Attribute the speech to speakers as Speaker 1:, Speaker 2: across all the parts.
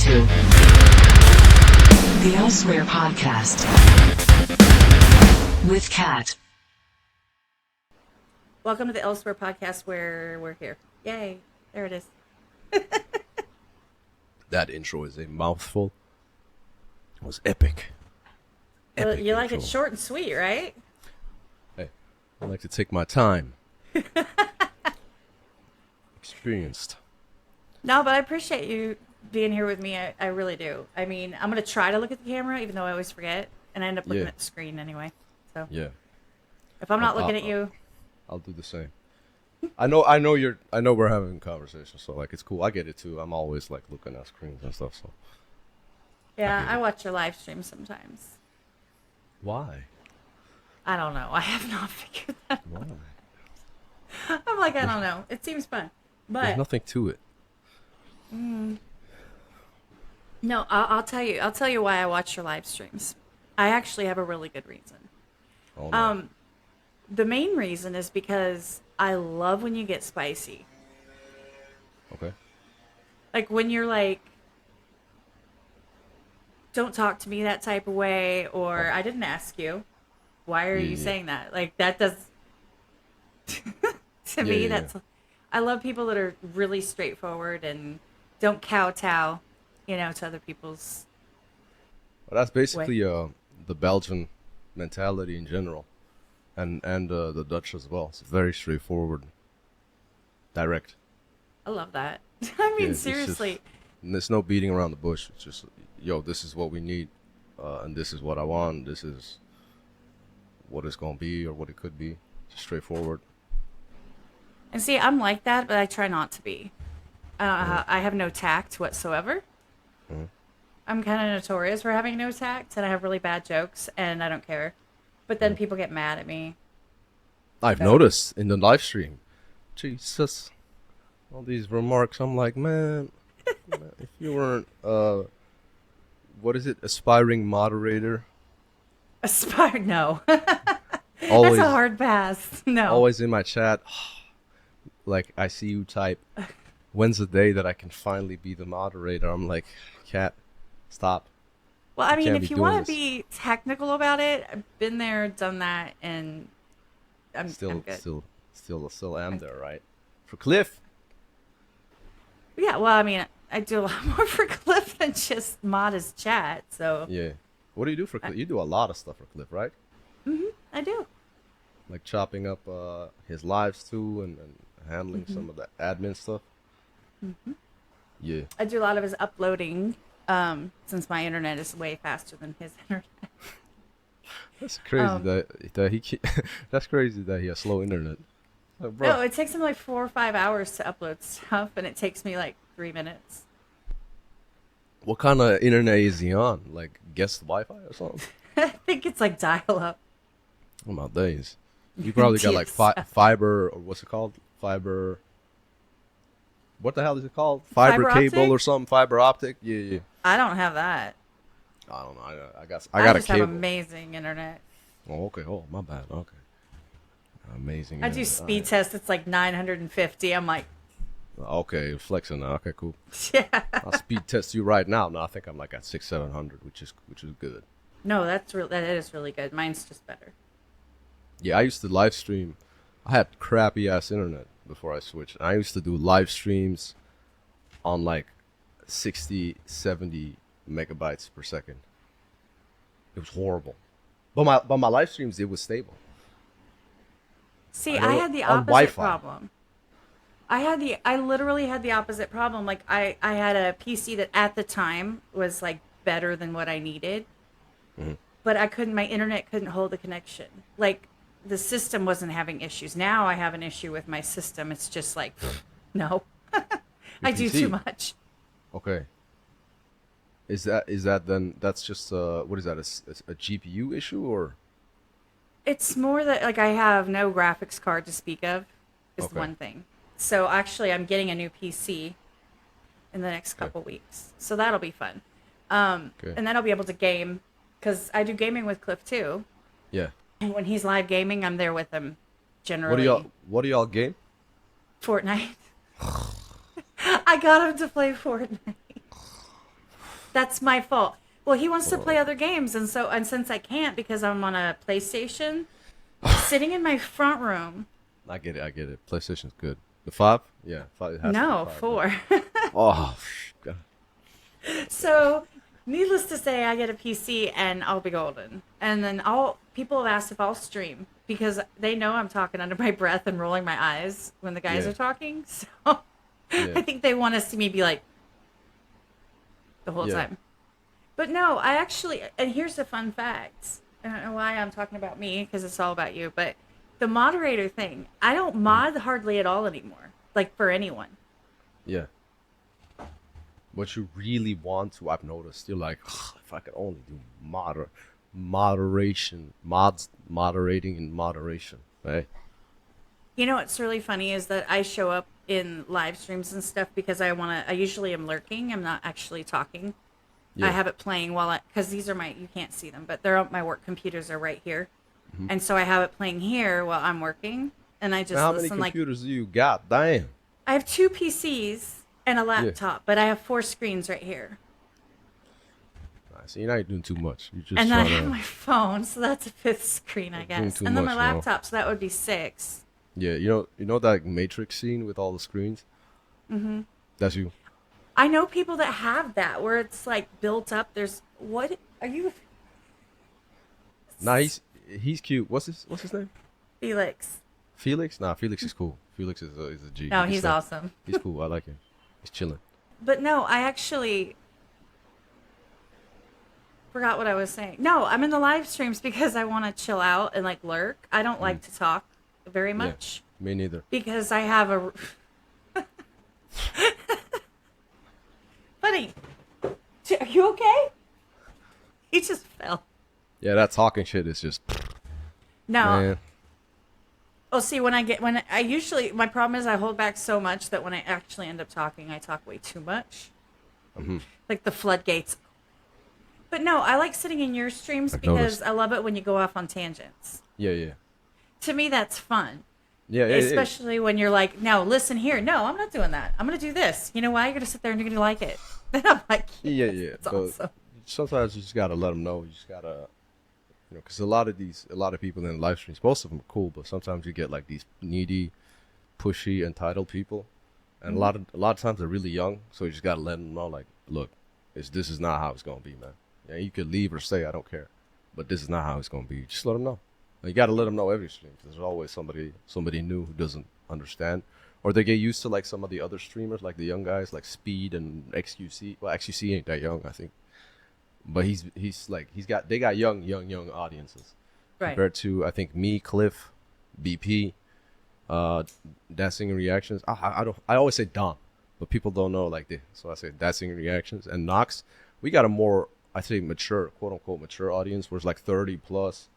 Speaker 1: to the Elsewhere Podcast with Kat.
Speaker 2: Welcome to the Elsewhere Podcast where we're here. Yay. There it is.
Speaker 3: That intro is a mouthful. It was epic.
Speaker 2: Well, you like
Speaker 3: intro.
Speaker 2: it short and sweet, right?
Speaker 3: Hey, I like to take my time. Experienced.
Speaker 2: No, but I appreciate you being here with me. I really do. I mean, I'm going to try to look at the camera, even though I always forget. And I end up looking at the screen anyway. So
Speaker 3: Yeah.
Speaker 2: if I'm not looking at you...
Speaker 3: I'll do the same. I know we're having a conversation, so like it's cool. I get it too. I'm always like looking at screens and stuff, so.
Speaker 2: Yeah, I watch your live stream sometimes.
Speaker 3: Why?
Speaker 2: I don't know. I have not figured that out.
Speaker 3: Why?
Speaker 2: I'm like, I don't know. It seems fun. But
Speaker 3: There's nothing to it.
Speaker 2: no, I'll tell you. I'll tell you why I watch your live streams. I actually have a really good reason.
Speaker 3: Oh, no.
Speaker 2: The main reason is because I love when you get spicy.
Speaker 3: Okay.
Speaker 2: Like when you're like, don't talk to me that type of way, or I didn't ask you. Why are you saying that? Like that does to me. That's I love people that are really straightforward and don't kowtow, to other people's.
Speaker 3: Well, that's basically the Belgian mentality in general, and the Dutch as well. It's very straightforward, direct.
Speaker 2: I love that. I mean,
Speaker 3: It's
Speaker 2: seriously.
Speaker 3: There's no beating around the bush. It's just, this is what we need, and this is what I want. This is what it's gonna be or what it could be. Just straightforward.
Speaker 2: And see, I'm like that, but I try not to be. I have no tact whatsoever.
Speaker 3: Mm-hmm.
Speaker 2: I'm kind of notorious for having no tact, and I have really bad jokes, and I don't care. But then people get mad at me.
Speaker 3: I've noticed in the live stream, Jesus, all these remarks. I'm like, man, if you weren't, what is it, aspiring moderator?
Speaker 2: Aspire? No.
Speaker 3: Always,
Speaker 2: That's a hard pass. No.
Speaker 3: always in my chat. Like, I see you type, when's the day that I can finally be the moderator? I'm like, Kat, stop.
Speaker 2: Well, I mean,
Speaker 3: can't
Speaker 2: if
Speaker 3: be
Speaker 2: you want
Speaker 3: doing
Speaker 2: to be technical about it, I've been there, done that, and I'm good.
Speaker 3: Still am there, right? For Cliff.
Speaker 2: Yeah, well, I mean, I do a lot more for Cliff than just mod his chat, so.
Speaker 3: Yeah. What do you do for Cliff? You do a lot of stuff for Cliff, right?
Speaker 2: I do.
Speaker 3: Like chopping up his lives too, and handling some of the admin stuff. Yeah.
Speaker 2: I do a lot of his uploading, since my internet is way faster than his internet.
Speaker 3: That's crazy that's crazy that he has slow internet. Like, bro,
Speaker 2: No, it takes him like 4 or 5 hours to upload stuff, and it takes me like 3 minutes.
Speaker 3: what kind of internet is he on? Like guest Wi-Fi or something?
Speaker 2: I think it's like dial-up.
Speaker 3: Oh my days. You probably got like fiber, or what's it called? Fiber. What the hell is it called? Fiber cable
Speaker 2: optic?
Speaker 3: or something? Fiber optic? Yeah.
Speaker 2: I don't have that.
Speaker 3: I don't know. I got
Speaker 2: I
Speaker 3: a
Speaker 2: just
Speaker 3: cable.
Speaker 2: have amazing internet.
Speaker 3: Oh, okay. Oh, my bad. Okay. Amazing.
Speaker 2: I do speed test. It's like 950. I'm like,
Speaker 3: Okay, flexing now. Okay, cool.
Speaker 2: yeah.
Speaker 3: I'll speed test you right now. Now I think I'm like at 600-700, which is good.
Speaker 2: No, that is really good. Mine's just better.
Speaker 3: Yeah, I used to live stream. I had crappy ass internet before I switched. I used to do live streams on like 60, 70 megabytes per second. It was horrible. But my live streams, it was stable.
Speaker 2: See, I had the opposite problem. I literally had the opposite problem. Like I had a PC that at the time was like better than what I needed. But my internet couldn't hold the connection. Like the system wasn't having issues. Now I have an issue with my system. It's just like, no, I do too much.
Speaker 3: Okay. Is that then, that's just, what is that, a GPU issue or?
Speaker 2: It's more that like I have no graphics card to speak of is one thing. So actually I'm getting a new PC in the next couple weeks. So that'll be fun. And then I'll be able to game because I do gaming with Cliff too.
Speaker 3: Yeah.
Speaker 2: And when he's live gaming, I'm there with him generally.
Speaker 3: What do y'all game?
Speaker 2: Fortnite. I got him to play Fortnite. That's my fault. Well, he wants to play other games, and since I can't because I'm on a PlayStation, sitting in my front room.
Speaker 3: I get it. PlayStation's good. The 5? Yeah, 5, it has to be
Speaker 2: No,
Speaker 3: 5,
Speaker 2: 4.
Speaker 3: right? Oh, God.
Speaker 2: So, needless to say, I get a PC and I'll be golden. And then people have asked if I'll stream because they know I'm talking under my breath and rolling my eyes when the guys are talking. So, I think they want to see me be like the whole time. But no, I actually, and here's the fun fact. I don't know why I'm talking about me because it's all about you, but the moderator thing, I don't mod hardly at all anymore, like for anyone.
Speaker 3: Yeah. What you really want to, I've noticed, you're like, if I could only do moderating in moderation, right?
Speaker 2: You know what's really funny is that I show up in live streams and stuff because I usually am lurking. I'm not actually talking. Yeah. I have it playing because these are you can't see them, but my work computers are right here. Mm-hmm. And so I have it playing here while I'm working. And I just
Speaker 3: now, how many computers do you got? Damn.
Speaker 2: I have 2 PCs and a laptop, but I have 4 screens right here.
Speaker 3: So you're not doing too much.
Speaker 2: And then I have my phone, so that's a 5th screen, I guess. And then my laptop, so that would be 6.
Speaker 3: Yeah, you know that Matrix scene with all the screens? Mm-hmm. That's you.
Speaker 2: I know people that have that where it's like built up. What are you?
Speaker 3: Nah, he's cute. What's his name?
Speaker 2: Felix.
Speaker 3: Felix? Nah, Felix is cool. Felix is a G.
Speaker 2: No, he's awesome.
Speaker 3: He's cool. I like him. He's chilling.
Speaker 2: But no, I actually forgot what I was saying. No, I'm in the live streams because I want to chill out and like lurk. I don't like to talk very much.
Speaker 3: Yeah, me neither.
Speaker 2: Because I have a... Buddy, are you okay? He just fell.
Speaker 3: Yeah, that talking shit is just...
Speaker 2: No. Man. Well, see, my problem is I hold back so much that when I actually end up talking, I talk way too much. Mm-hmm. Like the floodgates. But no, I like sitting in your streams because I love it when you go off on tangents.
Speaker 3: Yeah.
Speaker 2: To me, that's fun.
Speaker 3: Yeah,
Speaker 2: especially when you're like, no, listen here. No, I'm not doing that. I'm going to do this. You know why? You're going to sit there and you're going to like it. Then I'm like,
Speaker 3: yeah.
Speaker 2: It's awesome.
Speaker 3: Sometimes you just got to let them know. You just got to, because a lot of people in live streams, most of them are cool, but sometimes you get like these needy, pushy, entitled people. And a lot of times they're really young. So you just got to let them know, like, look, this is not how it's going to be, man. Yeah, you could leave or stay. I don't care. But this is not how it's going to be. Just let them know. You got to let them know every stream. There's always somebody new who doesn't understand, or they get used to like some of the other streamers, like the young guys, like Speed and XQC. Well, XQC ain't that young, I think, but they got young audiences, right? Compared to I think me, Cliff, BP, Dancing Reactions. I always say Don, but people don't know like this, so I say Dancing Reactions and Nox. We got a more, I say, mature, quote unquote mature audience, where it's like 30 plus.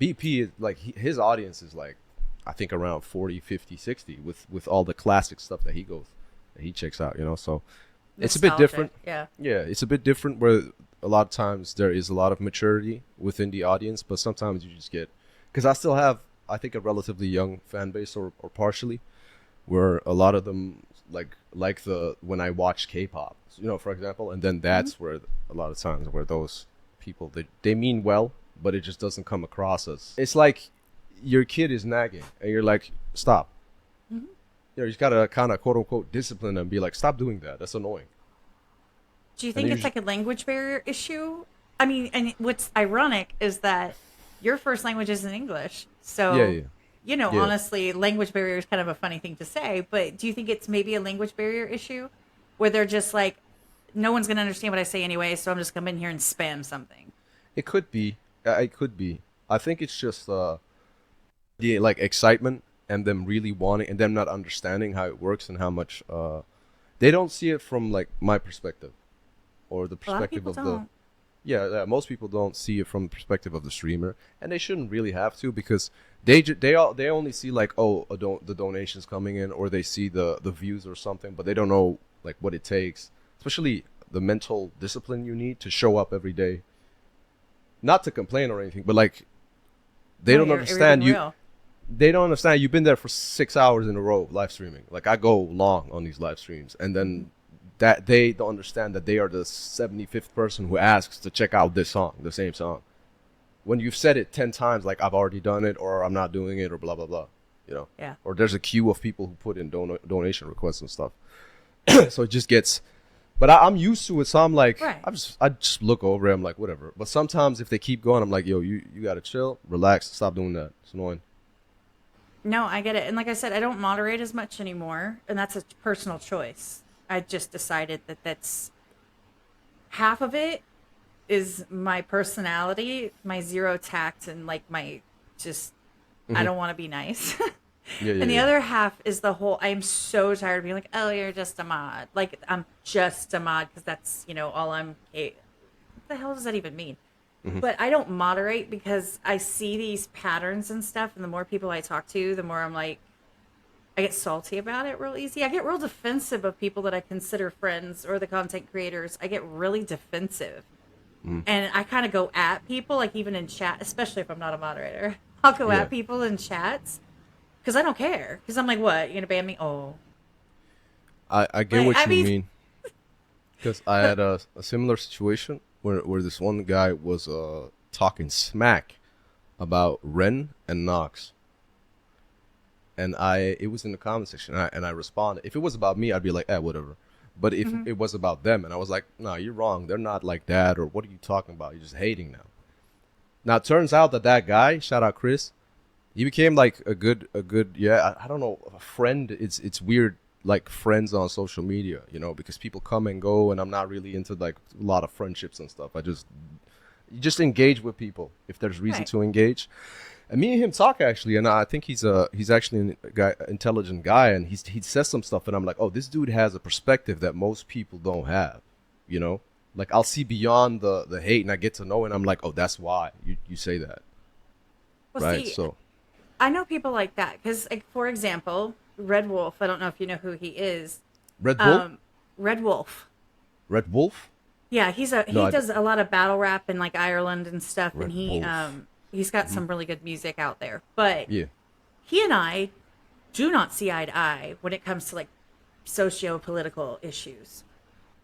Speaker 3: BP is like his audience is like I think around 40, 50, 60 with all the classic stuff that he checks out, so it's a bit different. Yeah, it's a bit different where a lot of times there is a lot of maturity within the audience, but sometimes you just get, because I still have I think a relatively young fan base or partially, where a lot of them like when I watch K-pop, for example, and then that's where a lot of times where those people they mean well, but it just doesn't come across as, it's like your kid is nagging and you're like, stop. Mm-hmm. You just gotta kind of quote unquote discipline and be like, stop doing that, that's annoying.
Speaker 2: Do you think it's like a language barrier issue? I mean, and what's ironic is that your first language isn't English, so honestly, language barrier is kind of a funny thing to say, but do you think it's maybe a language barrier issue where they're just like, no one's gonna understand what I say anyway, so I'm just gonna come in here and spam something?
Speaker 3: It could be. It could be. I think it's just the like excitement and them really wanting and them not understanding how it works and how much they don't see it from like my perspective or the perspective of the most people don't see it from the perspective of the streamer, and they shouldn't really have to, because they only see like the donations coming in, or they see the views or something, but they don't know like what it takes, especially the mental discipline you need to show up every day. Not to complain or anything, but like they don't understand you. They don't understand you've been there for 6 hours in a row live streaming. Like I go long on these live streams, and then that they don't understand that they are the 75th person who asks to check out this song, the same song. When you've said it 10 times, like I've already done it, or I'm not doing it, or blah blah blah, you know.
Speaker 2: Yeah.
Speaker 3: Or there's a queue of people who put in donation requests and stuff. So it just gets. But I'm used to it, so I'm like,
Speaker 2: right.
Speaker 3: I just look over it, I'm like, whatever. But sometimes if they keep going, I'm like, yo, you gotta chill, relax, stop doing that. It's annoying.
Speaker 2: No, I get it. And like I said, I don't moderate as much anymore, and that's a personal choice. I just decided that that's half of it is my personality, my zero tact, and like my just I don't want to be nice. And the other half is the whole I'm so tired of being like, oh, you're just a mod. Like I'm just a mod because that's, you know, all I'm what the hell does that even mean? But I don't moderate because I see these patterns and stuff, and the more people I talk to, the more I'm like, I get salty about it real easy. I get real defensive of people that I consider friends or the content creators. I get really defensive. And I kind of go at people, like even in chat, especially if I'm not a moderator. I'll go at people in chats because I don't care. Because I'm like, what? You're going to ban me? Oh.
Speaker 3: I get what you mean. Because I had a similar situation where this one guy was talking smack about Ren and Nox. And it was in the comment section, and I responded. If it was about me, I'd be like, whatever. But if it was about them, and I was like, no, you're wrong. They're not like that, or what are you talking about? You're just hating now. Now, it turns out that guy, shout out Chris, he became like a good, I don't know, a friend. It's weird, like friends on social media, you know, because people come and go, and I'm not really into like a lot of friendships and stuff. You just engage with people if there's reason to engage. And me and him talk actually, and I think he's actually an intelligent guy, and he says some stuff, and I'm like, oh, this dude has a perspective that most people don't have, you know. Like I'll see beyond the hate, and I get to know, and I'm like, oh, that's why you say that, well, right? See, so
Speaker 2: I know people like that because, like, for example, Red Wolf. I don't know if you know who he is.
Speaker 3: Red Wolf.
Speaker 2: Red Wolf.
Speaker 3: Red Wolf.
Speaker 2: Yeah, he does a lot of battle rap in like Ireland and stuff,
Speaker 3: Red
Speaker 2: and
Speaker 3: Wolf.
Speaker 2: He's got some really good music out there. But
Speaker 3: yeah,
Speaker 2: he and I do not see eye to eye when it comes to like socio-political issues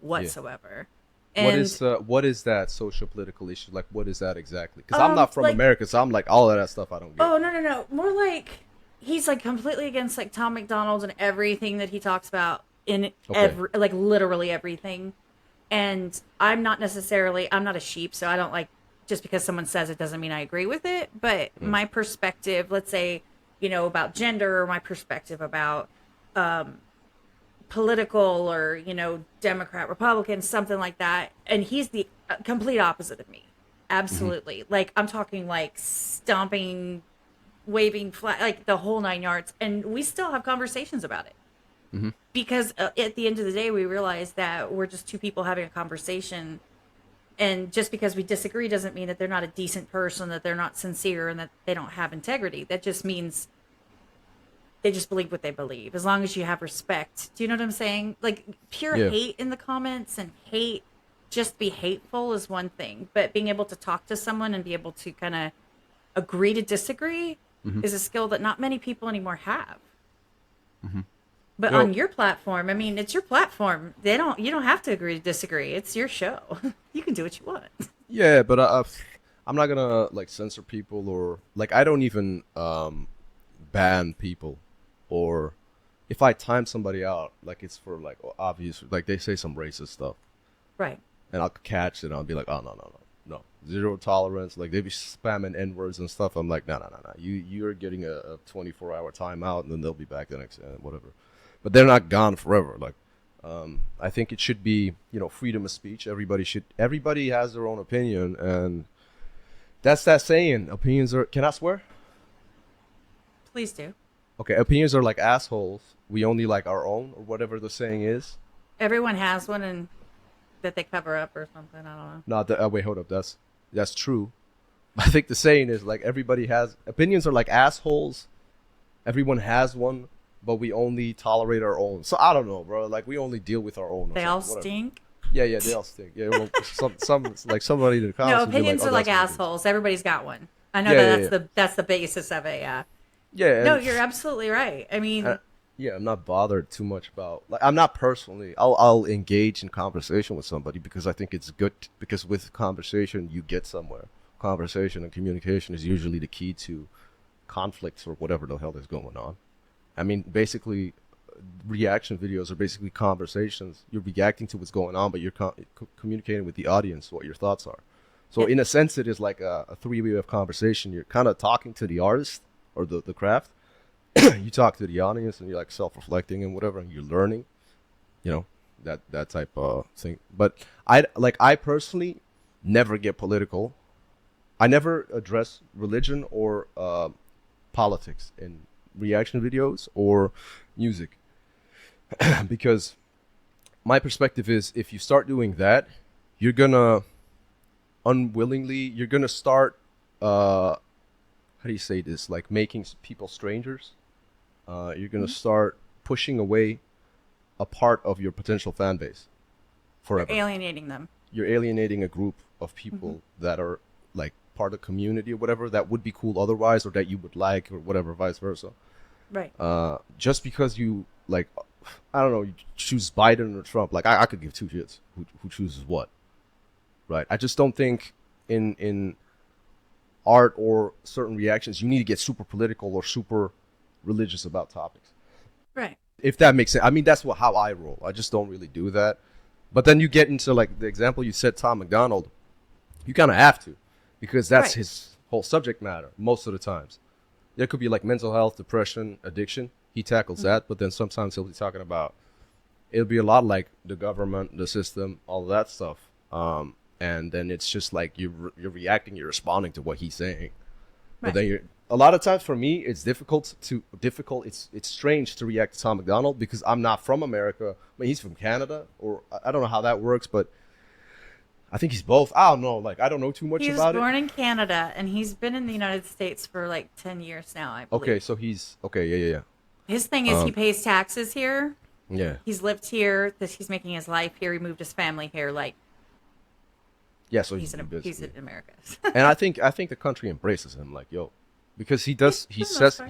Speaker 2: whatsoever.
Speaker 3: Yeah. And what is that socio-political issue? Like, what is that exactly? Because I'm not from America, so I'm like, all of that stuff I don't get.
Speaker 2: Oh, no. More like he's like completely against like Tom McDonald's and everything that he talks about in like literally everything. And I'm not a sheep, so I don't like, just because someone says it doesn't mean I agree with it. But my perspective, let's say, you know, about gender, or my perspective about political, or, you know, Democrat, Republican, something like that. And he's the complete opposite of me. Absolutely. Like, I'm talking like stomping, waving flag, like the whole 9 yards. And we still have conversations about it. Because at the end of the day, we realize that we're just two people having a conversation. And just because we disagree doesn't mean that they're not a decent person, that they're not sincere, and that they don't have integrity. That just means they just believe what they believe, as long as you have respect. Do you know what I'm saying? Like, pure hate in the comments and hate, just be hateful is one thing. But being able to talk to someone and be able to kind of agree to disagree is a skill that not many people anymore have. But on your platform, I mean, it's your platform. You don't have to agree to disagree. It's your show. You can do what you want.
Speaker 3: Yeah, but I'm not gonna like censor people, or like I don't even ban people, or if I time somebody out, like it's for like obvious, like they say some racist stuff,
Speaker 2: right?
Speaker 3: And I'll catch it, and I'll be like, oh no, zero tolerance. Like they be spamming N-words and stuff. I'm like, no. You're getting a 24-hour timeout, and then they'll be back the next whatever. But they're not gone forever. Like, I think it should be, you know, freedom of speech. Everybody has their own opinion, and that's that saying. Opinions are. Can I swear?
Speaker 2: Please do.
Speaker 3: Okay, opinions are like assholes. We only like our own, or whatever the saying is.
Speaker 2: Everyone has one, and that they cover up or something. I don't know.
Speaker 3: No, wait, hold up. That's true. I think the saying is like everybody has opinions are like assholes. Everyone has one. But we only tolerate our own. So I don't know, bro. Like we only deal with our own.
Speaker 2: They all stink.
Speaker 3: Yeah, they all stink. Yeah, well, some like somebody in the comments.
Speaker 2: No, opinions are like assholes. Everybody's got one. I know that's the basis of it. Yeah.
Speaker 3: Yeah.
Speaker 2: No, you're absolutely right. I mean,
Speaker 3: Yeah, I'm not bothered too much about, like, I'm not personally. I'll engage in conversation with somebody because I think it's good. Because with conversation you get somewhere. Conversation and communication is usually the key to conflicts or whatever the hell is going on. I mean, basically, reaction videos are basically conversations. You're reacting to what's going on, but you're communicating with the audience what your thoughts are. So
Speaker 2: Yeah.
Speaker 3: in a sense, it is like a three-way of conversation. You're kind of talking to the artist or the craft. You talk to the audience, and you're like self-reflecting and whatever, and you're learning. You know, that type of thing. But I personally never get political. I never address religion or politics in reaction videos or music because my perspective is if you start doing that, you're gonna unwillingly you're gonna start how do you say this, like making people strangers. You're gonna start pushing away a part of your potential fan base forever.
Speaker 2: You're alienating them.
Speaker 3: You're alienating a group of people that are like part of the community or whatever that would be cool otherwise, or that you would like, or whatever, vice versa.
Speaker 2: Right.
Speaker 3: Just because you like, I don't know, you choose Biden or Trump. Like I could give two shits who chooses what, right? I just don't think in art or certain reactions you need to get super political or super religious about topics.
Speaker 2: Right.
Speaker 3: If that makes sense. I mean, that's how I roll. I just don't really do that. But then you get into like the example you said, Tom McDonald. You kind of have to, because that's his whole subject matter most of the times. There could be like mental health, depression, addiction. He tackles that, but then sometimes he'll be talking about, it'll be a lot like the government, the system, all of that stuff. And then it's just like you're reacting, you're responding to what he's saying. But then a lot of times for me, it's difficult. It's strange to react to Tom McDonald because I'm not from America. I mean, he's from Canada, or I don't know how that works, but I think he's both. I don't know. Like, I don't know too much about it.
Speaker 2: He was born in Canada, and he's been in the United States for like 10 years now, I believe.
Speaker 3: Okay, so he's okay. Yeah.
Speaker 2: His thing is he pays taxes here.
Speaker 3: Yeah.
Speaker 2: He's lived here. He's making his life here. He moved his family here. Like,
Speaker 3: yeah, so
Speaker 2: he's in America.
Speaker 3: And I think the country embraces him. Like, yo, because he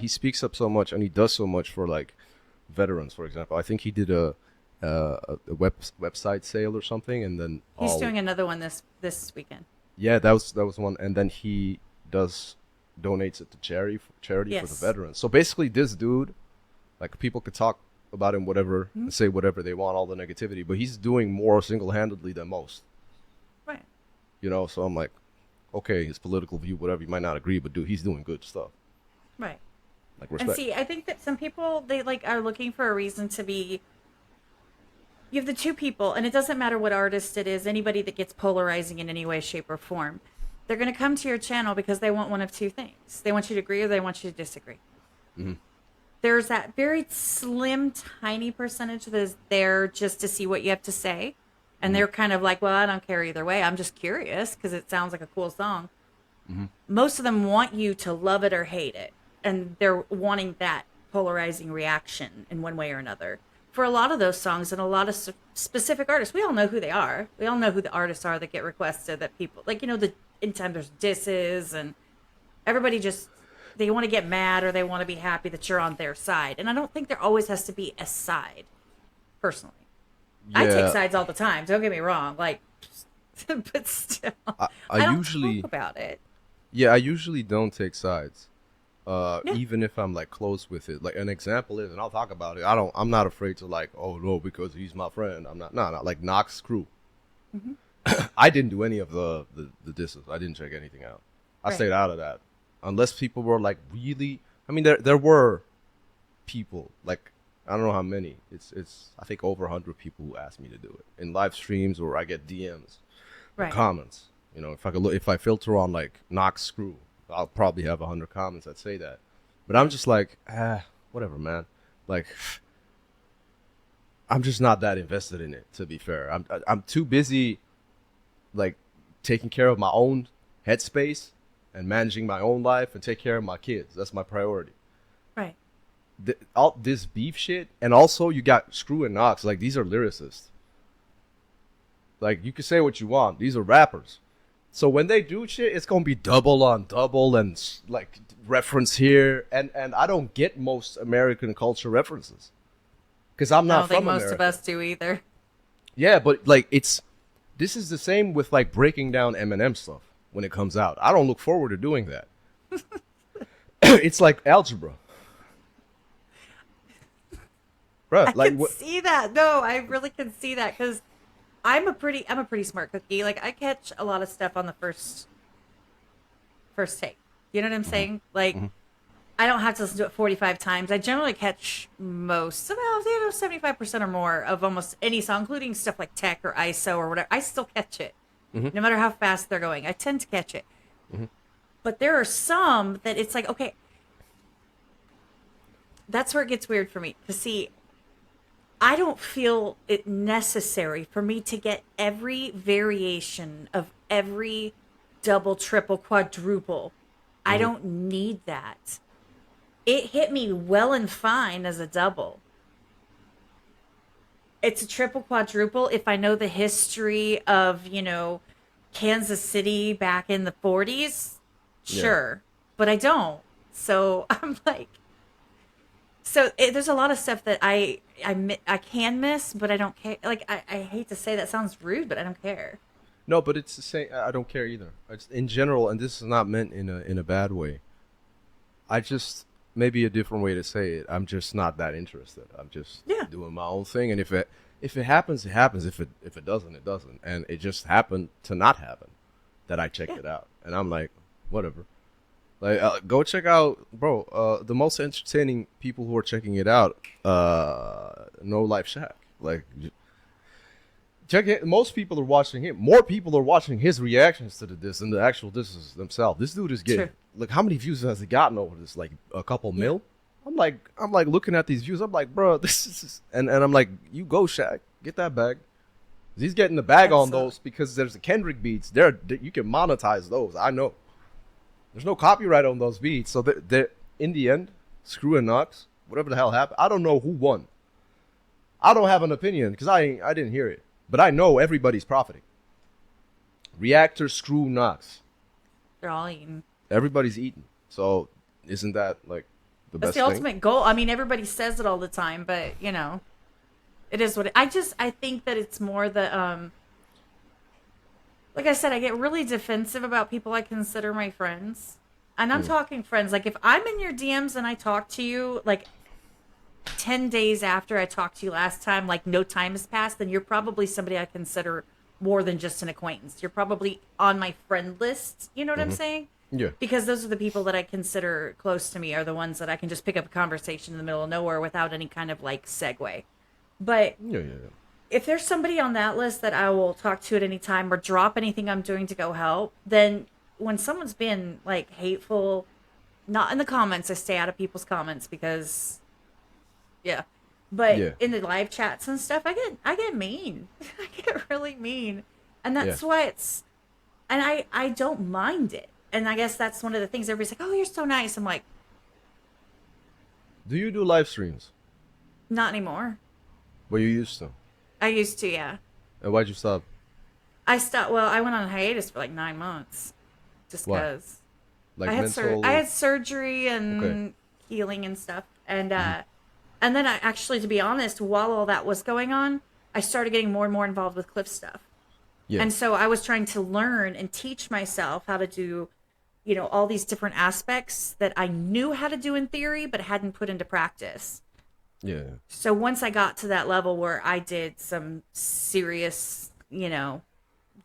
Speaker 3: speaks up so much, and he does so much for like veterans, for example. I think he did a website sale or something, and then
Speaker 2: he's doing another one this weekend.
Speaker 3: Yeah, that was one, and then he donates it to charity for the veterans. So basically, this dude, like, people could talk about him whatever, and say whatever they want, all the negativity, but he's doing more single-handedly than most.
Speaker 2: Right.
Speaker 3: You know, so I'm like, okay, his political view, whatever, you might not agree, but dude, he's doing good stuff.
Speaker 2: Right.
Speaker 3: Like, respect.
Speaker 2: And see, I think that some people, they like are looking for a reason to be. You have the two people, and it doesn't matter what artist it is, anybody that gets polarizing in any way, shape, or form. They're going to come to your channel because they want one of two things. They want you to agree or they want you to disagree. Mm-hmm. There's that very slim, tiny percentage that is there just to see what you have to say. And they're kind of like, well, I don't care either way. I'm just curious because it sounds like a cool song. Mm-hmm. Most of them want you to love it or hate it. And they're wanting that polarizing reaction in one way or another. For a lot of those songs and a lot of specific artists, we all know who they are. We all know who the artists are that get requested, that people, like, you know, anytime there's disses and everybody just, they want to get mad or they want to be happy that you're on their side. And I don't think there always has to be a side, personally. Yeah. I take sides all the time. Don't get me wrong. Like, but still, I don't usually talk about it.
Speaker 3: Yeah, I usually don't take sides. Even if I'm like close with it. Like, an example is, and I'll talk about it, I'm not afraid to, like, oh no, because he's my friend. I'm not like Knox Crew. Mm-hmm. I didn't do any of the disses. I didn't check anything out. I stayed out of that. Unless people were like really, I mean, there were people, like, I don't know how many. It's I think over 100 people who asked me to do it in live streams, or I get DMs, or comments. You know, if I filter on like Knox Crew, I'll probably have 100 comments that say that. But I'm just like, whatever, man. Like, I'm just not that invested in it, to be fair. I'm too busy, like, taking care of my own headspace and managing my own life and take care of my kids. That's my priority.
Speaker 2: Right.
Speaker 3: All this beef shit, and also you got Screw and Knox. Like, these are lyricists. Like, you can say what you want. These are rappers. So when they do shit, it's gonna be double on double and like reference here, and I don't get most American culture references. because I'm
Speaker 2: I
Speaker 3: not
Speaker 2: don't think
Speaker 3: from
Speaker 2: most of
Speaker 3: America.
Speaker 2: us do either.
Speaker 3: Yeah, but like this is the same with like breaking down Eminem stuff when it comes out. I don't look forward to doing that. It's like algebra,
Speaker 2: I
Speaker 3: right? Like
Speaker 2: can
Speaker 3: what?
Speaker 2: see that. No, I really can see that because I'm a pretty smart cookie. Like I catch a lot of stuff on the first take. You know what I'm saying? Like I don't have to listen to it 45 times. I generally catch most, about 75% or more of almost any song, including stuff like tech or ISO or whatever. I still catch it, no matter how fast they're going. I tend to catch it. But there are some that it's like, okay, that's where it gets weird for me. To see, I don't feel it necessary for me to get every variation of every double, triple, quadruple. I don't need that. It hit me well and fine as a double. It's a triple, quadruple if I know the history of, Kansas City back in the 40s.
Speaker 3: Yeah.
Speaker 2: Sure. But I don't. So I'm like, there's a lot of stuff that I can miss, but I don't care. Like I hate to say that sounds rude, but I don't care.
Speaker 3: No, but it's the same. I don't care either. It's, in general, and this is not meant in a bad way. I just maybe a different way to say it. I'm just not that interested. I'm just
Speaker 2: Yeah.
Speaker 3: doing my own thing, and if it happens, it happens. If it doesn't, it doesn't. And it just happened to not happen that I checked
Speaker 2: Yeah.
Speaker 3: it out, and I'm like, whatever. Like, go check out, bro. The most entertaining people who are checking it out, No Life Shack. Like, check it. Most people are watching him. More people are watching his reactions to the diss than the actual disses themselves. This dude is getting,
Speaker 2: True.
Speaker 3: like, how many views has he gotten over this? Like a couple mil. I'm like looking at these views. I'm like, bro, this is, and I'm like, you go, Shaq, get that bag. He's getting the bag on
Speaker 2: Absolutely.
Speaker 3: those because there's the Kendrick beats. There, you can monetize those. I know. There's no copyright on those beats, so they're in the end, Screw and Knox, whatever the hell happened. I don't know who won. I don't have an opinion because I didn't hear it, but I know everybody's profiting. Reactor, Screw, Knox,
Speaker 2: They're all eating.
Speaker 3: everybody's eating. So isn't that like the
Speaker 2: That's
Speaker 3: best
Speaker 2: the
Speaker 3: thing?
Speaker 2: ultimate goal. I mean, everybody says it all the time, but it is what I think that it's more the like I said, I get really defensive about people I consider my friends. And I'm talking friends. Like if I'm in your DMs and I talk to you like 10 days after I talked to you last time, like no time has passed, then you're probably somebody I consider more than just an acquaintance. You're probably on my friend list. You know what I'm saying?
Speaker 3: Yeah.
Speaker 2: Because those are the people that I consider close to me, are the ones that I can just pick up a conversation in the middle of nowhere without any kind of like segue. But
Speaker 3: Yeah.
Speaker 2: if there's somebody on that list that I will talk to at any time or drop anything I'm doing to go help, then when someone's been like hateful, not in the comments, I stay out of people's comments because, yeah. But
Speaker 3: Yeah.
Speaker 2: in the live chats and stuff, I get mean. I get really mean, and that's
Speaker 3: Yeah.
Speaker 2: why and I don't mind it. And I guess that's one of the things everybody's like, "Oh, you're so nice." I'm like,
Speaker 3: Do you do live streams?
Speaker 2: not anymore.
Speaker 3: Well, you used to.
Speaker 2: I used to, yeah.
Speaker 3: And why'd you stop?
Speaker 2: I stopped. Well, I went on hiatus for like 9 months, just
Speaker 3: Why?
Speaker 2: because.
Speaker 3: Like
Speaker 2: I had
Speaker 3: mental?
Speaker 2: I had surgery and
Speaker 3: Okay.
Speaker 2: healing and stuff, and then I actually, to be honest, while all that was going on, I started getting more and more involved with Cliff stuff,
Speaker 3: Yeah.
Speaker 2: and so I was trying to learn and teach myself how to do, all these different aspects that I knew how to do in theory but hadn't put into practice.
Speaker 3: Yeah.
Speaker 2: So once I got to that level where I did some serious,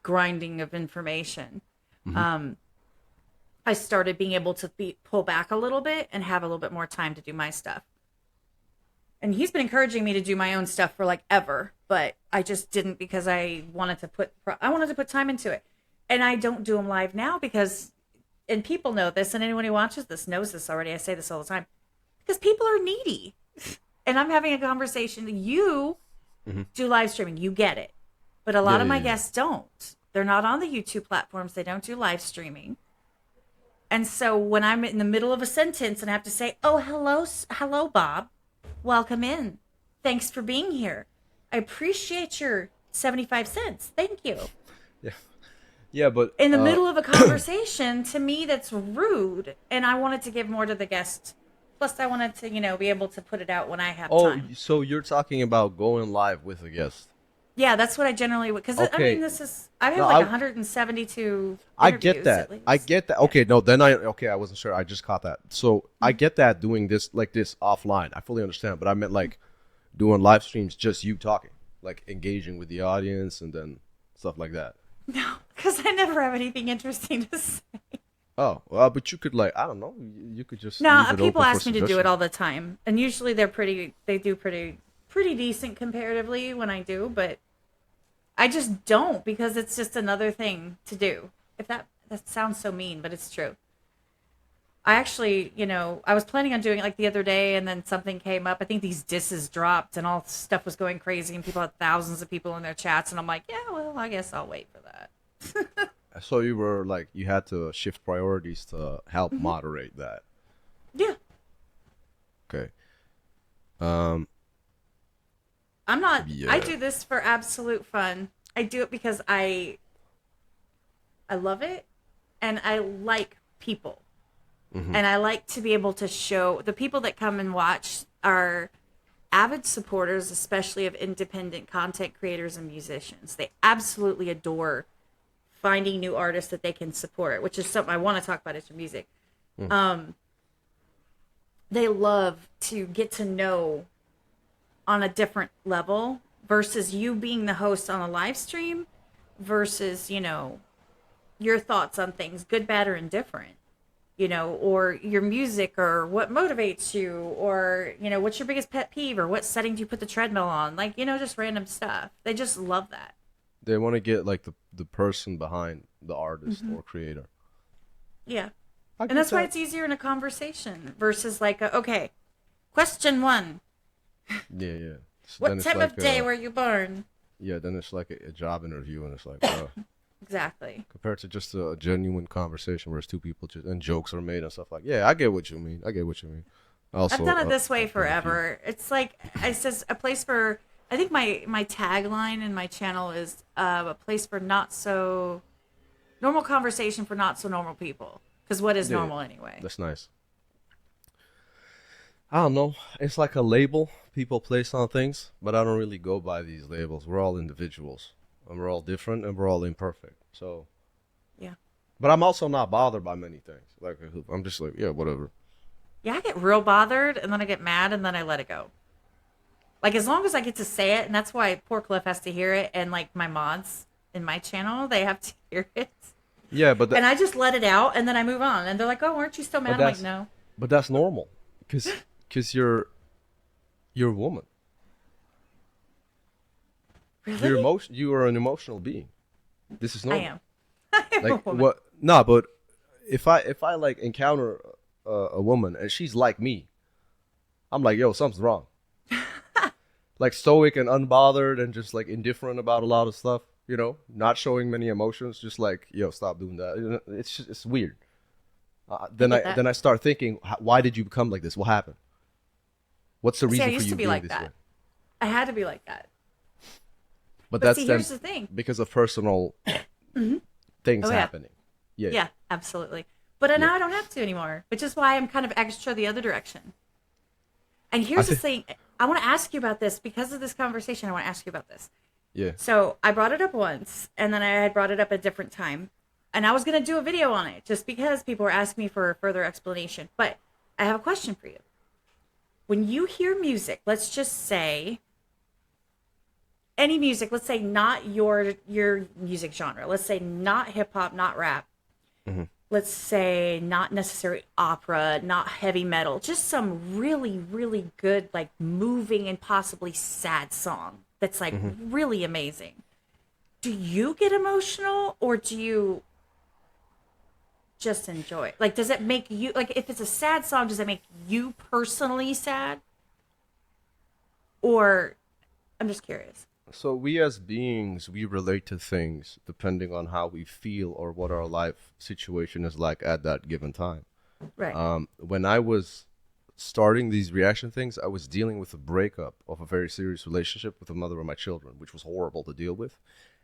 Speaker 2: grinding of information, I started being able to pull back a little bit and have a little bit more time to do my stuff. And he's been encouraging me to do my own stuff for like ever, but I just didn't because I wanted to put time into it. And I don't do them live now because, and people know this, and anyone who watches this knows this already. I say this all the time because people are needy. And I'm having a conversation. You do live streaming. You get it. But a lot of my guests don't. They're not on the YouTube platforms. They don't do live streaming. And so when I'm in the middle of a sentence and I have to say, "Oh, hello, Bob. Welcome in. Thanks for being here. I appreciate your 75 cents. Thank you."
Speaker 3: Yeah. Yeah, but
Speaker 2: In the middle of a conversation, to me, that's rude. And I wanted to give more to the guest Plus, I wanted to, be able to put it out when I have
Speaker 3: Oh,
Speaker 2: time.
Speaker 3: so you're talking about going live with a guest?
Speaker 2: Yeah, that's what I generally would. Because I mean,
Speaker 3: Okay.
Speaker 2: I have
Speaker 3: No,
Speaker 2: like 172
Speaker 3: I get
Speaker 2: interviews
Speaker 3: that.
Speaker 2: at
Speaker 3: I
Speaker 2: least.
Speaker 3: get that.
Speaker 2: Yeah.
Speaker 3: Okay, no, then I wasn't sure. I just caught that. So I
Speaker 2: Mhm.
Speaker 3: get that doing this like this offline. I fully understand, but I meant like doing live streams, just you talking, like engaging with the audience and then stuff like that.
Speaker 2: No, because I never have anything interesting to say.
Speaker 3: Oh, well, but you could like I don't know. You could just
Speaker 2: No,
Speaker 3: leave it
Speaker 2: people
Speaker 3: open for
Speaker 2: ask me to do it
Speaker 3: suggestion.
Speaker 2: all the time, and usually they do pretty decent comparatively when I do, but I just don't because it's just another thing to do. If that sounds so mean, but it's true. I actually, I was planning on doing it like the other day, and then something came up. I think these disses dropped, and all stuff was going crazy, and people had thousands of people in their chats, and I'm like, yeah, well, I guess I'll wait for that.
Speaker 3: So you were like you had to shift priorities to help
Speaker 2: Hmm.
Speaker 3: moderate that.
Speaker 2: Yeah,
Speaker 3: Okay. Um.
Speaker 2: I'm not. I
Speaker 3: Yeah.
Speaker 2: do this for absolute fun. I do it because I love it, and I like people.
Speaker 3: Hmm.
Speaker 2: And I like to be able to show the people that come and watch are avid supporters, especially of independent content creators and musicians. They absolutely adore finding new artists that they can support, which is something I want to talk about is your music. Um, they love to get to know on a different level versus you being the host on a live stream versus, your thoughts on things, good, bad, or indifferent. Or your music or what motivates you or, what's your biggest pet peeve or what setting do you put the treadmill on? Like, just random stuff. They just love that.
Speaker 3: They want to get like the person behind the artist
Speaker 2: Hmm.
Speaker 3: or creator.
Speaker 2: Yeah.
Speaker 3: I
Speaker 2: And
Speaker 3: get
Speaker 2: that's why
Speaker 3: that.
Speaker 2: it's easier in a conversation versus like, okay, question one.
Speaker 3: Yeah, yeah. So then
Speaker 2: What
Speaker 3: it's
Speaker 2: time of
Speaker 3: like
Speaker 2: day were you born?
Speaker 3: yeah, then it's like a job interview, and it's like
Speaker 2: Exactly.
Speaker 3: compared to just a genuine conversation where it's two people just and jokes are made and stuff like. Yeah, I get what you mean. I get what you mean.
Speaker 2: I've
Speaker 3: Also,
Speaker 2: done it this way
Speaker 3: I've done a few.
Speaker 2: forever. It's like it says a place for. I think my tagline in my channel is a place for not so normal conversation for not so normal people. Because what is
Speaker 3: Yeah,
Speaker 2: normal anyway?
Speaker 3: that's nice. I don't know. It's like a label people place on things, but I don't really go by these labels. We're all individuals, and we're all different, and we're all imperfect. So,
Speaker 2: Yeah.
Speaker 3: but I'm also not bothered by many things. Like I'm just like, yeah, whatever.
Speaker 2: Yeah, I get real bothered and then I get mad and then I let it go. Like as long as I get to say it, and that's why poor Cliff has to hear it, and like my mods in my channel, they have to hear it.
Speaker 3: Yeah,
Speaker 2: And I just let it out and then I move on. And they're like, oh, aren't you still
Speaker 3: but
Speaker 2: mad? I'm like,
Speaker 3: that's
Speaker 2: no.
Speaker 3: but that's normal, because you're a woman.
Speaker 2: Really?
Speaker 3: You are an emotional being. This is
Speaker 2: I
Speaker 3: normal.
Speaker 2: am. I am a
Speaker 3: Like
Speaker 2: woman.
Speaker 3: what? Nah, but if I like encounter a woman and she's like me, I'm like, yo, something's wrong. Like stoic and unbothered and just like indifferent about a lot of stuff. Not showing many emotions. Just like, yo, stop doing that. It's weird.
Speaker 2: I
Speaker 3: Then
Speaker 2: get
Speaker 3: I
Speaker 2: that.
Speaker 3: then I start thinking, why did you become like this? What happened? What's the
Speaker 2: See, I
Speaker 3: reason for
Speaker 2: used
Speaker 3: you
Speaker 2: to be
Speaker 3: being
Speaker 2: like
Speaker 3: this way?
Speaker 2: that. I had to be like that.
Speaker 3: But
Speaker 2: But
Speaker 3: that's
Speaker 2: see,
Speaker 3: then
Speaker 2: here's the thing.
Speaker 3: because of personal
Speaker 2: Hmm.
Speaker 3: things
Speaker 2: Oh, yeah.
Speaker 3: happening. Yeah,
Speaker 2: Yeah, absolutely. But
Speaker 3: yeah.
Speaker 2: now I don't have to anymore, which is why I'm kind of extra the other direction. And
Speaker 3: I
Speaker 2: here's the
Speaker 3: think.
Speaker 2: thing. I want to ask you about this because of this conversation. I want to ask you about this.
Speaker 3: Yeah.
Speaker 2: So I brought it up once, and then I had brought it up a different time, and I was gonna do a video on it just because people were asking me for a further explanation. But I have a question for you. When you hear music, let's just say any music, let's say not your music genre. Let's say not hip hop, not rap.
Speaker 3: Hmm.
Speaker 2: Let's say not necessarily opera, not heavy metal, just some really, really good, like moving and possibly sad song that's like
Speaker 3: Hmm.
Speaker 2: really amazing. Do you get emotional or do you just enjoy it? Like, does it make you, like, if it's a sad song, does it make you personally sad? Or, I'm just curious.
Speaker 3: So we as beings, we relate to things depending on how we feel or what our life situation is like at that given time.
Speaker 2: Right.
Speaker 3: When I was starting these reaction things, I was dealing with a breakup of a very serious relationship with the mother of my children, which was horrible to deal with.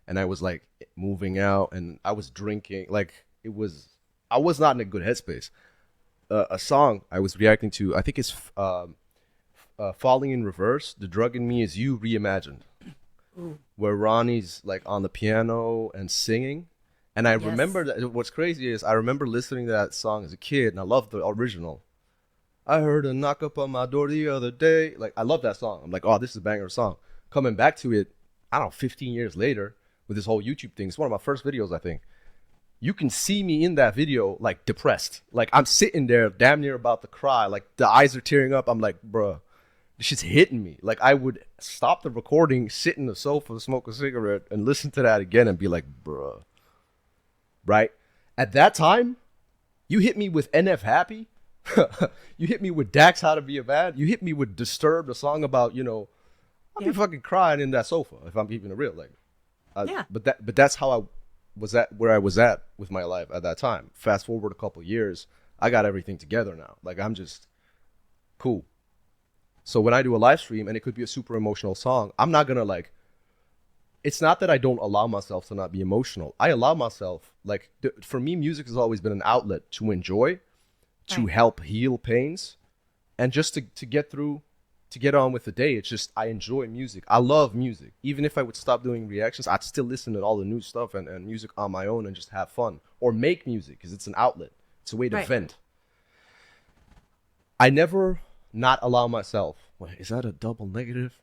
Speaker 3: And I was like moving out and I was drinking. Like I was not in a good headspace. a song I was reacting to. I think it's Falling in Reverse. The Drug in Me Is You reimagined, where Ronnie's like on the piano and singing. And I remember that what's crazy is I remember listening to that song as a kid, and I loved the original. I heard a knock up on my door the other day. Like, I love that song. I'm like, oh, this is a banger song. Coming back to it, I don't know, 15 years later with this whole YouTube thing. It's one of my first videos, I think. You can see me in that video, like, depressed. Like, I'm sitting there damn near about to cry. Like, the eyes are tearing up. I'm like, bruh, this shit's hitting me. Like, I would stop the recording, sit in the sofa, smoke a cigarette, and listen to that again and be like, bruh. Right? At that time, you hit me with NF Happy. You hit me with Dax How to Be a Man. You hit me with Disturbed, a song about, you know, I'll be fucking crying in that sofa if I'm keeping it real. Like, but that's how I was at, where I was at with my life at that time. Fast forward a couple years, I got everything together now. Like, I'm just cool. So when I do a live stream and it could be a super emotional song, I'm not gonna like. It's not that I don't allow myself to not be emotional. I allow myself, like, for me, music has always been an outlet to enjoy, to help heal pains, and just to get through, to get on with the day. It's just, I enjoy music. I love music. Even if I would stop doing reactions, I'd still listen to all the new stuff and music on my own and just have fun. Or make music, because it's an outlet. It's a way to vent. I never not allow myself. Wait, is that a double negative?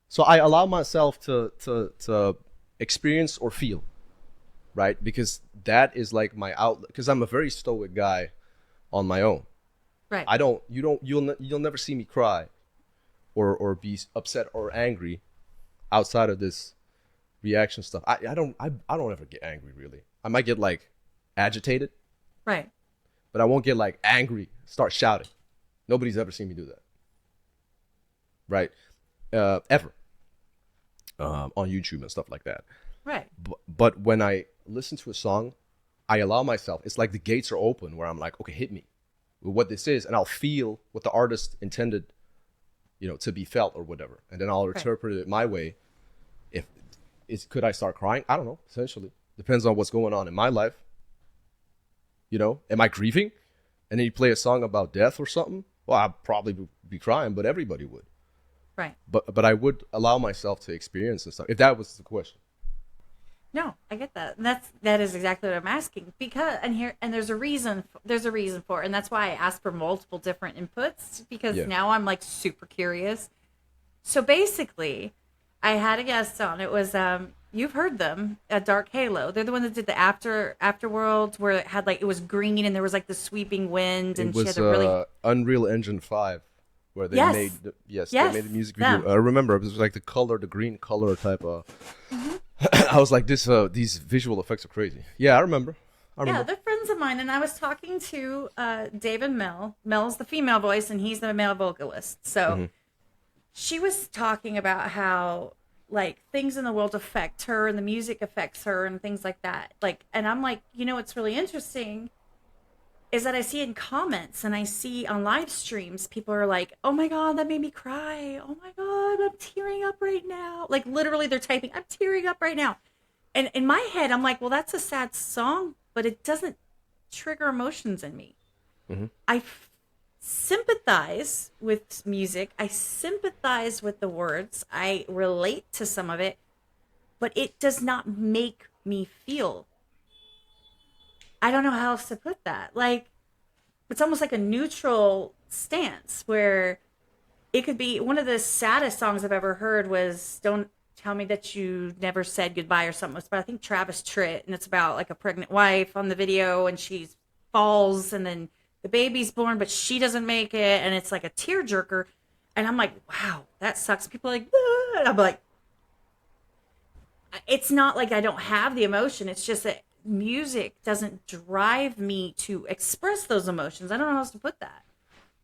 Speaker 3: So I allow myself to experience or feel, right? Because that is like my outlet. Because I'm a very stoic guy on my own.
Speaker 2: Right.
Speaker 3: You'll never see me cry or be upset or angry outside of this reaction stuff. I don't ever get angry, really. I might get like agitated.
Speaker 2: Right.
Speaker 3: But I won't get like angry, start shouting. Nobody's ever seen me do that. Right. Ever. On YouTube and stuff like that.
Speaker 2: Right.
Speaker 3: But when I listen to a song, I allow myself, it's like the gates are open where I'm like, okay, hit me with what this is, and I'll feel what the artist intended, you know, to be felt or whatever. And then I'll interpret it my way. Could I start crying? I don't know, essentially. Depends on what's going on in my life. You know, am I grieving? And then you play a song about death or something? Well, I'd probably be crying, but everybody would.
Speaker 2: Right.
Speaker 3: But I would allow myself to experience and stuff, if that was the question.
Speaker 2: No, I get that. And that is exactly what I'm asking. Because there's a reason for it, and that's why I asked for multiple different inputs, because now I'm like super curious. So basically, I had a guest on. It was you've heard them, Dark Halo. They're the one that did the Afterworld, where it had like, it was green and there was like the sweeping wind, and
Speaker 3: it was
Speaker 2: she had a really
Speaker 3: Unreal Engine 5. Where they made they made a music video.
Speaker 2: Them.
Speaker 3: I remember it was like the green color type of. I was like, these visual effects are crazy. Yeah, I remember.
Speaker 2: Yeah, they're friends of mine, and I was talking to Dave and Mel. Mel's the female voice, and he's the male vocalist. So she was talking about how like things in the world affect her, and the music affects her, and things like that. Like, and I'm like, you know, what's really interesting is that I see in comments and I see on live streams, people are like, oh my God, that made me cry. Oh my God, I'm tearing up right now. Like, literally they're typing, I'm tearing up right now. And in my head, I'm like, well, that's a sad song, but it doesn't trigger emotions in me. I sympathize with music. I sympathize with the words. I relate to some of it, but it does not make me feel. I don't know how else to put that. Like, it's almost like a neutral stance where it could be one of the saddest songs I've ever heard was Don't Tell Me That You Never Said Goodbye or something. It's about, I think, Travis Tritt, and it's about like a pregnant wife on the video, and she falls and then the baby's born, but she doesn't make it, and it's like a tearjerker. And I'm like, wow, that sucks. People are like, ah. And I'm like, it's not like I don't have the emotion. It's just that music doesn't drive me to express those emotions. I don't know how else to put that.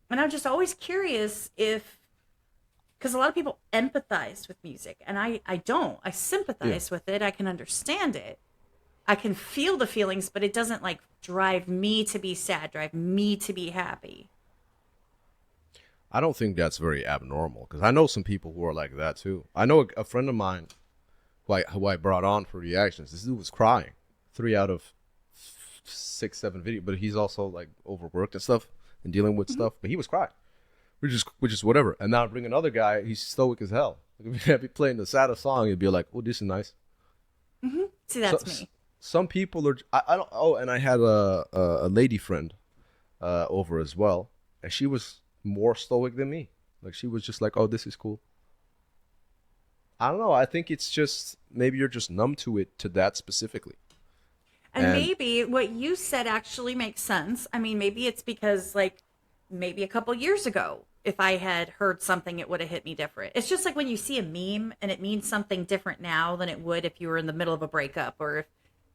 Speaker 2: And I'm just always curious because a lot of people empathize with music, and I don't. I sympathize with it. I can understand it. I can feel the feelings, but it doesn't like drive me to be sad, drive me to be happy.
Speaker 3: I don't think that's very abnormal, because I know some people who are like that too. I know a friend of mine who I brought on for reactions. This dude was crying 3 out of 6, 7 videos, but he's also like overworked and stuff and dealing with stuff. But he was crying, which is whatever. And now I bring another guy. He's stoic as hell. Like, if I'd be playing the saddest song, he'd be like, "Oh, this is nice."
Speaker 2: See, that's me.
Speaker 3: Some people are. I don't. Oh, and I had a lady friend over as well, and she was more stoic than me. Like she was just like, "Oh, this is cool." I don't know. I think it's just maybe you're just numb to it, to that specifically.
Speaker 2: And
Speaker 3: And
Speaker 2: maybe what you said actually makes sense. I mean, maybe it's because, like, maybe a couple years ago, if I had heard something, it would have hit me different. It's just like when you see a meme and it means something different now than it would if you were in the middle of a breakup, or if,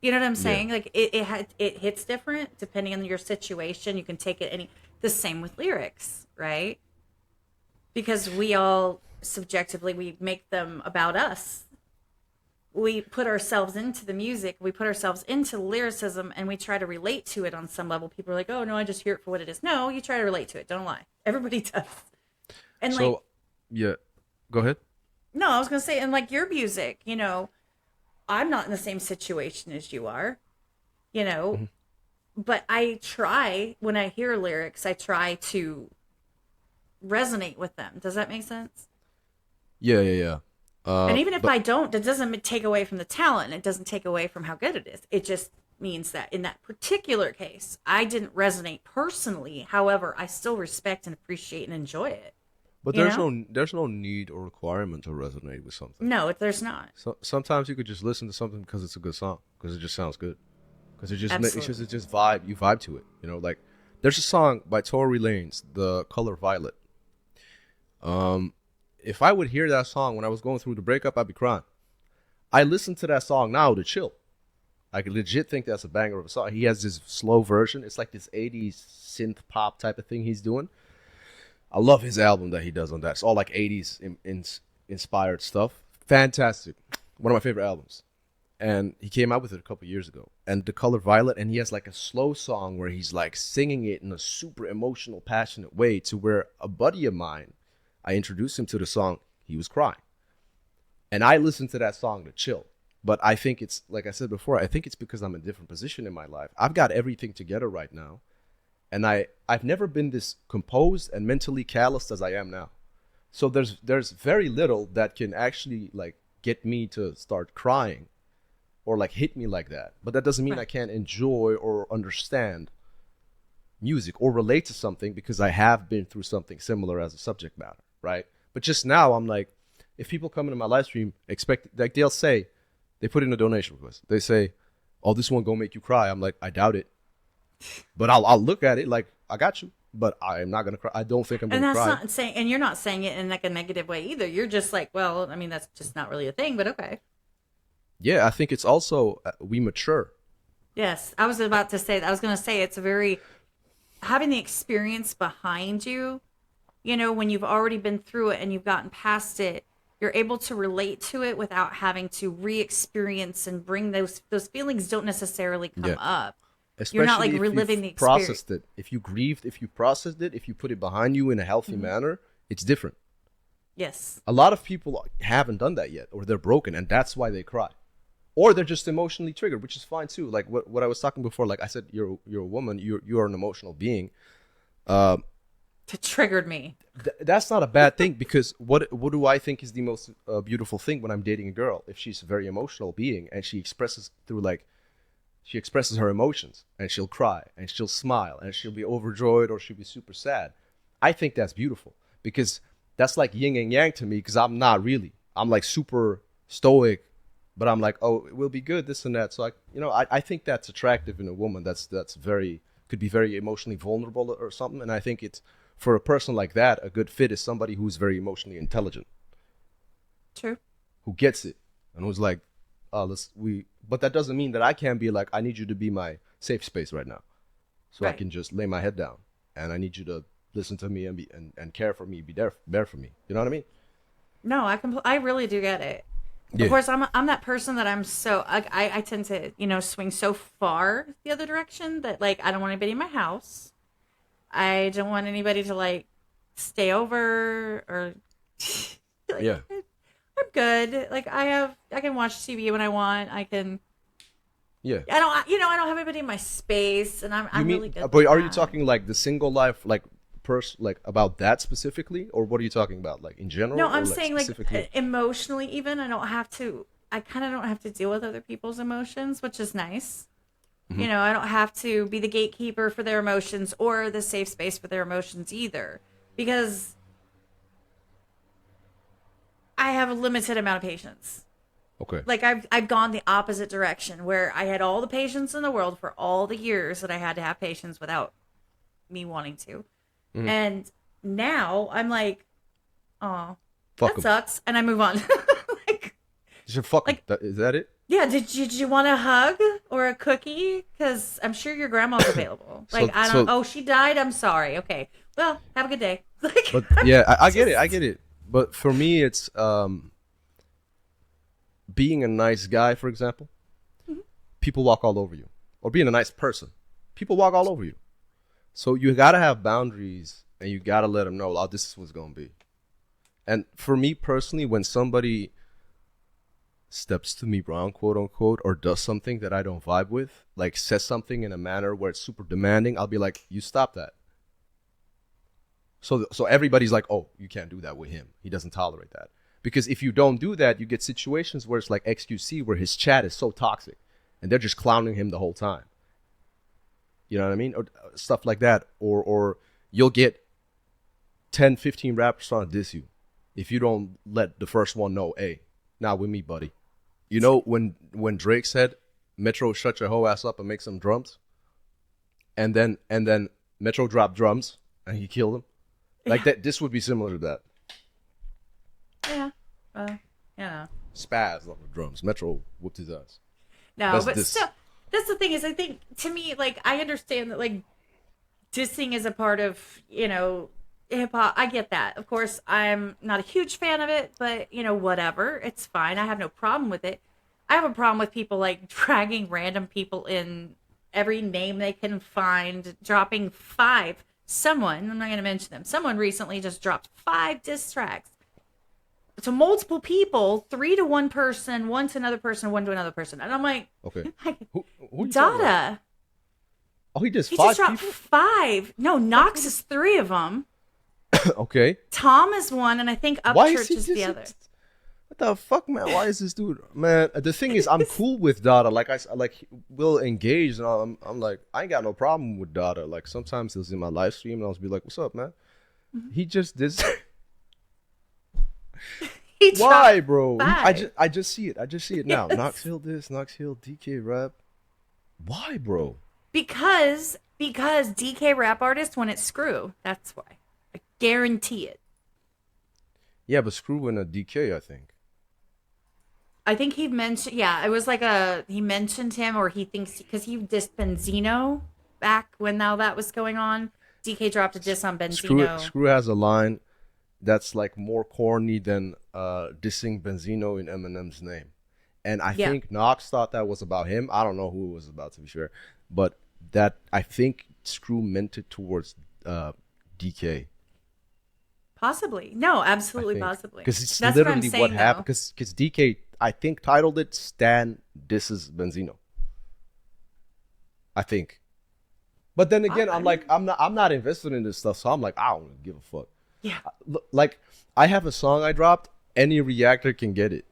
Speaker 2: you know what I'm
Speaker 3: yeah,
Speaker 2: saying? Like, it hits different depending on your situation. You can take it any, the same with lyrics, right? Because we all subjectively, we make them about us. We put ourselves into the music, we put ourselves into lyricism, and we try to relate to it on some level. People are like, "Oh no, I just hear it for what it is." No, you try to relate to it. Don't lie. Everybody does. And like,
Speaker 3: so yeah, go ahead.
Speaker 2: no, I was gonna say, and like your music, I'm not in the same situation as you are, you know,
Speaker 3: Mhm.
Speaker 2: but I try when I hear lyrics, I try to resonate with them. Does that make sense?
Speaker 3: Yeah, yeah, yeah.
Speaker 2: And even if
Speaker 3: But
Speaker 2: I don't, that doesn't take away from the talent. It doesn't take away from how good it is. It just means that in that particular case, I didn't resonate personally. However, I still respect and appreciate and enjoy it.
Speaker 3: but
Speaker 2: You know?
Speaker 3: there's no need or requirement to resonate with something.
Speaker 2: No, there's not.
Speaker 3: So sometimes you could just listen to something because it's a good song, because it just sounds good, because
Speaker 2: Absolutely.
Speaker 3: it's just vibe. You vibe to it. Like there's a song by Tory Lanez, "The Color Violet." If I would hear that song when I was going through the breakup, I'd be crying. I listen to that song now to chill. I could legit think that's a banger of a song. He has this slow version. It's like this 80s synth pop type of thing he's doing. I love his album that he does on that. It's all like 80s inspired stuff. Fantastic. One of my favorite albums. And he came out with it a couple years ago. And The Color Violet, and he has like a slow song where he's like singing it in a super emotional, passionate way, to where a buddy of mine, I introduced him to the song, he was crying. And I listened to that song to chill. But I think it's, like I said before, I think it's because I'm in a different position in my life. I've got everything together right now. And I've never been this composed and mentally calloused as I am now. So there's very little that can actually like get me to start crying or like hit me like that. But that doesn't mean I
Speaker 2: Right.
Speaker 3: can't enjoy or understand music or relate to something, because I have been through something similar as a subject matter, right? But just now I'm like, if people come into my live stream, expect, like, they'll say, they put in a donation request. They say, "Oh, this one gonna make you cry." I'm like, I doubt it. But I'll look at it like, I got you. But I'm not gonna cry. I don't think I'm
Speaker 2: And
Speaker 3: gonna
Speaker 2: that's
Speaker 3: cry.
Speaker 2: not saying, and you're not saying it in like a negative way either. You're just like, well, I mean, that's just not really a thing, but okay.
Speaker 3: Yeah, I think it's also we mature.
Speaker 2: Yes. I was about to say that. I was going to say it's a very, having the experience behind you, when you've already been through it and you've gotten past it, you're able to relate to it without having to re-experience and bring those feelings don't necessarily come
Speaker 3: Yeah,
Speaker 2: up. You're not like
Speaker 3: especially if
Speaker 2: reliving
Speaker 3: you've
Speaker 2: the experience.
Speaker 3: processed it. If you grieved, if you processed it, if you put it behind you in a healthy manner, it's different.
Speaker 2: Yes.
Speaker 3: A lot of people haven't done that yet, or they're broken, and that's why they cry, or they're just emotionally triggered, which is fine too. Like what I was talking before. Like I said, you're a woman. You're an emotional being.
Speaker 2: It triggered me.
Speaker 3: That's not a bad thing, because what do I think is the most beautiful thing when I'm dating a girl? If she's a very emotional being and she expresses through, like, she expresses her emotions, and she'll cry and she'll smile and she'll be overjoyed or she'll be super sad. I think that's beautiful, because that's like yin and yang to me, because I'm not really. I'm like super stoic, but I'm like, oh, it will be good, this and that. So I think that's attractive in a woman. That's very, could be very emotionally vulnerable or something. And I think it's, for a person like that, a good fit is somebody who's very emotionally intelligent,
Speaker 2: True.
Speaker 3: who gets it, and who's like, but that doesn't mean that I can't be like, I need you to be my safe space right now, so I
Speaker 2: Right.
Speaker 3: can just lay my head down, and I need you to listen to me and be and care for me, be there for me. You know what I mean?
Speaker 2: No, I really do get it. Of
Speaker 3: Yeah.
Speaker 2: course, I'm that person that I'm so I tend to swing so far the other direction that, like, I don't want anybody in my house. I don't want anybody to like stay over or like,
Speaker 3: Yeah.
Speaker 2: I'm good. Like I can watch TV when I want. I can
Speaker 3: Yeah.
Speaker 2: I don't, I don't have anybody in my space, and I'm really good.
Speaker 3: But are you talking like the single life, like like about that specifically, or what are you talking about, like in general?
Speaker 2: No, I'm
Speaker 3: like
Speaker 2: saying like emotionally. Even I don't have to. I kind of don't have to deal with other people's emotions, which is nice. Mm-hmm. You know, I don't have to be the gatekeeper for their emotions or the safe space for their emotions either, because I have a limited amount of patience.
Speaker 3: Okay.
Speaker 2: Like I've gone the opposite direction where I had all the patience in the world for all the years that I had to have patience without me wanting to. Mm-hmm. And now I'm like, oh, that sucks. And I move on.
Speaker 3: Like, is that it?
Speaker 2: Yeah. Did you want a hug or a cookie? Because I'm sure your grandma's available. Like, oh, she died. I'm sorry. Okay. Well, have a good day. Like,
Speaker 3: but yeah, I get it. I get it. But for me, it's being a nice guy, for example. Mm-hmm. People walk all over you. Or being a nice person. People walk all over you. So you got to have boundaries, and you got to let them know, oh, this is what's going to be. And for me personally, when somebody steps to me wrong, quote unquote, or does something that I don't vibe with, like says something in a manner where it's super demanding, I'll be like, you stop that. So everybody's like, oh, you can't do that with him. He doesn't tolerate that. Because if you don't do that, you get situations where it's like XQC, where his chat is so toxic, and they're just clowning him the whole time. You know what I mean? Or stuff like that. Or you'll get 10, 15 rappers trying to diss you if you don't let the first one know, hey, not with me, buddy. You know, when Drake said, Metro, shut your hoe ass up and make some drums, and then Metro dropped drums and he killed him. Like that, this would be similar to that.
Speaker 2: Yeah. Yeah.
Speaker 3: Spaz on the drums. Metro whooped his ass.
Speaker 2: No, but still, that's the thing is, I think, to me, like, I understand that, like, dissing is a part of, you know, hip-hop. I get that. Of course, I'm not a huge fan of it, but, you know, whatever. It's fine. I have no problem with it. I have a problem with people, like, dragging random people in every name they can find, dropping 5. Someone, I'm not going to mention them, someone recently just dropped 5 diss tracks to multiple people, 3 to one person, 1 to another person, 1 to another person. And I'm like,
Speaker 3: okay,
Speaker 2: who Dada.
Speaker 3: Oh, he just 5
Speaker 2: just dropped
Speaker 3: people?
Speaker 2: 5. No, Knox is 3 of them.
Speaker 3: Okay.
Speaker 2: Tom is 1, and I think Upchurch is the other.
Speaker 3: What the fuck, man? Why is this dude, man? The thing is, I'm cool with Dada. Like we'll engage, and I'm like, I ain't got no problem with Dada. Like sometimes he's in my live stream, and I'll just be like, "What's up, man?" Mm-hmm. He just did. Why, bro? I just see it. I just see it now. Yes. Knox Hill this, Knox Hill, DK rap. Why, bro?
Speaker 2: Because DK rap artists want it screw. That's why. I guarantee it.
Speaker 3: Yeah, but screw in a DK, I think.
Speaker 2: I think he mentioned, yeah, it was like he mentioned him, or he thinks, because he dissed Benzino back when now that was going on. DK dropped a diss on Benzino.
Speaker 3: Screw has a line that's like more corny than dissing Benzino in Eminem's name. And I think Knox thought that was about him. I don't know who it was about, to be sure. But that, I think Screw meant it towards DK.
Speaker 2: Possibly. No, absolutely possibly.
Speaker 3: Because it's literally what happened. Because DK, I think, titled it Stan Disses Benzino. I think. But then again, I'm like, I'm not invested in this stuff, so I'm like, I don't give a fuck.
Speaker 2: Yeah.
Speaker 3: Like, I have a song I dropped, any reactor can get it.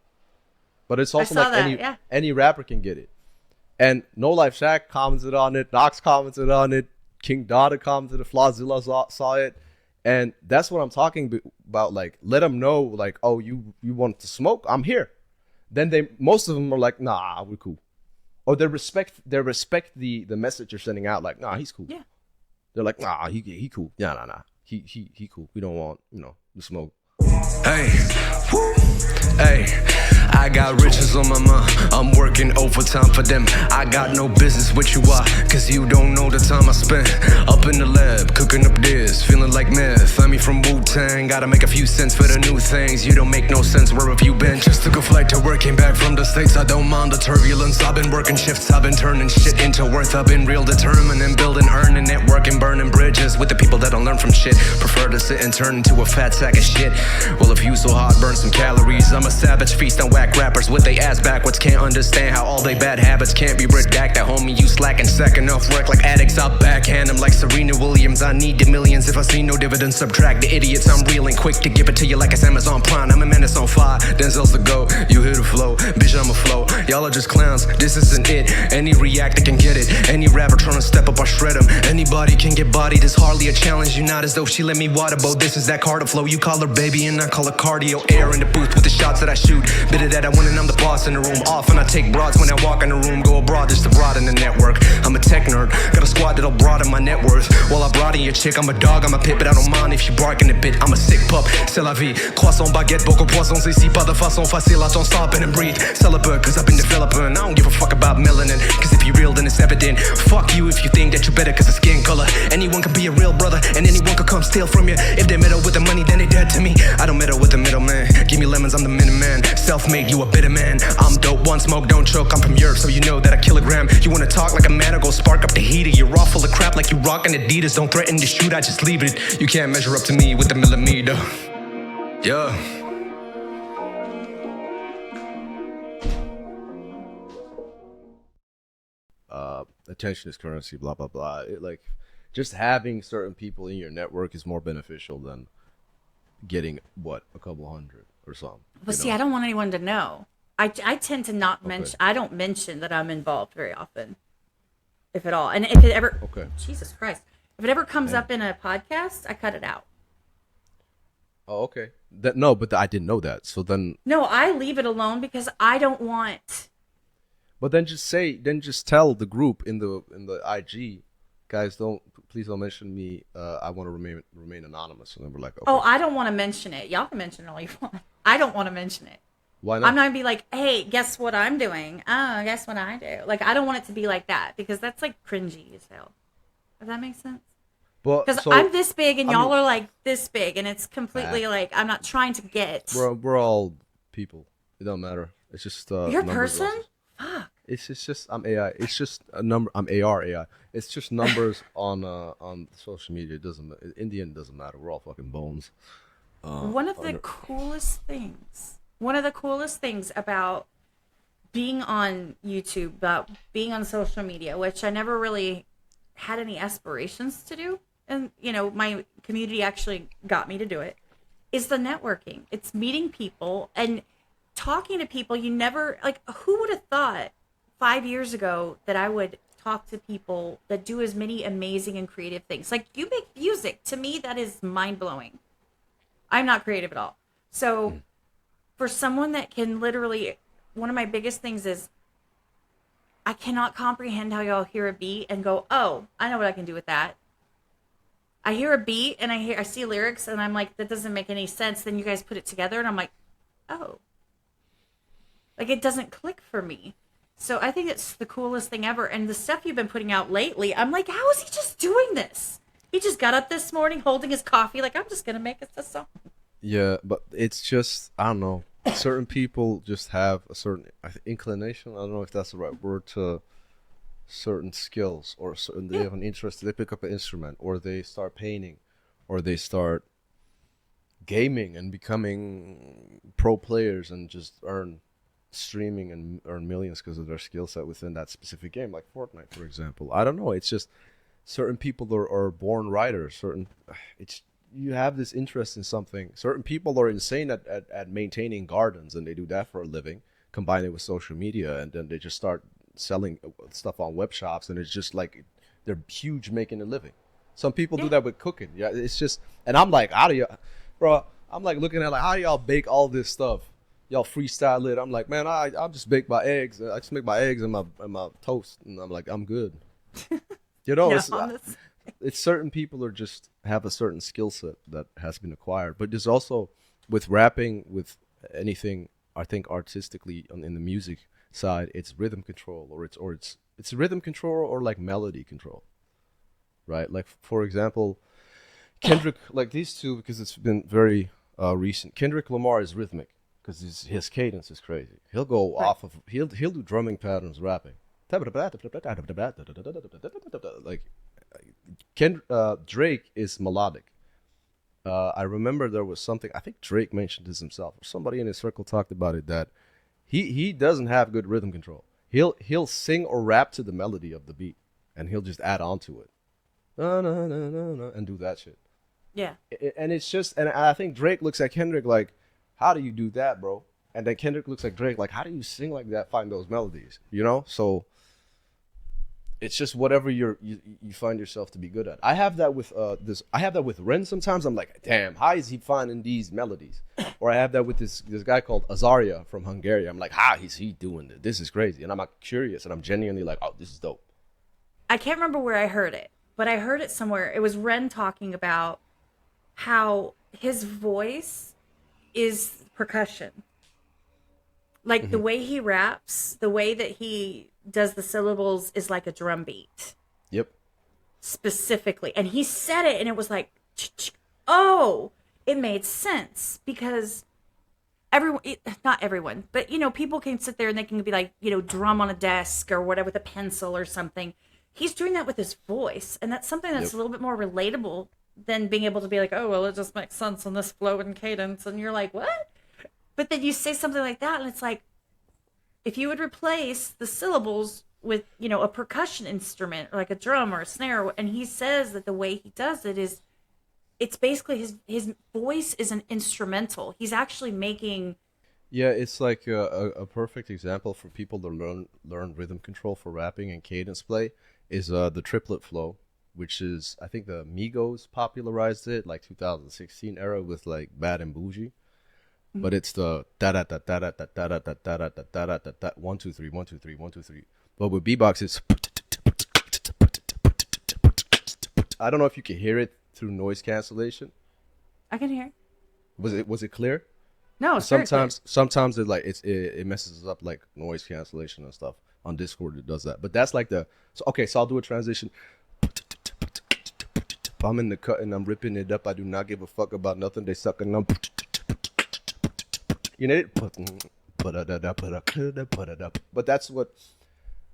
Speaker 3: But it's also like any rapper can get it. And No Life Shaq commented on it, Knox commented on it, King Dada commented, Flawzilla saw it. And that's what I'm talking about. Like, let them know, like, oh, you want to smoke? I'm here. Then most of them are like, nah, we're cool. Or they respect the message you're sending out. Like, nah, he's cool.
Speaker 2: Yeah.
Speaker 3: They're like, nah, he cool. Yeah, nah. He cool. We don't want, the smoke.
Speaker 1: Hey, I got riches on my mind. I'm working overtime for them. I got no business with you, cause you don't know the time I spent up in the lab, cooking up this, feeling like meth. I'm from Wu-Tang, gotta make a few cents for the new things. You don't make no sense, where have you been? Just took a flight to work, came back from the States. I don't mind the turbulence. I've been working shifts, I've been turning shit into worth. I've been real determined and building, earning, networking, burning bridges with the people that don't learn from shit. Prefer to sit and turn into a fat sack of shit. Well, if you so hard, burn some calories. I'm a savage, feast on whack rappers with they ass backwards. Can't understand understand how all they bad habits can't be redacted. Homie, you slacking, sacking off work like addicts. I backhand them like Serena Williams. I need the millions. If I see no dividends, subtract the idiots. I'm reeling quick to give it to you like it's Amazon Prime. I'm a menace on fire. Denzel's the go. You hear the flow. Bitch, I'm a flow. Y'all are just clowns. This isn't it. Any reactor can get it. Any rapper trying to step up, I shred them. Anybody can get bodied. It's hardly a challenge. You not as though she let me water boat. This is that Carter flow. You call her baby and I call her cardio. Air in the booth with the shots that I shoot. Bit of that I win and I'm the boss in the room. Off and I take broads when I walk in the room. Go abroad just to broaden the network. I'm a tech nerd. Got a squad that'll broaden my net worth. While I broaden your chick, I'm a dog, I'm a pit, but I don't mind if she barking a bit. I'm a sick pup, c'est la vie. Croissant, baguette, beaucoup poisson. C'est ici pas de façon facile. I don't stop and breathe. Celebrate, cause I've been developing. I don't give a fuck about melanin. Cause if you're real, then it's evident. Fuck you if you think that you're better cause of skin color. Anyone can be a real brother, and anyone can come steal from you. If they meddle with the money, then they dead to me. I don't meddle with the middleman. Give me lemons, I'm the man. Self-made, you a bitter man. I'm dope, one smoke, don't choke. I'm from Europe, so you know that I kilogram. You wanna talk like a man or go spark up the heater. You're raw full of crap like you rockin' Adidas. Don't threaten to shoot, I just leave it. You can't measure up to me with the millimeter. Yeah.
Speaker 3: Attention is currency, blah blah blah. Like, just having certain people in your network is more beneficial than getting a couple hundred or something.
Speaker 2: But see, I don't want anyone to know. I tend to not mention. I don't mention that I'm involved very often, if at all. And if it ever, Jesus Christ, if it ever comes up in a podcast, I cut it out.
Speaker 3: Oh, okay. But I didn't know that. So then.
Speaker 2: No, I leave it alone because I don't want.
Speaker 3: But then just tell the group in the IG, guys, please don't mention me. I want to remain anonymous. And then we're like, okay.
Speaker 2: Oh, I don't want to mention it. Y'all can mention it all you want. I don't want to mention it.
Speaker 3: Why not?
Speaker 2: I'm not gonna be like, hey, guess what I'm doing? Oh, guess what I do? Like, I don't want it to be like that because that's like cringy as hell. Does that make sense? Because I'm this big and y'all are like this big, and it's completely like I'm not trying to get.
Speaker 3: We're all people. It don't matter. It's just
Speaker 2: you're a person. Fuck.
Speaker 3: It's just I'm AI. It's just a number. I'm AR AI. It's just numbers on social media. It doesn't. In the end, it doesn't matter. We're all fucking bones. One of the coolest
Speaker 2: things about being on YouTube, about being on social media, which I never really had any aspirations to do, and my community actually got me to do it, is the networking. It's meeting people and talking to people. You never, like, who would have thought 5 years ago that I would talk to people that do as many amazing and creative things? Like, you make music. To me, that is mind-blowing. I'm not creative at all. So for someone that can literally, one of my biggest things is I cannot comprehend how y'all hear a beat and go, oh, I know what I can do with that. I hear a beat and I see lyrics and I'm like, that doesn't make any sense. Then you guys put it together and I'm like, oh. Like, it doesn't click for me. So I think it's the coolest thing ever. And the stuff you've been putting out lately, I'm like, how is he just doing this? He just got up this morning holding his coffee like, I'm just going to make us a song.
Speaker 3: Yeah, but it's just, I don't know. Certain people just have a certain inclination. I don't know if that's the right word, to certain skills, or they have an interest. They pick up an instrument, or they start painting, or they start gaming and becoming pro players and just streaming and earn millions because of their skill set within that specific game, like Fortnite, for example. I don't know. It's just certain people are born writers. You have this interest in something. Certain people are insane at maintaining gardens, and they do that for a living, combine it with social media, and then they just start selling stuff on web shops, and it's just like they're huge making a living. Some people do that with cooking. Yeah, it's just, and I'm like, how do you, bro? I'm like looking at like, how do y'all bake all this stuff? Y'all freestyle it. I'm like, man, I just bake my eggs. I just make my eggs and my toast, and I'm like, I'm good. It's certain people are just have a certain skill set that has been acquired. But there's also, with rapping, with anything, I think artistically in the music side, it's rhythm control, or it's rhythm control or like melody control, right? Like, for example, Kendrick, like these two, because it's been very recent. Kendrick Lamar is rhythmic because his cadence is crazy. He'll go off of he'll do drumming patterns rapping. Like Drake is melodic. I remember there was something, I think Drake mentioned this himself, or somebody in his circle talked about it, that he doesn't have good rhythm control. He'll sing or rap to the melody of the beat, and he'll just add on to it, no, no, no, no, no, and do that shit.
Speaker 2: Yeah.
Speaker 3: And it's just, and I think Drake looks at Kendrick like, how do you do that, bro? And then Kendrick looks at Drake like, how do you sing like that, find those melodies, you know? So it's just whatever you find yourself to be good at. I have that with I have that with Ren sometimes. I'm like, damn, how is he finding these melodies? Or I have that with this guy called Azaria from Hungary. I'm like, how is he doing this? This is crazy. And I'm like curious, and I'm genuinely like, oh, this is dope.
Speaker 2: I can't remember where I heard it, but I heard it somewhere. It was Ren talking about how his voice is percussion. Like the way he raps, the way that he does the syllables is like a drum beat.
Speaker 3: Yep.
Speaker 2: Specifically. And he said it and it was like, oh, it made sense because not everyone, but you know, people can sit there and they can be like, you know, drum on a desk or whatever with a pencil or something. He's doing that with his voice. And that's something that's a little bit more relatable than being able to be like, oh, well, it just makes sense in this flow and cadence. And you're like, what? But then you say something like that, and it's like, if you would replace the syllables with, you know, a percussion instrument, or like a drum or a snare, and he says that the way he does it is, it's basically his voice is an instrumental. He's actually making...
Speaker 3: Yeah, it's like a perfect example for people to learn rhythm control for rapping and cadence play is the triplet flow, which is, I think the Migos popularized it, like 2016 era with like Bad and Bougie. But it's the da da da da da da da da da da da da da da da 1 2 3 1 2 3 1 2 3. But with beatbox it's I don't know if you can hear it through noise cancellation.
Speaker 2: I can hear.
Speaker 3: Was it clear?
Speaker 2: No, it's
Speaker 3: sometimes it like it messes up like noise cancellation and stuff. On Discord it does that. But that's like so I'll do a transition. I'm in the cut and I'm ripping it up. I do not give a fuck about nothing. They sucking on. You know, but that's what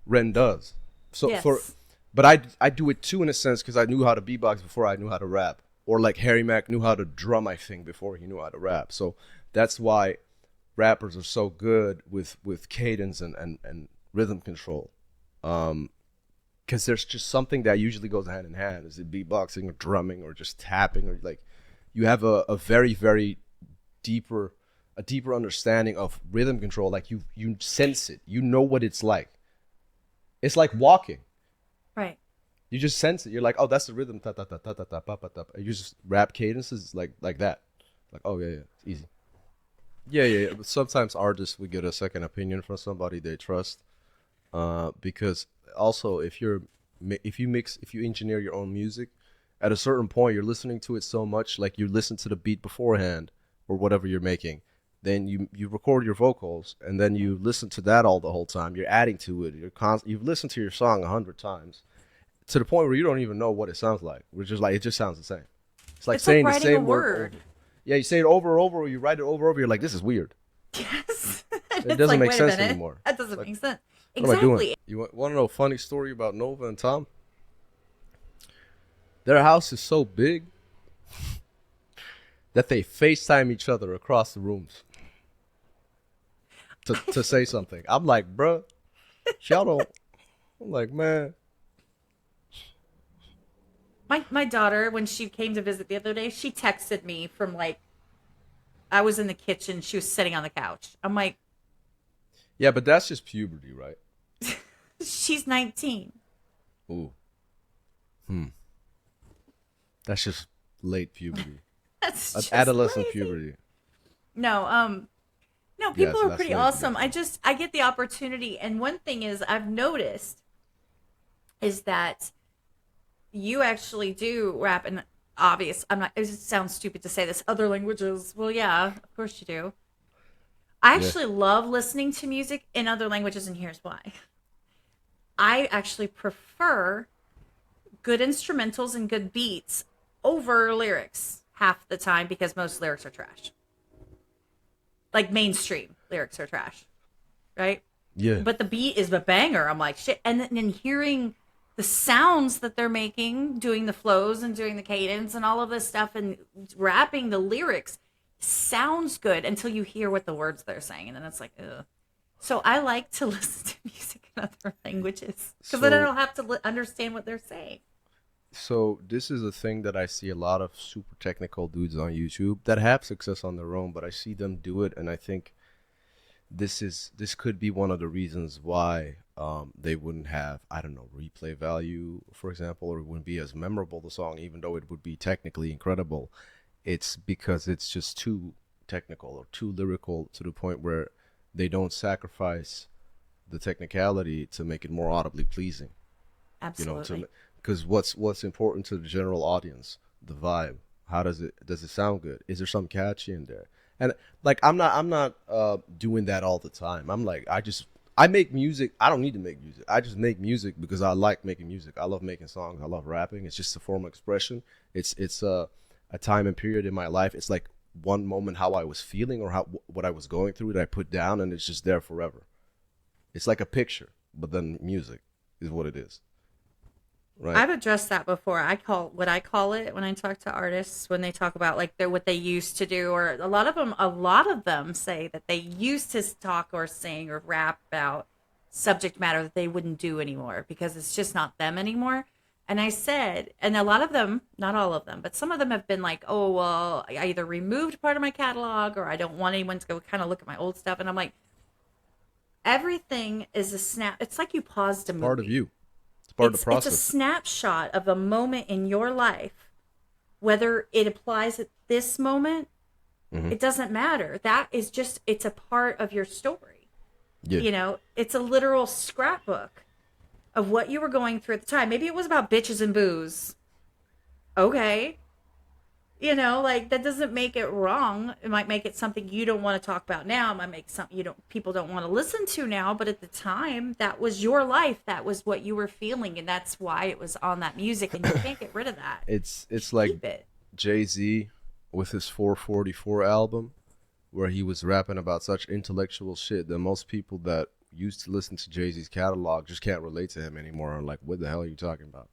Speaker 3: Ren does. So
Speaker 2: yes.
Speaker 3: But I do it too in a sense because I knew how to beatbox before I knew how to rap, or like Harry Mack knew how to drum, I think, before he knew how to rap. So that's why rappers are so good with cadence and rhythm control, because there's just something that usually goes hand in hand. Is it beatboxing or drumming or just tapping, or like you have a very, very deeper understanding of rhythm control. Like you sense it, you know what it's like. It's like walking,
Speaker 2: right?
Speaker 3: You just sense it. You're like, oh, that's the rhythm. Ta ta ta ta ta ta ta ta. You just rap cadences like that. Like, oh yeah, it's easy. Yeah. But sometimes artists we get a second opinion from somebody they trust, because also if you engineer your own music, at a certain point you're listening to it so much, like you listen to the beat beforehand or whatever you're making. Then you record your vocals, and then you listen to that all the whole time. You're adding to it. You've listened to your song 100 times, to the point where you don't even know what it sounds like. We're just like, it just sounds the same. It's like saying
Speaker 2: like
Speaker 3: the same
Speaker 2: word.
Speaker 3: Yeah, you say it over and over, or you write it over and over. You're like, this is weird.
Speaker 2: Yes.
Speaker 3: It doesn't make sense anymore.
Speaker 2: That doesn't make sense.
Speaker 3: What
Speaker 2: Exactly.
Speaker 3: am I doing? You want to know a funny story about Nova and Tom? Their house is so big that they FaceTime each other across the rooms to say something. I'm like, bruh, y'all don't. I'm like, man.
Speaker 2: My daughter, when she came to visit the other day, she texted me from like, I was in the kitchen. She was sitting on the couch. I'm like,
Speaker 3: yeah, but that's just puberty, right?
Speaker 2: She's 19.
Speaker 3: Ooh. That's just late puberty.
Speaker 2: That's just
Speaker 3: adolescent
Speaker 2: crazy.
Speaker 3: Puberty.
Speaker 2: No, people
Speaker 3: so
Speaker 2: are
Speaker 3: that's
Speaker 2: pretty
Speaker 3: late
Speaker 2: awesome.
Speaker 3: puberty.
Speaker 2: I get the opportunity, and one thing is I've noticed is that you actually do rap in it sounds stupid to say this, other languages. Well, yeah, of course you do. I actually love listening to music in other languages, and here's why. I actually prefer good instrumentals and good beats over lyrics half the time, because most lyrics are trash. Like mainstream lyrics are trash, right?
Speaker 3: Yeah.
Speaker 2: But the beat is a banger. I'm like, shit. And then hearing the sounds that they're making, doing the flows and doing the cadence and all of this stuff and rapping the lyrics sounds good until you hear what the words they're saying. And then it's like, ugh. So I like to listen to music in other languages because then I don't have to understand what they're saying.
Speaker 3: So this is a thing that I see a lot of super technical dudes on YouTube that have success on their own, but I see them do it, and I think this could be one of the reasons why they wouldn't have, I don't know, replay value, for example, or it wouldn't be as memorable, the song, even though it would be technically incredible. It's because it's just too technical or too lyrical to the point where they don't sacrifice the technicality to make it more audibly pleasing.
Speaker 2: Absolutely.
Speaker 3: You know, because what's important to the general audience, the vibe. How does it sound good? Is there something catchy in there? And like I'm not doing that all the time. I'm like I make music. I don't need to make music. I just make music because I like making music. I love making songs. I love rapping. It's just a form of expression. It's a time and period in my life. It's like one moment how I was feeling or what I was going through that I put down, and it's just there forever. It's like a picture, but then music is what it is. Right.
Speaker 2: I've addressed that before. I call it when I talk to artists when they talk about like what they used to do, or a lot of them say that they used to talk or sing or rap about subject matter that they wouldn't do anymore because it's just not them anymore. And I said, and a lot of them, not all of them, but some of them have been like, oh, well, I either removed part of my catalog or I don't want anyone to go kind of look at my old stuff. And I'm like, everything is a snap. It's like you paused a movie.
Speaker 3: Part of you. Part of the process.
Speaker 2: It's a snapshot of a moment in your life. Whether it applies at this moment, it doesn't matter. That is just, it's a part of your story. Yeah. You know, it's a literal scrapbook of what you were going through at the time. Maybe it was about bitches and booze. Okay. You know, like that doesn't make it wrong. It might make it something you don't want to talk about now. It might make something people don't want to listen to now. But at the time, that was your life. That was what you were feeling, and that's why it was on that music. And you can't get rid of that.
Speaker 3: It's like Jay-Z with his 444 album, where he was rapping about such intellectual shit that most people that used to listen to Jay-Z's catalog just can't relate to him anymore. And like, what the hell are you talking about?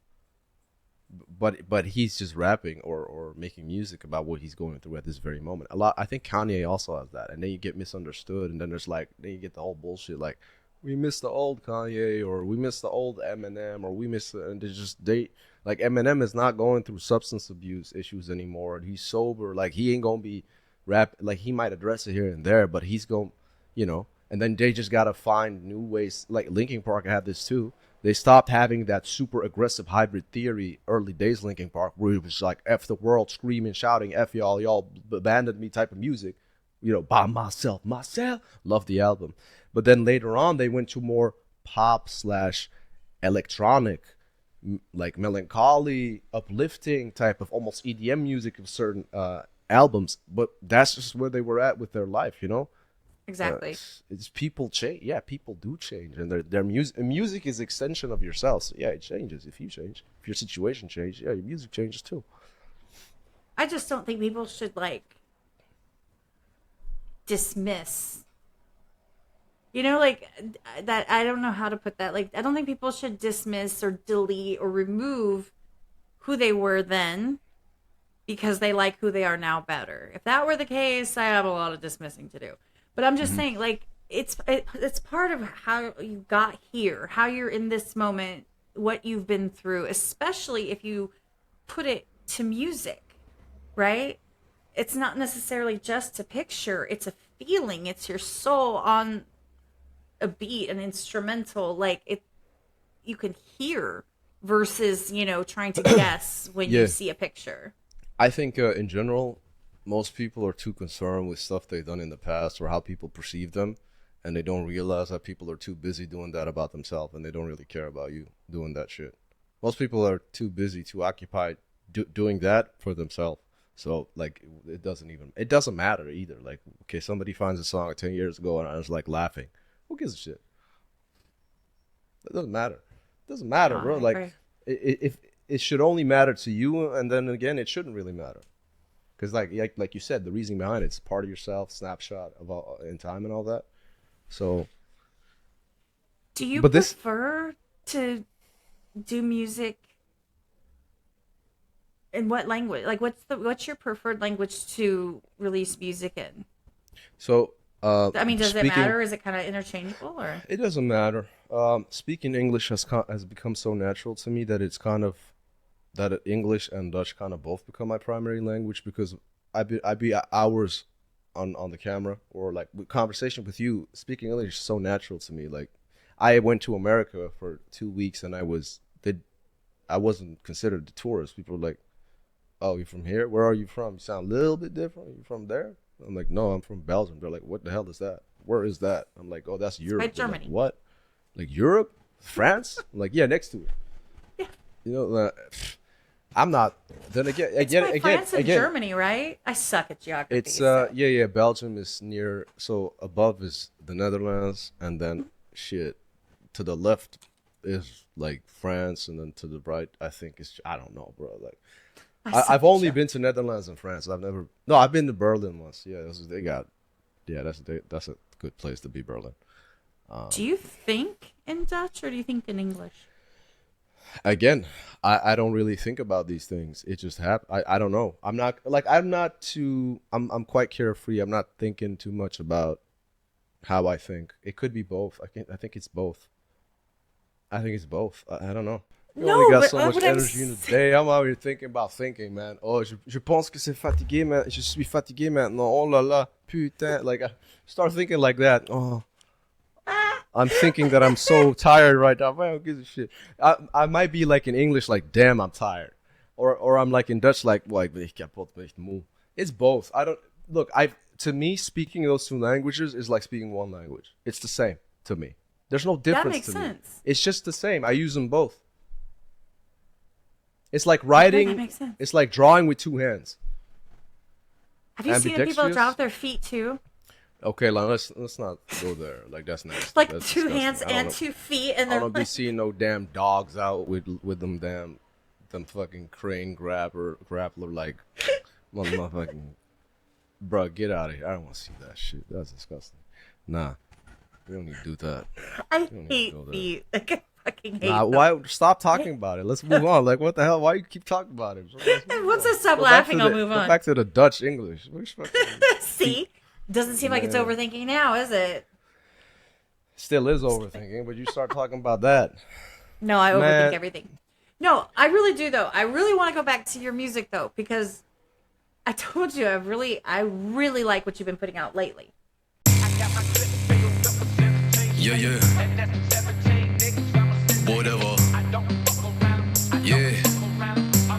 Speaker 3: But he's just rapping or making music about what he's going through at this very moment. I think Kanye also has that, and then you get misunderstood, and then then you get the whole bullshit like we miss the old Kanye or we miss the old Eminem or we miss and like Eminem is not going through substance abuse issues anymore, and he's sober. Like he ain't gonna be rap, like he might address it here and there, but he's going, and then they just gotta find new ways. Like Linkin Park had this too. They stopped having that super aggressive hybrid theory early days Linkin Park, where it was like F the world, screaming, shouting, F y'all abandoned me type of music, by myself. Love the album. But then later on, they went to more pop / electronic, like melancholy, uplifting type of almost EDM music of certain albums. But that's just where they were at with their life,
Speaker 2: Exactly.
Speaker 3: It's people change. Yeah, people do change, and their music is extension of yourself. So yeah, it changes if you change. If your situation changes, yeah, your music changes too.
Speaker 2: I just don't think people should like dismiss. Like that. I don't know how to put that. Like, I don't think people should dismiss or delete or remove who they were then because they like who they are now better. If that were the case, I have a lot of dismissing to do. But I'm just saying, like, it's part of how you got here, how you're in this moment, what you've been through, especially if you put it to music, right? It's not necessarily just a picture. It's a feeling. It's your soul on a beat, an instrumental. Like, you can hear versus, trying to guess when you see a picture.
Speaker 3: I think in general, most people are too concerned with stuff they've done in the past or how people perceive them, and they don't realize that people are too busy doing that about themselves, and they don't really care about you doing that shit. Most people are too busy, too occupied doing that for themselves. So like it doesn't matter either. Like, okay, somebody finds a song 10 years ago and I was like laughing. Who gives a shit? It doesn't matter. It doesn't matter,
Speaker 2: No,
Speaker 3: bro.
Speaker 2: I
Speaker 3: Like
Speaker 2: agree.
Speaker 3: if it should only matter to you, and then again, it shouldn't really matter. Because like you said, the reasoning behind it's part of yourself, snapshot of all in time and all that. So,
Speaker 2: do you prefer to do music in what language? Like, what's your preferred language to release music in?
Speaker 3: So
Speaker 2: I mean, does it
Speaker 3: speaking,
Speaker 2: matter? Is it kind of interchangeable or?
Speaker 3: it doesn't matter. Speaking English has become so natural to me that it's kind of that English and Dutch kind of both become my primary language because I'd be hours on the camera or like with conversation with you. Speaking English is so natural to me. Like I went to America for 2 weeks and I wasn't considered a tourist. People were like, "Oh, you from here? Where are you from? You sound a little bit different. You from there?" I'm like, "No, I'm from Belgium." They're like, "What the hell is that? Where is that?" I'm like, "Oh, that's Europe."
Speaker 2: Like
Speaker 3: They're
Speaker 2: Germany.
Speaker 3: Like, what? Like Europe? France? I'm like, yeah, next to it.
Speaker 2: Yeah.
Speaker 3: You know, I'm not. Then again,
Speaker 2: It's by France and Germany, right? I suck at geography.
Speaker 3: It's
Speaker 2: so.
Speaker 3: yeah. Belgium is near. So above is the Netherlands, and then shit to the left is like France, and then to the right, I think it's I don't know, bro. Like I've only been to Netherlands and France. I've never. No, I've been to Berlin once. Yeah, they got. Yeah, that's a good place to be, Berlin.
Speaker 2: Do you think in Dutch or do you think in English?
Speaker 3: Again, I don't really think about these things. It just happens. I don't know. I'm quite carefree. I'm not thinking too much about how I think. It could be both. I think it's both. I think it's both. I don't know. You
Speaker 2: No,
Speaker 3: only got
Speaker 2: but
Speaker 3: so much
Speaker 2: what I'm
Speaker 3: energy in the day. I'm out here thinking about thinking, man. Oh, je pense que c'est fatigué, man. Je suis fatigué maintenant. Oh là là, putain. Like I start thinking like that. Oh. I'm thinking that I'm so tired right now. Man, who gives a shit? I might be like in English, like, damn, I'm tired. Or I'm like in Dutch, like ik kapot, ben echt moe. It's both. I don't, look, to me, speaking those two languages is like speaking one language. It's the same to me. There's no difference
Speaker 2: That makes
Speaker 3: to
Speaker 2: sense.
Speaker 3: me. It's just the same. I use them both. It's like writing.
Speaker 2: That makes sense.
Speaker 3: It's like drawing with two hands.
Speaker 2: Have you seen people draw with their feet too?
Speaker 3: Okay, like, let's not go there. Like that's nasty.
Speaker 2: Like
Speaker 3: That's
Speaker 2: two
Speaker 3: disgusting.
Speaker 2: hands and 2 feet, and
Speaker 3: I
Speaker 2: they're
Speaker 3: don't be
Speaker 2: like,
Speaker 3: seeing no damn dogs out with them fucking crane grappler like motherfucking bro, get out of here. I don't want to see that shit. That's disgusting. Nah, we don't need to do that.
Speaker 2: I hate feet. Like I fucking hate.
Speaker 3: Nah,
Speaker 2: them.
Speaker 3: why stop talking about it? Let's move on. Like what the hell? Why you keep talking about it?
Speaker 2: Once I stop laughing, I'll move
Speaker 3: Go
Speaker 2: on.
Speaker 3: back to the Dutch English.
Speaker 2: See, doesn't seem like it's
Speaker 3: Man.
Speaker 2: overthinking now, is it?
Speaker 3: Still is overthinking, but you start talking about that.
Speaker 2: No, I overthink
Speaker 3: Man.
Speaker 2: everything. No, I really do though. I really want to go back to your music though, because I told you I really like what you've been putting out lately.
Speaker 1: Yeah, yeah. Whatever. Yeah. Yeah.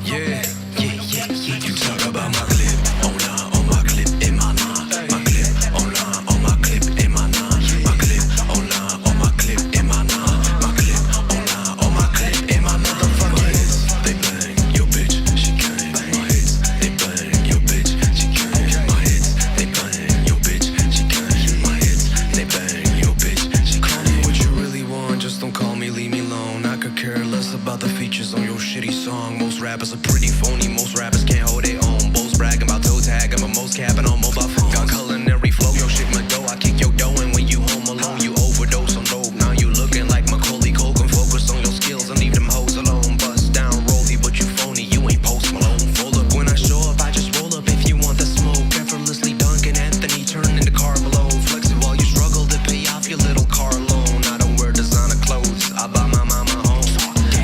Speaker 1: Yeah, yeah, yeah. You talk about my clip. Oh nah, on my clip in my nah. My clip. Oh nah, on my clip in my nah. My clip. Oh nah, on my clip in my nah. My clip. Oh nah, on my clip in my nah. My hits, they bang. Your bitch, she came. My hits, they bang. Your bitch, she came. My hits, they bang. Your bitch, she came. My hits, they bang. Your bitch, she call me what you really want. Just don't call me, leave me alone. I could care less about the features on your shitty song. Most rappers are pretty phony. Most rappers can't hold their own. Both bragging about toe tag. I'm a most capping on mobile phone. Got culinary flow. Your shit my dough. I kick your dough. And when you home alone, you overdose on dope. Now you looking like Macaulay Culkin. Focus on your skills and leave them hoes alone. Bust down, rolly, but you phony. You ain't Post Malone. Full up when I show up. I just roll up if you want the smoke. Effortlessly Duncan Anthony turning into Carmelo. Flexing while you struggle to pay off your little car loan. I don't wear designer clothes. I buy my mama home.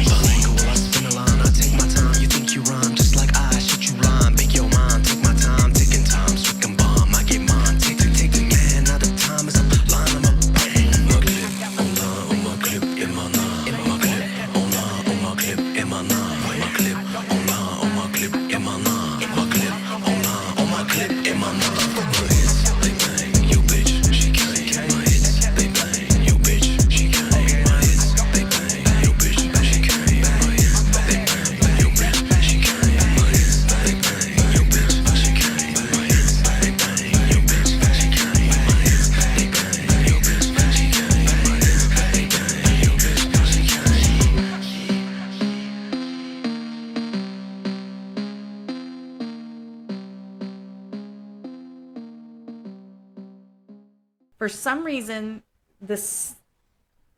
Speaker 1: Bilingual, I spin a line. I take my time. You think you rhyme just like I shit you rhyme. Make your mind. Take my time. Ticking time. Stricken bomb. I get mine. Tick, tick, tick, tick. Man, now the time is up. Line them up. Bang. My clip. On my clip. In my nine. My clip. On my clip. In my nine. My clip. On my clip. In my nine. My clip. On my clip. In my nine. My hits, they bang. Your bitch, she came. My hits, they bang. Your bitch, she came. My hits, they bang. Your bitch, she came. My hits, they bang. Your bitch, she came. My hits, they bang. Your bitch, she came. My hits, they bang. Your bitch, she came. My hits, they bang. Your bitch, she came. My hits, they bang. Your bitch, she came.
Speaker 2: For some reason, the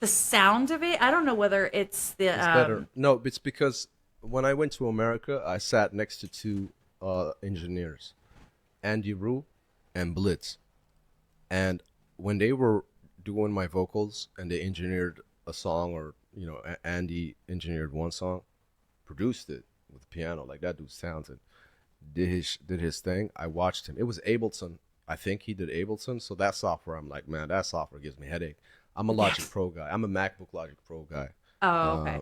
Speaker 2: sound of it, I don't know whether it's the
Speaker 3: It's better. No, it's because when I went to America, I sat next to two engineers, Andy Rue and Blitz. And when they were doing my vocals and they engineered a song, or Andy engineered one song, produced it with the piano, like that dude's talented, did his thing. I watched him. It was Ableton. I think he did Ableton. So that software, I'm like, man, that software gives me a headache. I'm a Logic Pro guy. I'm a MacBook Logic Pro guy.
Speaker 2: Oh, okay.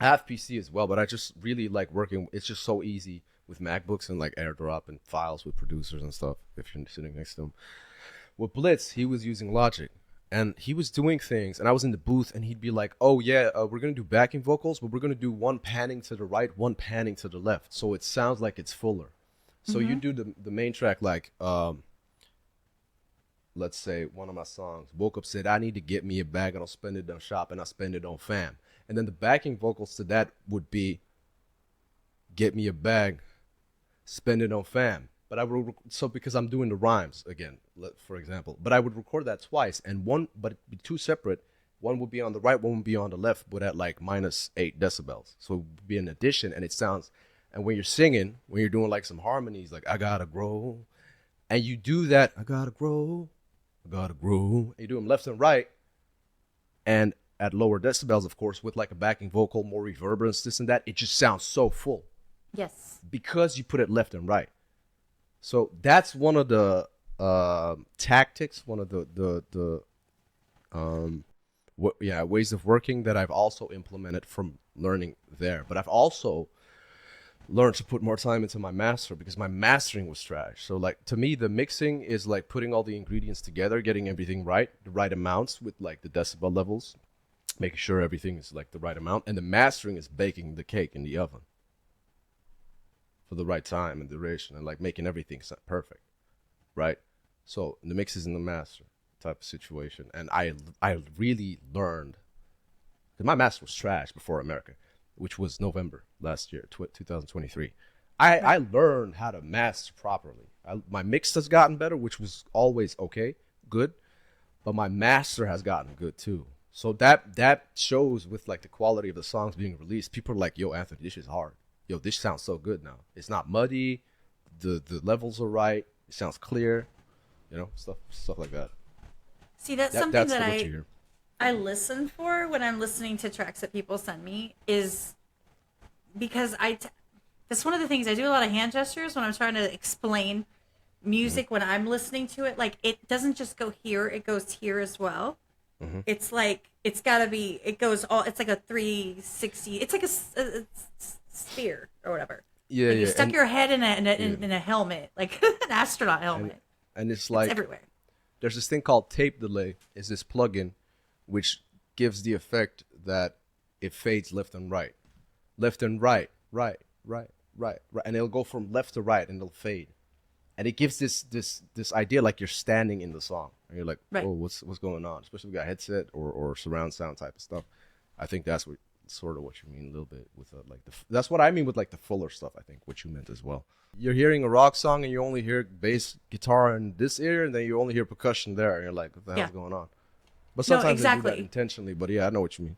Speaker 3: I have PC as well, but I just really like working. It's just so easy with MacBooks and like AirDrop and files with producers and stuff if you're sitting next to them. With Blitz, he was using Logic. And he was doing things, and I was in the booth, and he'd be like, oh, yeah, we're going to do backing vocals, but we're going to do one panning to the right, one panning to the left, so it sounds like it's fuller. So you do the main track, like, let's say one of my songs, woke up, said, I need to get me a bag, and I'll spend it on shop, and I'll spend it on fam. And then the backing vocals to that would be, get me a bag, spend it on fam. But I would, so because I'm doing the rhymes again, for example, but I would record that twice, and but it'd be two separate. One would be on the right, one would be on the left, but at like -8 decibels. So it would be an addition, and it sounds. And when you're singing, when you're doing like some harmonies, like I gotta grow, and you do that, I gotta grow, and you do them left and right, and at lower decibels, of course, with like a backing vocal, more reverberance, this and that, it just sounds so full.
Speaker 2: Yes. Because
Speaker 3: you put it left and right. So that's one of the tactics, one of the ways of working that I've also implemented from learning there. But I've also learned to put more time into my master because my mastering was trash. So like to me, the mixing is like putting all the ingredients together, getting everything right, the right amounts with like the decibel levels, making sure everything is like the right amount, and the mastering is baking the cake in the oven for the right time and duration, and like making everything perfect, right? So the mix is in the master type of situation, and I really learned, because my master was trash before America, which was November last year, 2023. I learned how to master properly. My mix has gotten better, which was always okay, good, but my master has gotten good too. So that shows with like the quality of the songs being released. People are like, yo, Anthony, this is hard. Yo, this sounds so good now. It's not muddy. The levels are right. It sounds clear. Stuff like that.
Speaker 2: See, that's something that I listen for when I'm listening to tracks that people send me, is because that's one of the things. I do a lot of hand gestures when I'm trying to explain music when I'm listening to it. Like, it doesn't just go here, it goes here as well. Mm-hmm. It's like, it's gotta be, it goes all, it's like a 360, it's like a sphere or whatever.
Speaker 3: Yeah,
Speaker 2: like you stuck your head in a helmet, like an astronaut helmet.
Speaker 3: And it's like,
Speaker 2: everywhere. There's
Speaker 3: this thing called tape delay, is this plugin which gives the effect that it fades left and right, right, and it'll go from left to right and it'll fade, and it gives this idea like you're standing in the song, and you're like, right. Oh, what's going on? Especially if you got a headset or surround sound type of stuff. I think that's sort of what you mean a little bit with that's what I mean with like the fuller stuff. I think what you meant as well. You're hearing a rock song and you only hear bass guitar in this ear, and then you only hear percussion there, and you're like, what the hell's going on? But sometimes they do that intentionally. But yeah, I know what you mean.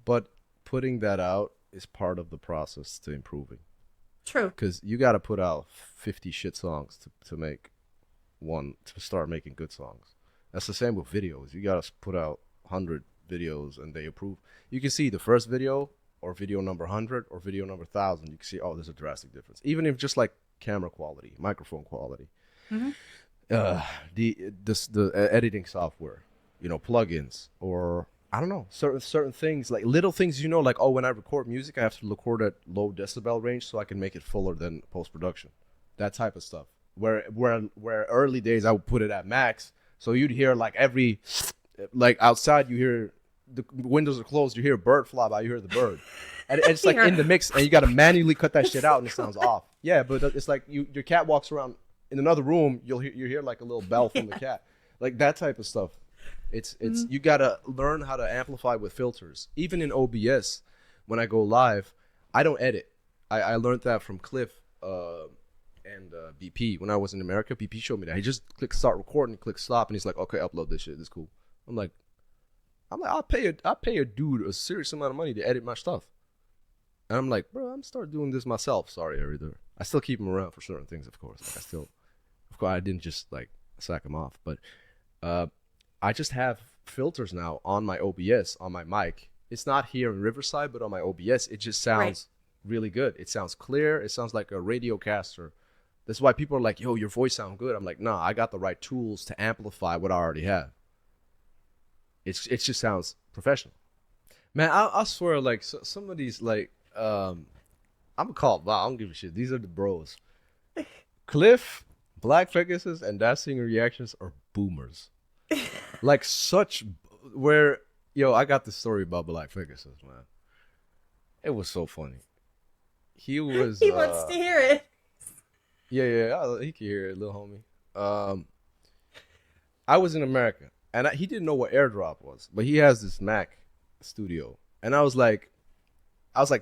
Speaker 3: But putting that out is part of the process to improving.
Speaker 2: True.
Speaker 3: Because you got to put out 50 shit songs to start making good songs. That's the same with videos. You got to put out 100 videos and they approve. You can see the first video or video number 100 or video number 1,000. You can see, oh, there's a drastic difference. Even if just like camera quality, microphone quality, the editing software, plugins, or I don't know, certain things, like little things, like, oh, when I record music, I have to record at low decibel range so I can make it fuller than post-production. That type of stuff. Where early days I would put it at max, so you'd hear like outside, you hear the windows are closed, you hear a bird fly by, you hear the bird. And it's like in the mix, and you got to manually cut that shit out, and it sounds off. Yeah, but it's like your cat walks around in another room, you hear like a little bell from the cat. Like that type of stuff. It's you got to learn how to amplify with filters. Even in OBS, when I go live, I don't edit. I learned that from Cliff and BP. When I was in America, BP showed me that. He just click start recording, click stop, and he's like, okay, upload this shit. This is cool. I'm like, I'll pay a dude a serious amount of money to edit my stuff. And I'm like, bro, I'm start doing this myself. Sorry, editor. I still keep him around for certain things, of course. Like of course, I didn't just like sack him off, but I just have filters now on my OBS on my mic. It's not here in Riverside, but on my OBS, it just sounds really good. It sounds clear. It sounds like a radiocaster. That's why people are like, "Yo, your voice sounds good." I'm like, "Nah, I got the right tools to amplify what I already have." It just sounds professional. Man, I swear, like some of these, like, I'm gonna call it. Wow, I don't give a shit. These are the bros. Cliff, Black Pegasus, and That Singer reactions are boomers. Like such, where yo, I got the story about Black Pegasus, man. It was so funny. He was.
Speaker 2: He wants to hear it.
Speaker 3: Yeah, he can hear it, little homie. I was in America, and he didn't know what AirDrop was, but he has this Mac studio, and I was like,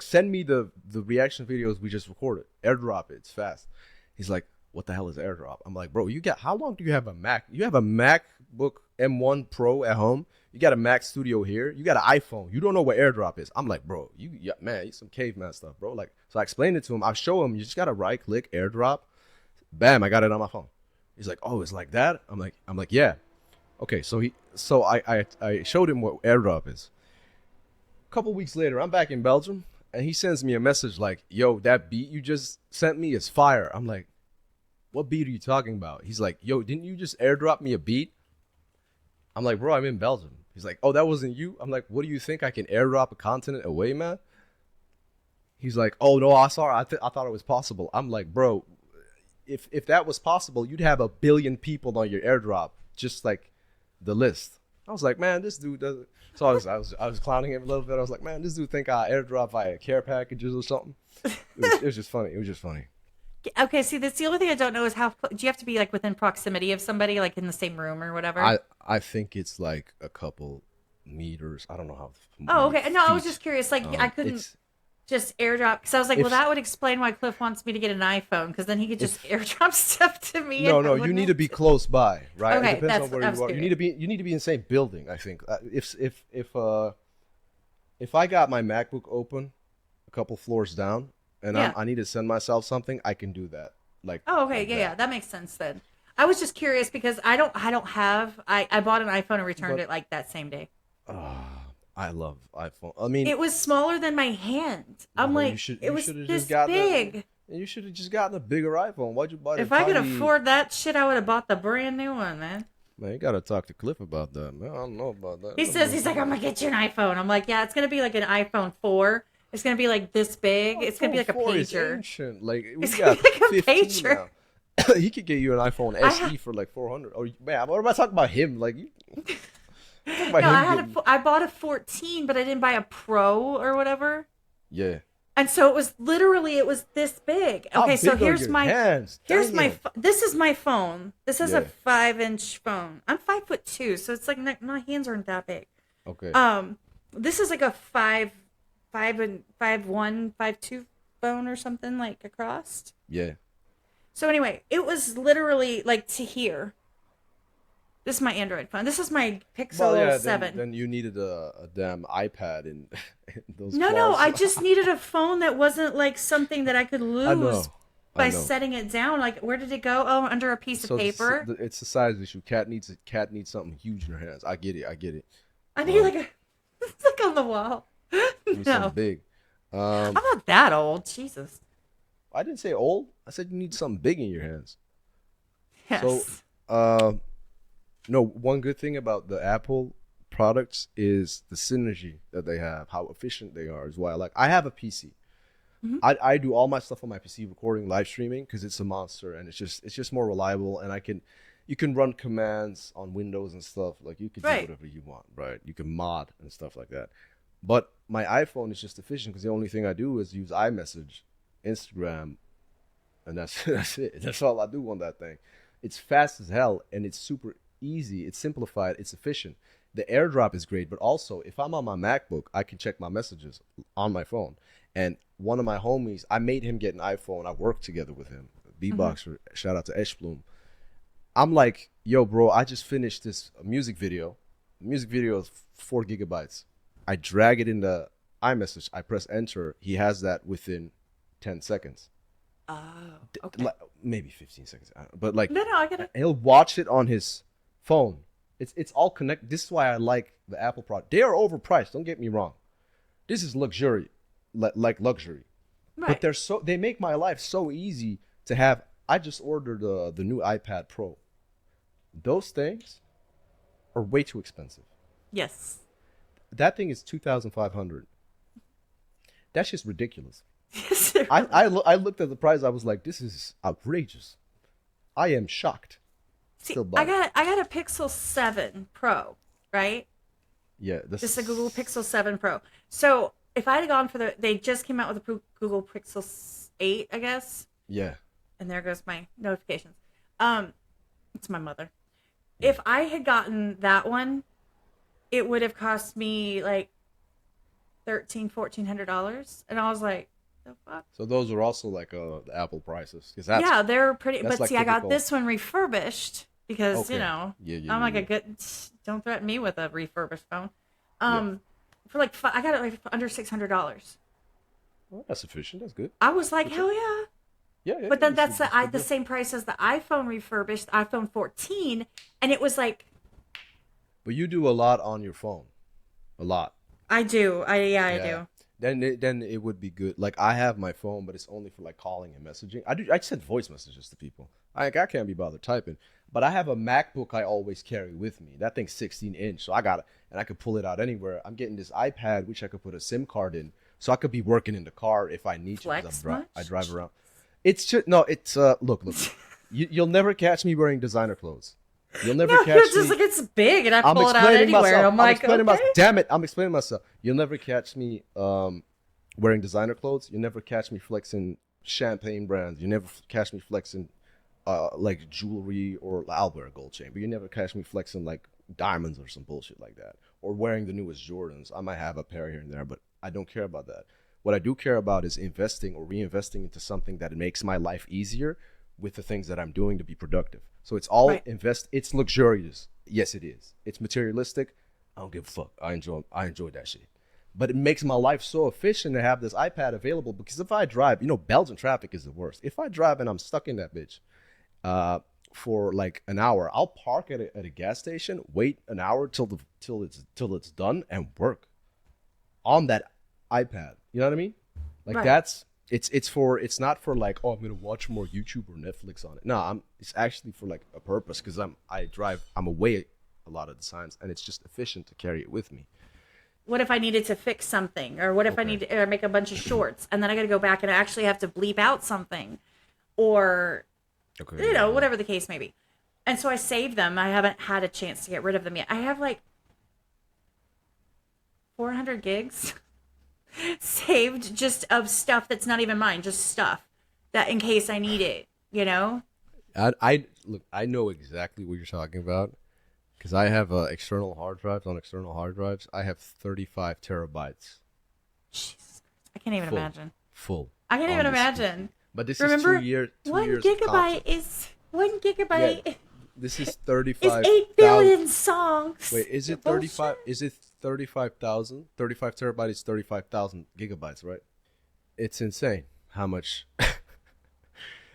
Speaker 3: send me the reaction videos we just recorded. AirDrop it, it's fast. He's like, what the hell is AirDrop? I'm like, bro, how long do you have a Mac? You have a MacBook M1 Pro at home. You got a Mac Studio here. You got an iPhone. You don't know what AirDrop is. I'm like, bro, man, you some caveman stuff, bro. Like, so I explained it to him. I show him, you just gotta right click AirDrop. Bam, I got it on my phone. He's like, oh, it's like that? I'm like, yeah. Okay, so I showed him what AirDrop is. A couple weeks later, I'm back in Belgium, and he sends me a message like, yo, that beat you just sent me is fire. I'm like, what beat are you talking about? He's like, yo, didn't you just AirDrop me a beat? I'm like, bro, I'm in Belgium. He's like, oh, that wasn't you? I'm like, what do you think? I can AirDrop a continent away, man? He's like, oh, no, I thought it was possible. I'm like, bro, if that was possible, you'd have 1 billion people on your AirDrop, just like the list. I was like, man, this dude doesn't. So I was clowning him a little bit. I was like, man, this dude think I AirDrop via care packages or something. It was just funny. It was just funny.
Speaker 2: Okay, see, that's the only thing I don't know is how do you have to be like within proximity of somebody, like in the same room or whatever?
Speaker 3: I think it's like a couple meters. I don't know how.
Speaker 2: Oh, okay. No, I was just curious. Like, I couldn't just AirDrop because I was like, well, that would explain why Cliff wants me to get an iPhone because then he could just AirDrop stuff to me.
Speaker 3: No, you need to be close by, right?
Speaker 2: Okay,
Speaker 3: it depends on where you are. You need to be in the same building. I think if I got my MacBook open a couple floors down and I need to send myself something, I can do that. Like,
Speaker 2: oh, okay, yeah, that makes sense then. I was just curious because I bought an iPhone and returned it like that same day.
Speaker 3: I love iPhone. I mean,
Speaker 2: it was smaller than my hand. I'm like, it was this big.
Speaker 3: You should have just gotten a bigger iPhone. Why'd you buy the
Speaker 2: If I could afford that shit, I would have bought the brand new one, man.
Speaker 3: Man, you gotta talk to Cliff about that, man. I don't know about that.
Speaker 2: He's like, I'm gonna get you an iPhone. I'm like, yeah, it's gonna be like an iPhone 4. It's gonna be like this big. It's gonna be like a pager.
Speaker 3: Ancient. Like we
Speaker 2: it's
Speaker 3: got
Speaker 2: like a
Speaker 3: 15
Speaker 2: pager.
Speaker 3: now. He could get you an iPhone SE for like 400. Oh man, what am I talking about him? Like you.
Speaker 2: I bought a 14, but I didn't buy a Pro or whatever.
Speaker 3: Yeah.
Speaker 2: And so it was this big. Okay, so here's my
Speaker 3: hands?
Speaker 2: This is my phone. This is a 5-inch phone. I'm 5'2", so it's like my hands aren't that big.
Speaker 3: Okay.
Speaker 2: This is like a 5'1", 5'2" phone or something like across.
Speaker 3: Yeah.
Speaker 2: So anyway, it was literally like to here. This is my Android phone. This is my Pixel 7.
Speaker 3: Then you needed a damn iPad in those.
Speaker 2: No, I just needed a phone that wasn't like something that I could lose by setting it down. Like, where did it go? Oh, under a piece of paper.
Speaker 3: It's the size issue. Cat needs something huge in her hands. I get it.
Speaker 2: I need it's like on the wall.
Speaker 3: Something big.
Speaker 2: I'm not that old. Jesus.
Speaker 3: I didn't say old. I said you need something big in your hands.
Speaker 2: Yes.
Speaker 3: So, no, one good thing about the Apple products is the synergy that they have, how efficient they are is why I have a PC. Mm-hmm. I do all my stuff on my PC, recording, live streaming, because it's a monster and it's just more reliable, and you can run commands on Windows and stuff. Like you can do whatever you want, right? You can mod and stuff like that. But my iPhone is just efficient because the only thing I do is use iMessage, Instagram, and that's it. That's all I do on that thing. It's fast as hell and it's super easy. It's simplified. It's efficient. The AirDrop is great, but also if I'm on my MacBook, I can check my messages on my phone. And one of my homies, I made him get an iPhone. I worked together with him. B-Boxer, shout out to Eshbloom. I'm like, yo, bro, I just finished this music video. The music video is 4 gigabytes. I drag it into iMessage. I press enter. He has that within 10 seconds.
Speaker 2: Oh, okay.
Speaker 3: Maybe 15 seconds. But like,
Speaker 2: no, I get it.
Speaker 3: He'll watch it on his phone It's all connected. This is why I like the Apple product. They are overpriced. Don't get me wrong. This is luxury, like luxury.
Speaker 2: Right.
Speaker 3: But they make my life so easy to have. I just ordered the new iPad Pro. Those things are way too expensive.
Speaker 2: Yes.
Speaker 3: That thing is $2,500. That's just ridiculous.
Speaker 2: Yes,
Speaker 3: I looked at the price. I was like, this is outrageous. I am shocked.
Speaker 2: See,
Speaker 3: Still
Speaker 2: I got a Pixel 7 Pro, right?
Speaker 3: Yeah,
Speaker 2: Just a Google Pixel 7 Pro. So if I had gone for they just came out with a Google Pixel 8, I guess.
Speaker 3: Yeah.
Speaker 2: And there goes my notifications. It's my mother. If I had gotten that one, it would have cost me like $1,400, and I was like, the fuck?
Speaker 3: So those are also like the Apple prices, because
Speaker 2: Yeah, they're pretty. But
Speaker 3: like
Speaker 2: see, I got
Speaker 3: typical.
Speaker 2: this one refurbished because
Speaker 3: Okay.
Speaker 2: I'm
Speaker 3: Yeah,
Speaker 2: like
Speaker 3: yeah.
Speaker 2: a good. Don't threaten me with a refurbished phone.
Speaker 3: Yeah.
Speaker 2: For like I got it like under $600.
Speaker 3: Well, that's sufficient. That's good.
Speaker 2: I was like, hell yeah.
Speaker 3: Yeah.
Speaker 2: But then
Speaker 3: it's
Speaker 2: that's the
Speaker 3: good.
Speaker 2: same price as the iPhone refurbished, iPhone 14, and it was like.
Speaker 3: But you do a lot on your phone, a lot.
Speaker 2: I do. I do.
Speaker 3: Then it would be good. Like I have my phone, but it's only for like calling and messaging. I send voice messages to people. I can't be bothered typing. But I have a MacBook I always carry with me. That thing's 16-inch, so I got it, and I could pull it out anywhere. I'm getting this iPad, which I could put a SIM card in, so I could be working in the car if I need to. 'Cause
Speaker 2: Flex
Speaker 3: I
Speaker 2: much?
Speaker 3: drive around. It's just no. It's look. You'll never catch me wearing designer clothes. You'll never
Speaker 2: No,
Speaker 3: catch
Speaker 2: it's just
Speaker 3: me.
Speaker 2: like it's big, and I
Speaker 3: I'm
Speaker 2: pull it out
Speaker 3: explaining
Speaker 2: anywhere.
Speaker 3: myself.
Speaker 2: I'm like,
Speaker 3: explaining
Speaker 2: okay.
Speaker 3: Damn it! I'm explaining myself. You'll never catch me wearing designer clothes. You'll never catch me flexing champagne brands. You never catch me flexing like jewelry, or I'll wear a gold chain, but you never catch me flexing like diamonds or some bullshit like that, or wearing the newest Jordans. I might have a pair here and there, but I don't care about that. What I do care about is investing or reinvesting into something that makes my life easier with the things that I'm doing to be productive. So it's all
Speaker 2: Right.
Speaker 3: It's luxurious. Yes, it is. It's materialistic. I don't give a fuck. I enjoy that shit. But it makes my life so efficient to have this iPad available, because if I drive, Belgian traffic is the worst. If I drive and I'm stuck in that bitch for like an hour, I'll park at a gas station, wait an hour till it's done, and work on that iPad. You know what I mean? Like
Speaker 2: Right.
Speaker 3: it's not for like, oh, I'm gonna watch more YouTube or Netflix on it. No, it's actually for like a purpose, because I'm away a lot of the times, and it's just efficient to carry it with me.
Speaker 2: What if I needed to fix something, or what if I need to make a bunch of shorts, and then I got to go back and I actually have to bleep out something, or whatever the case may be. And so I saved them. I haven't had a chance to get rid of them yet. I have like 400 gigs saved just of stuff that's not even mine, just stuff that in case I need it,
Speaker 3: I look. I know exactly what you're talking about, because I have external hard drives. On external hard drives, I have 35 terabytes
Speaker 2: Jesus, I can't even imagine.
Speaker 3: full.
Speaker 2: I can't
Speaker 3: on
Speaker 2: even
Speaker 3: this thing.
Speaker 2: imagine.
Speaker 3: But this
Speaker 2: Remember,
Speaker 3: is 2 years. 2
Speaker 2: 1
Speaker 3: years
Speaker 2: gigabyte is 1 gigabyte.
Speaker 3: Yeah, this is
Speaker 2: Is
Speaker 3: 35.
Speaker 2: 8 billion songs.
Speaker 3: Wait, is it 35? Is it 35,000? 35 terabytes is 35,000 gigabytes, right? It's insane how much.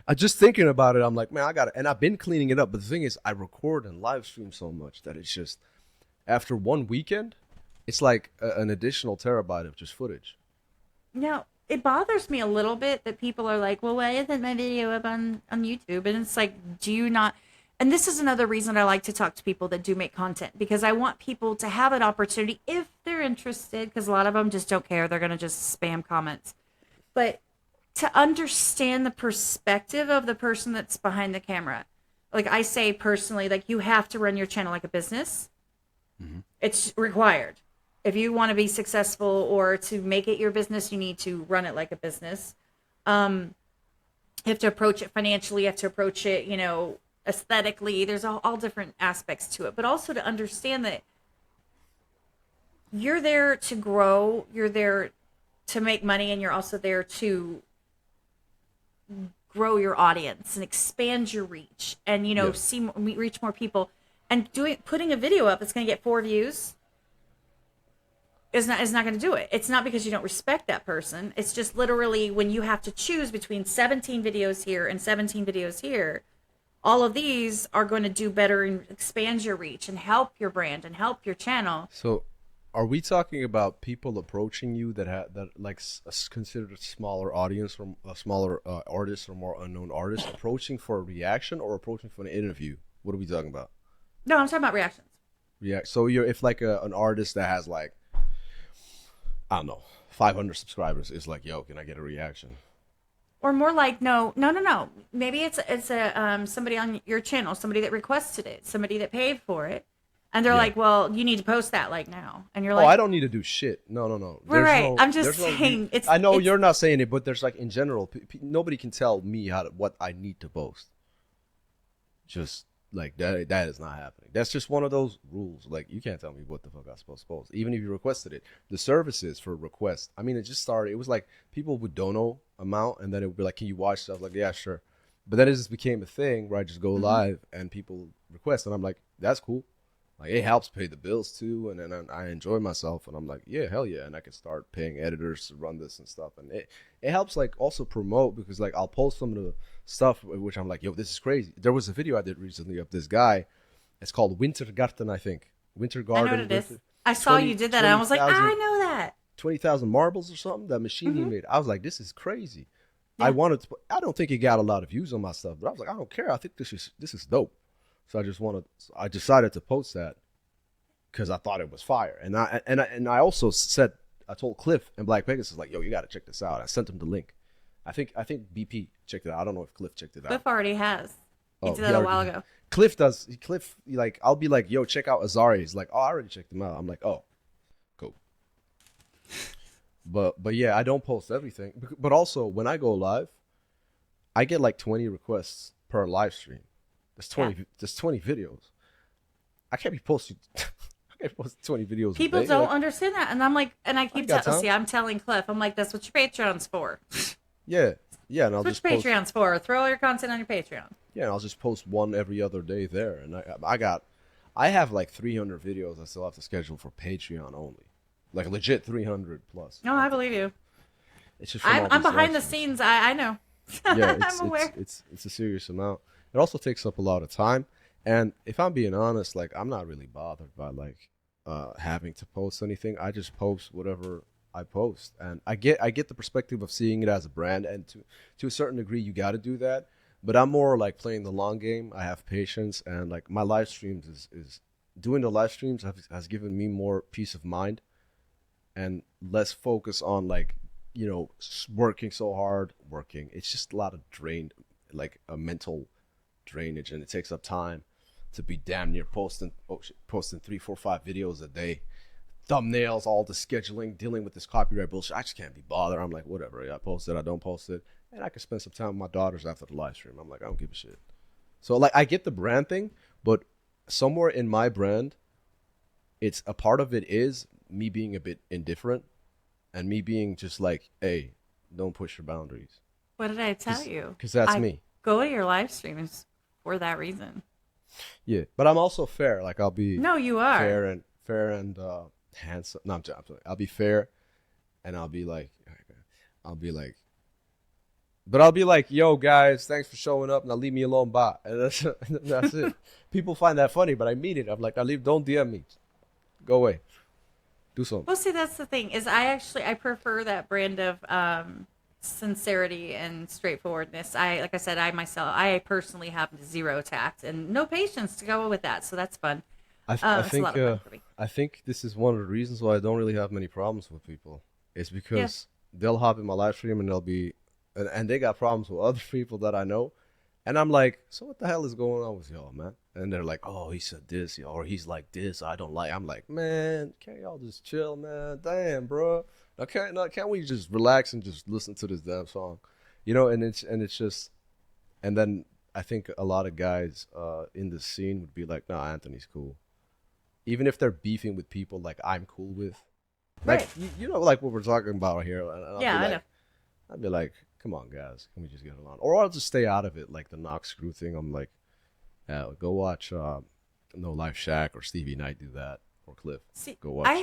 Speaker 3: I just thinking about it, I'm like, man, I got it, and I've been cleaning it up. But the thing is, I record and live stream so much that it's just, after one weekend, it's like an additional terabyte of just footage.
Speaker 2: Now, it bothers me a little bit that people are like, well, why isn't my video up on YouTube? And it's like, do you not? And this is another reason I like to talk to people that do make content, because I want people to have an opportunity if they're interested, because a lot of them just don't care. They're going to just spam comments. But to understand the perspective of the person that's behind the camera. Like I say personally, like you have to run your channel like a business. Mm-hmm. It's required. If you want to be successful or to make it your business, you need to run it like a business. You have to approach it financially. You have to approach it, aesthetically. There's all different aspects to it. But also to understand that you're there to grow. You're there to make money. And you're also there to grow your audience and expand your reach and, reach more people. And putting a video up that's going to get 4 views is not going to do it. It's not because you don't respect that person. It's just literally when you have to choose between 17 videos here and 17 videos here all of these are going to do better and expand your reach and help your brand and help your channel.
Speaker 3: So, are we talking about people approaching you that like considered a smaller audience or a smaller artist or more unknown artist approaching for a reaction or approaching for an interview? What are we talking about?
Speaker 2: No, I'm talking about reactions.
Speaker 3: React. So if like an artist that has like, I don't know, 500 subscribers is like, yo, can I get a reaction?
Speaker 2: Or more like, no. Maybe it's a somebody on your channel, somebody that requested it, somebody that paid for it, and they're like, well, you need to post that like now, and you're like,
Speaker 3: I don't need to do shit. No.
Speaker 2: Right. I'm just saying.
Speaker 3: I know you're not saying it, but there's like in general, nobody can tell me what I need to post. Just like that is not happening. That's just one of those rules. Like you can't tell me what the fuck I'm supposed to post, even if you requested it. The services for request. I mean, it just started. It was like people would dono amount, and then it would be like, "Can you watch stuff?" Like, yeah, sure. But then it just became a thing where I just go live and people request, and I'm like, that's cool. Like it helps pay the bills too, and then I enjoy myself, and I'm like, yeah, hell yeah, and I can start paying editors to run this and stuff, and it helps like also promote because like I'll post some of the stuff which I'm like, yo, this is crazy. There was a video I did recently of this guy. It's called Wintergarten, I think. Wintergarten.
Speaker 2: I know what it is. I saw you did that, and I was like, I know that.
Speaker 3: 20,000 marbles or something. That machine he made. I was like, this is crazy. Yeah. I don't think it got a lot of views on my stuff, but I was like, I don't care. I think this is dope. So I decided to post that because I thought it was fire. And I also I told Cliff and Black Pegasus like, yo, you got to check this out. I sent him the link. I think BP checked it out. I don't know if Cliff checked it out.
Speaker 2: Cliff already has. He did that a while ago.
Speaker 3: Cliff like, I'll be like, yo, check out Azari. He's like, oh, I already checked him out. I'm like, oh, cool. But yeah, I don't post everything. But also when I go live, I get like 20 requests per live stream. There's 20 videos. I can't be posting 20 videos.
Speaker 2: People don't understand that, and I'm like, and I keep I'm telling Cliff, I'm like, that's what your Patreon's for.
Speaker 3: Yeah, and I'll
Speaker 2: that's
Speaker 3: just
Speaker 2: what your Patreon's for. Throw all your content on your Patreon.
Speaker 3: Yeah, and I'll just post one every other day there, and I have like 300 videos I still have to schedule for Patreon only, like legit 300 plus.
Speaker 2: No, I believe you.
Speaker 3: It's just
Speaker 2: I'm behind the scenes. I know.
Speaker 3: Yeah,
Speaker 2: I'm aware.
Speaker 3: It's a serious amount. It also takes up a lot of time. And if I'm being honest, like I'm not really bothered by like having to post anything. I just post whatever I post. And I get the perspective of seeing it as a brand, and to a certain degree you gotta do that. But I'm more like playing the long game. I have patience, and like my live streams is doing the live streams has given me more peace of mind and less focus on like, you know, working so hard. It's just a lot of like a mental drainage, and it takes up time to be damn near posting 3, 4, 5 videos a day, thumbnails, all the scheduling, dealing with this copyright bullshit. I just can't be bothered. I'm like, whatever. I post it, I don't post it, and I can spend some time with my daughters after the live stream. I'm like, I don't give a shit. So like I get the brand thing, but somewhere in my brand, it's a part of it is me being a bit indifferent and me being just like, hey, don't push your boundaries.
Speaker 2: What did I tell you?
Speaker 3: Because that's me.
Speaker 2: Go to your live streams for that reason.
Speaker 3: Yeah, but I'm also fair. Like I'll be.
Speaker 2: No, you are
Speaker 3: fair and handsome. No, I'm joking. I'll be fair, and I'll be like, but I'll be like, yo guys, thanks for showing up. Now leave me alone, bye. And that's it. People find that funny, but I mean it. I'm like, don't DM me. Go away. Do something.
Speaker 2: Well, see, that's the thing is I prefer that brand of sincerity and straightforwardness. Like I said, I personally have zero tact and no patience to go with that, so that's fun.
Speaker 3: I think this is one of the reasons why I don't really have many problems with people. It's because they'll hop in my live stream and they'll be and they got problems with other people that I know, and I'm like, so what the hell is going on with y'all, man? And they're like, oh, he said this, or he's like this, I don't like. I'm like, man, can't y'all just chill, man? Damn, bro. Can't we just relax and just listen to this damn song, you know? And it's just, and then I think a lot of guys in the scene would be like, nah, Anthony's cool, even if they're beefing with people like I'm cool with, like
Speaker 2: right.
Speaker 3: you know, like what we're talking about here.
Speaker 2: I know.
Speaker 3: I'd be like, come on, guys, can we just get along? Or I'll just stay out of it, like the knock screw thing. I'm like, yeah, go watch No Life Shack or Stevie Knight do that, or Cliff.
Speaker 2: See,
Speaker 3: go watch.
Speaker 2: I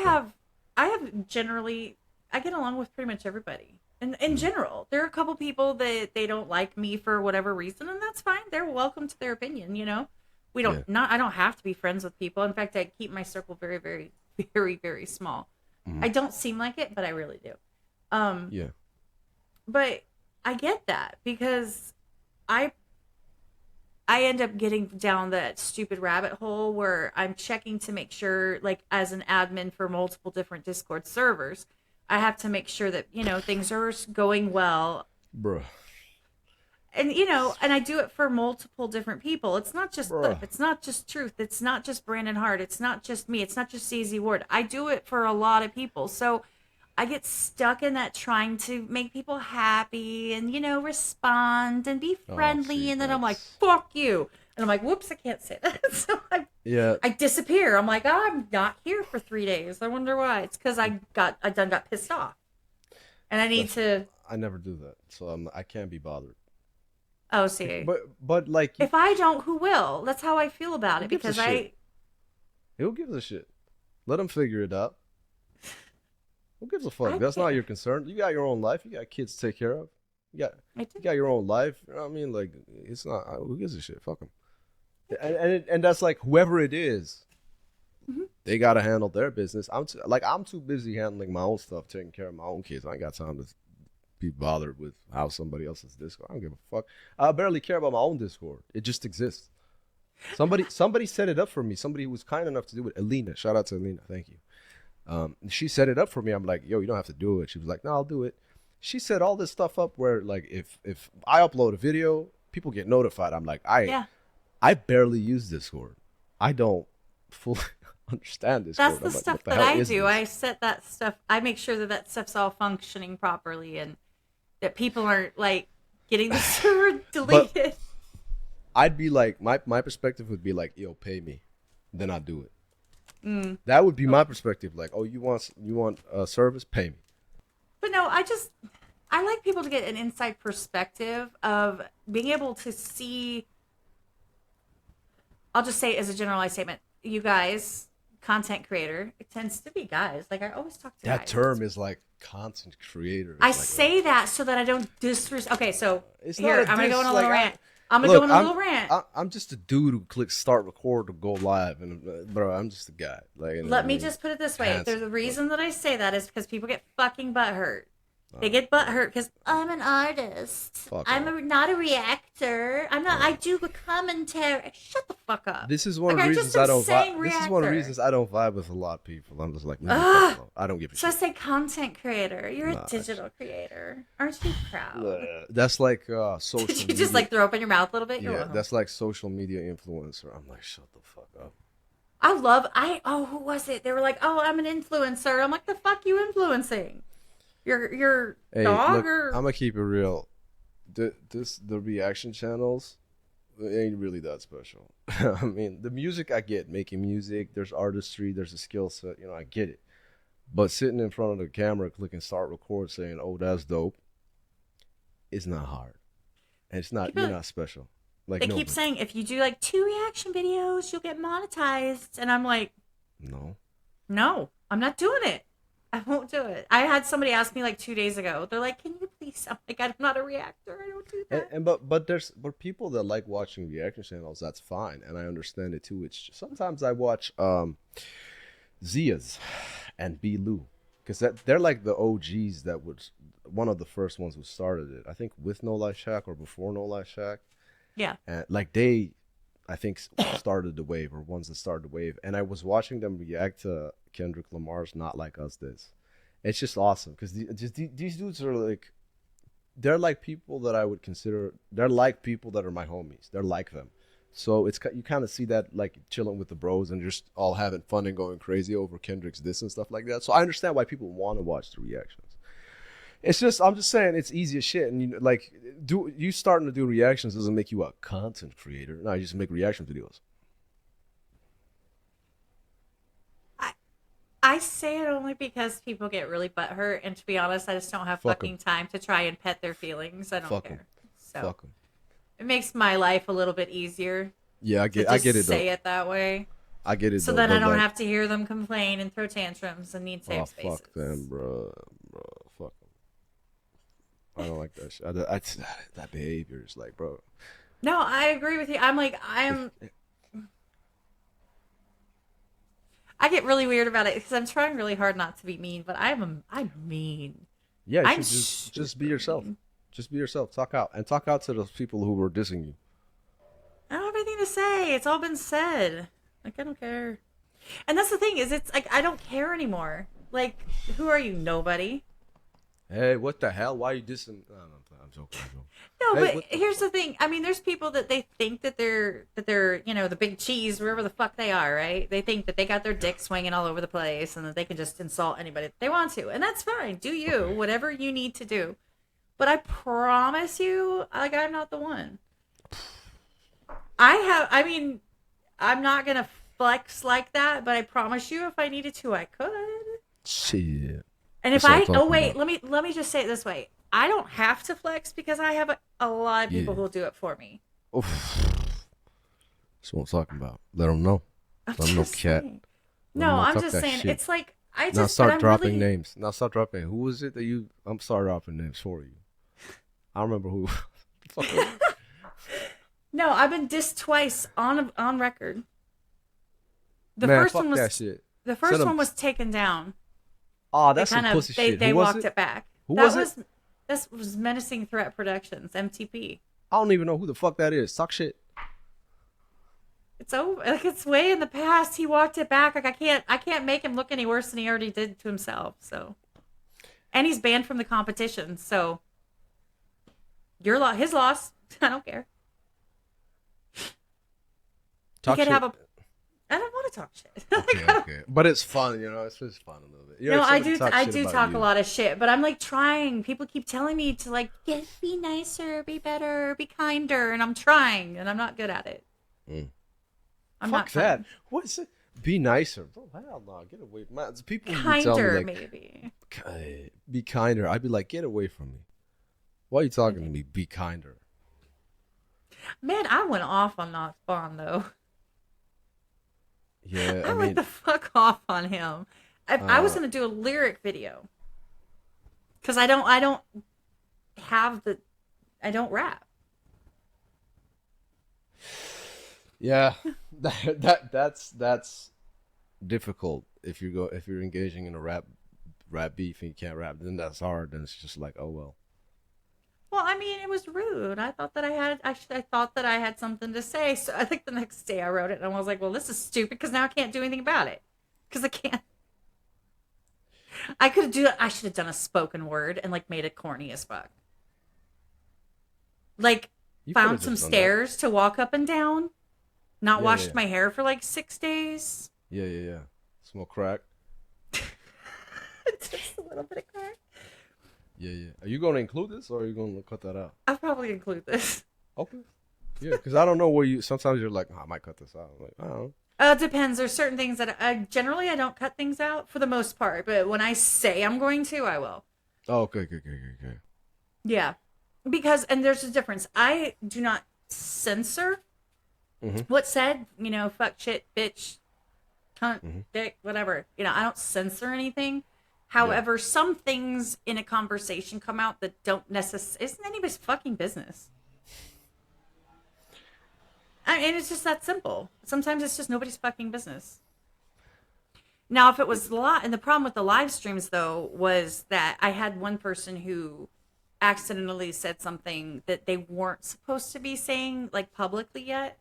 Speaker 2: have generally. I get along with pretty much everybody. And in general, there are a couple people that they don't like me for whatever reason, and that's fine. They're welcome to their opinion, you know. We don't
Speaker 3: Yeah.
Speaker 2: not I don't have to be friends with people. In fact, I keep my circle very, very, very, very small. I don't seem like it, but I really do.
Speaker 3: Yeah.
Speaker 2: But I get that because I end up getting down that stupid rabbit hole where I'm checking to make sure, like, as an admin for multiple different Discord servers, I have to make sure that, you know, things are going well.
Speaker 3: Bruh.
Speaker 2: And, you know, and I do it for multiple different people. It's not just
Speaker 3: Bruh.
Speaker 2: Cliff. It's not just Truth. It's not just Brandon Hart. It's not just me. It's not just CZ Ward. I do it for a lot of people. So I get stuck in that trying to make people happy and, you know, respond and be friendly.
Speaker 3: see,
Speaker 2: And then I'm like,
Speaker 3: that's-
Speaker 2: fuck you. And I'm like, whoops, I can't say that. So
Speaker 3: Yeah.
Speaker 2: I disappear. I'm like, oh, I'm not here for 3 days. I wonder why. It's because I done got pissed off. And I need to.
Speaker 3: I never do that, so I can't be bothered.
Speaker 2: Oh, see.
Speaker 3: But like,
Speaker 2: If I don't, who will? That's how I feel about it.
Speaker 3: Who gives a
Speaker 2: Because
Speaker 3: shit? Who gives a shit? Let them figure it out. Who gives a fuck?
Speaker 2: I
Speaker 3: That's not
Speaker 2: can't-
Speaker 3: your concern. You got your own life. You got kids to take care of.
Speaker 2: I
Speaker 3: You
Speaker 2: do.
Speaker 3: got your own life. You know what I mean? Like, it's not. Who gives a shit? Fuck them. And that's like whoever it is, they gotta handle their business. I'm too busy handling my own stuff, taking care of my own kids. I ain't got time to be bothered with how somebody else's Discord. I don't give a fuck. I barely care about my own Discord. It just exists. Somebody set it up for me. Somebody who was kind enough to do it. Alina, shout out to Alina. Thank you. She set it up for me. I'm like, yo, you don't have to do it. She was like, no, I'll do it. She set all this stuff up where, like, if I upload a video, people get notified. I'm like, I barely use Discord. I don't fully understand Discord.
Speaker 2: That's the
Speaker 3: I'm like,
Speaker 2: stuff
Speaker 3: what the
Speaker 2: that
Speaker 3: hell
Speaker 2: I
Speaker 3: is
Speaker 2: do.
Speaker 3: this?
Speaker 2: I set that stuff. I make sure that that stuff's all functioning properly and that people aren't, like, getting the server deleted.
Speaker 3: I'd be like, my perspective would be like, yo, pay me, then I'll do it. That would be my perspective. Like, oh, you want a service? Pay me.
Speaker 2: But no, I like people to get an inside perspective of being able to see. I'll just say as a generalized statement, you guys, content creator, it tends to be guys. Like, I always talk to
Speaker 3: That
Speaker 2: guys.
Speaker 3: term is like content creator.
Speaker 2: I
Speaker 3: It's like
Speaker 2: say that so that I don't disrespect. Okay, so
Speaker 3: It's
Speaker 2: here,
Speaker 3: not a
Speaker 2: I'm going to go on a
Speaker 3: diss,
Speaker 2: little
Speaker 3: like,
Speaker 2: rant. I'm going to go on a
Speaker 3: I'm-
Speaker 2: little rant.
Speaker 3: I'm just a dude who clicks start record to go live, and bro, I'm just a guy. Like, you know what
Speaker 2: Let
Speaker 3: I
Speaker 2: me
Speaker 3: mean?
Speaker 2: just put it this way.
Speaker 3: Handsome,
Speaker 2: There's a reason that I say that is because people get fucking butthurt. They get butthurt because I'm an artist.
Speaker 3: Fuck
Speaker 2: I'm
Speaker 3: off.
Speaker 2: not a reactor. I'm not. I do a commentary. Shut the fuck up.
Speaker 3: This is one
Speaker 2: Like,
Speaker 3: of
Speaker 2: I'm
Speaker 3: the
Speaker 2: just
Speaker 3: reasons I
Speaker 2: a
Speaker 3: don't
Speaker 2: saying
Speaker 3: vibe. This is one of the
Speaker 2: reactor.
Speaker 3: reasons I don't vibe with a lot of people. I'm just like, leave me the fuck alone. I don't give a
Speaker 2: So I
Speaker 3: shit.
Speaker 2: say content creator. You're a digital creator. Aren't you proud?
Speaker 3: That's like social.
Speaker 2: Did you
Speaker 3: media.
Speaker 2: just like throw up in your mouth a little bit? You're
Speaker 3: Yeah,
Speaker 2: welcome.
Speaker 3: that's like social media influencer. I'm like, shut the fuck up.
Speaker 2: Who was it? They were like, oh, I'm an influencer. I'm like, the fuck you influencing? Your
Speaker 3: Hey,
Speaker 2: dog
Speaker 3: look,
Speaker 2: or
Speaker 3: I'm gonna keep it real. The reaction channels ain't really that special. I mean, the music I get, making music. There's artistry. There's a skill set. You know, I get it. But sitting in front of the camera, clicking start record, saying, "Oh, that's dope," it's not hard, and it's not.
Speaker 2: People-
Speaker 3: You're not special. Like
Speaker 2: they
Speaker 3: no,
Speaker 2: keep saying if you do like 2 reaction videos, you'll get monetized. And I'm like, no, I'm not doing it. I won't do it. I had somebody ask me like 2 days ago. They're like, can you please? I'm like, I'm not a reactor. I don't do that.
Speaker 3: But there's people that like watching reaction channels. That's fine, and I understand it too. It's just, sometimes I watch Zia's and B. Lou because they're like the OGs that was one of the first ones who started it. I think with No Life Shack or before No Life Shack.
Speaker 2: Yeah.
Speaker 3: And like they, I think started the wave or ones that started the wave. And I was watching them react to Kendrick Lamar's "Not Like Us" this. It's just awesome because these dudes are like, they're like people that I would consider. They're like people that are my homies. They're like them. So it's you kind of see that like chilling with the bros and just all having fun and going crazy over Kendrick's diss and stuff like that. So I understand why people want to watch the reactions. It's just I'm just saying it's easy as shit, and you starting to do reactions doesn't make you a content creator. No, you just make reaction videos.
Speaker 2: I say it only because people get really butthurt, and to be honest, I just don't have
Speaker 3: Fuck
Speaker 2: fucking time to try and pet their feelings. I don't
Speaker 3: Fuck 'em.
Speaker 2: care. So
Speaker 3: Fuck 'em.
Speaker 2: it makes my life a little bit easier.
Speaker 3: Yeah, I
Speaker 2: To
Speaker 3: get
Speaker 2: just
Speaker 3: it
Speaker 2: say
Speaker 3: though.
Speaker 2: it that way,
Speaker 3: I get it
Speaker 2: so
Speaker 3: though.
Speaker 2: then I
Speaker 3: but,
Speaker 2: don't
Speaker 3: like,
Speaker 2: have to hear them complain and throw tantrums and need
Speaker 3: Oh
Speaker 2: safe spaces.
Speaker 3: fuck them, bro. Fuck them. I don't like that shit. That behavior is like, bro.
Speaker 2: No, I agree with you. I'm like, I get really weird about it because I'm trying really hard not to be mean, but I'm mean.
Speaker 3: Yeah,
Speaker 2: I'm
Speaker 3: just be yourself.
Speaker 2: mean.
Speaker 3: Just be yourself. Talk out to those people who were dissing you.
Speaker 2: I don't have anything to say. It's all been said. Like, I don't care. And that's the thing is, it's like I don't care anymore. Like, who are you? Nobody.
Speaker 3: Hey, what the hell? Why are you dissing? I'm joking.
Speaker 2: No,
Speaker 3: Hey,
Speaker 2: but here's the thing. I mean, there's people that they think that they're the big cheese, wherever the fuck they are, right? They think that they got their dick swinging all over the place and that they can just insult anybody that they want to, and that's fine. Do you whatever you need to do. But I promise you, like, I'm not the one. I mean, I'm not gonna flex like that, but I promise you, if I needed to, I could.
Speaker 3: Shit.
Speaker 2: And if let me just say it this way. I don't have to flex because I have a lot of people who'll do it for me.
Speaker 3: Oof. That's what I'm talking about. Let them know. Let them know, cat.
Speaker 2: No, I'm just saying. Shit. It's like
Speaker 3: now start dropping names. Now start dropping. Who was it that you? I'm sorry, dropping names for you. I don't remember who.
Speaker 2: No, I've been dissed twice on record. The
Speaker 3: Man,
Speaker 2: first
Speaker 3: fuck
Speaker 2: one was
Speaker 3: that shit.
Speaker 2: The first one was taken down.
Speaker 3: Oh, that's some pussy shit.
Speaker 2: They walked it back.
Speaker 3: Who was it?
Speaker 2: This was Menacing Threat Productions, MTP.
Speaker 3: I don't even know who the fuck that is. Talk shit.
Speaker 2: It's over. Like, it's way in the past. He walked it back. Like, I can't make him look any worse than he already did to himself. So, and he's banned from the competition. So, his loss. I don't care.
Speaker 3: Talk shit.
Speaker 2: I don't want to talk shit.
Speaker 3: Okay. But it's fun, It's just fun a little bit.
Speaker 2: No, I do talk a lot of shit, but I'm like trying. People keep telling me to like be nicer, be better, be kinder, and I'm trying, and I'm not good at it. I'm
Speaker 3: Fuck
Speaker 2: not
Speaker 3: that.
Speaker 2: fun.
Speaker 3: What's it? Be nicer. Oh, hell no. Get away. Man, people
Speaker 2: kinder,
Speaker 3: tell me, like,
Speaker 2: maybe.
Speaker 3: Be kinder. I'd be like, get away from me. Why are you talking to me? Be kinder.
Speaker 2: Man, I went off on Knox Bond though.
Speaker 3: Yeah,
Speaker 2: I went the fuck off on him. I was gonna do a lyric video because I don't rap.
Speaker 3: Yeah, that's difficult if you're engaging in a rap beef and you can't rap. Then that's hard. Then it's just like, oh well.
Speaker 2: Well, I mean, it was rude. I thought that I had something to say. So I think the next day I wrote it and I was like, well, this is stupid because now I can't do anything about it. Because I can't. I should have done a spoken word and like made it corny as fuck. Like, found some stairs to walk up and down. Not washed my hair for like 6 days.
Speaker 3: Yeah. Smoke crack.
Speaker 2: Just a little bit of crack.
Speaker 3: Yeah. Are you going to include this or are you going to cut that out?
Speaker 2: I'll probably include this.
Speaker 3: Okay. Yeah, because I don't know where sometimes you're like, I might cut this out. I'm like, I don't know.
Speaker 2: It depends. There's certain things that I don't cut things out for the most part. But when I say I'm going to, I will.
Speaker 3: Oh, okay.
Speaker 2: Yeah. Because, and there's a difference. I do not censor what's said. Fuck, shit, bitch, cunt, dick, whatever. I don't censor anything. However, some things in a conversation come out that don't necessarily, isn't anybody's fucking business. I mean, it's just that simple. Sometimes it's just nobody's fucking business. Now, if it was and the problem with the live streams, though, was that I had one person who accidentally said something that they weren't supposed to be saying, like, publicly yet.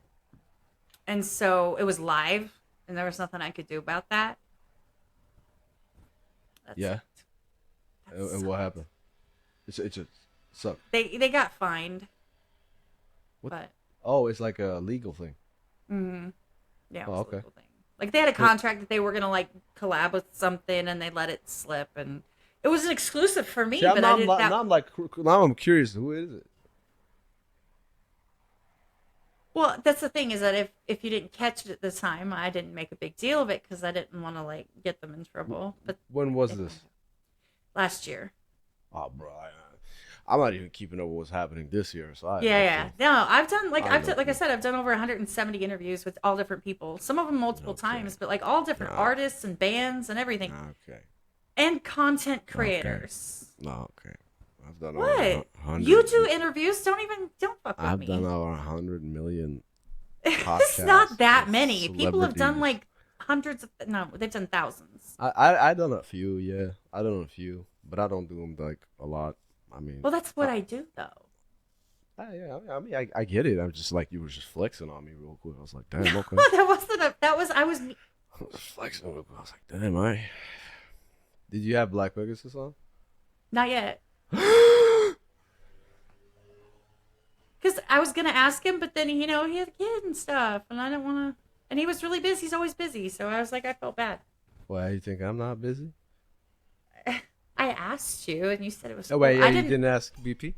Speaker 2: And so it was live, and there was nothing I could do about that.
Speaker 3: Yeah. And what happened? It just sucked.
Speaker 2: They got fined.
Speaker 3: What?
Speaker 2: But
Speaker 3: oh, it's like a legal thing.
Speaker 2: Mm-hmm. Yeah. It was
Speaker 3: okay.
Speaker 2: A legal thing. Like, they had a contract that they were gonna like collab with something, and they let it slip, and it was an exclusive for me.
Speaker 3: See,
Speaker 2: but
Speaker 3: now I'm curious. Who is it?
Speaker 2: Well, that's the thing is that if you didn't catch it at the time, I didn't make a big deal of it because I didn't want to like get them in trouble. But
Speaker 3: when was this?
Speaker 2: Last year.
Speaker 3: Oh, bro, I'm not even keeping up with what's happening this year. So
Speaker 2: yeah. No, I've done like I said, I've done over 170 interviews with all different people. Some of them multiple times, but like all different artists and bands and everything.
Speaker 3: Okay.
Speaker 2: And content creators.
Speaker 3: Okay. I've done over
Speaker 2: What?
Speaker 3: 100.
Speaker 2: You do interviews? Don't fuck with
Speaker 3: I've
Speaker 2: me.
Speaker 3: done over 100 million podcasts.
Speaker 2: It's not that
Speaker 3: with
Speaker 2: many. People have done
Speaker 3: celebrities.
Speaker 2: like hundreds of. No, they've done thousands.
Speaker 3: I done a few, yeah. I done a few, but I don't do them like a lot. I mean,
Speaker 2: Well, that's what I do though.
Speaker 3: yeah. I mean, I get it. I'm just like you were just flexing on me real quick. I was like, damn, okay.
Speaker 2: That wasn't a. That was I was.
Speaker 3: I was flexing real quick. I was like, damn, I. Did you have Black Pegasus on?
Speaker 2: Not yet. Because I was gonna ask him, but then he had a kid and stuff, and I didn't want to. And he was really busy. He's always busy, so I was like, I felt bad.
Speaker 3: Why you think I'm not busy?
Speaker 2: I asked you, and you said it was.
Speaker 3: Oh wait,
Speaker 2: cool.
Speaker 3: yeah,
Speaker 2: I
Speaker 3: you
Speaker 2: didn't.
Speaker 3: didn't ask BP.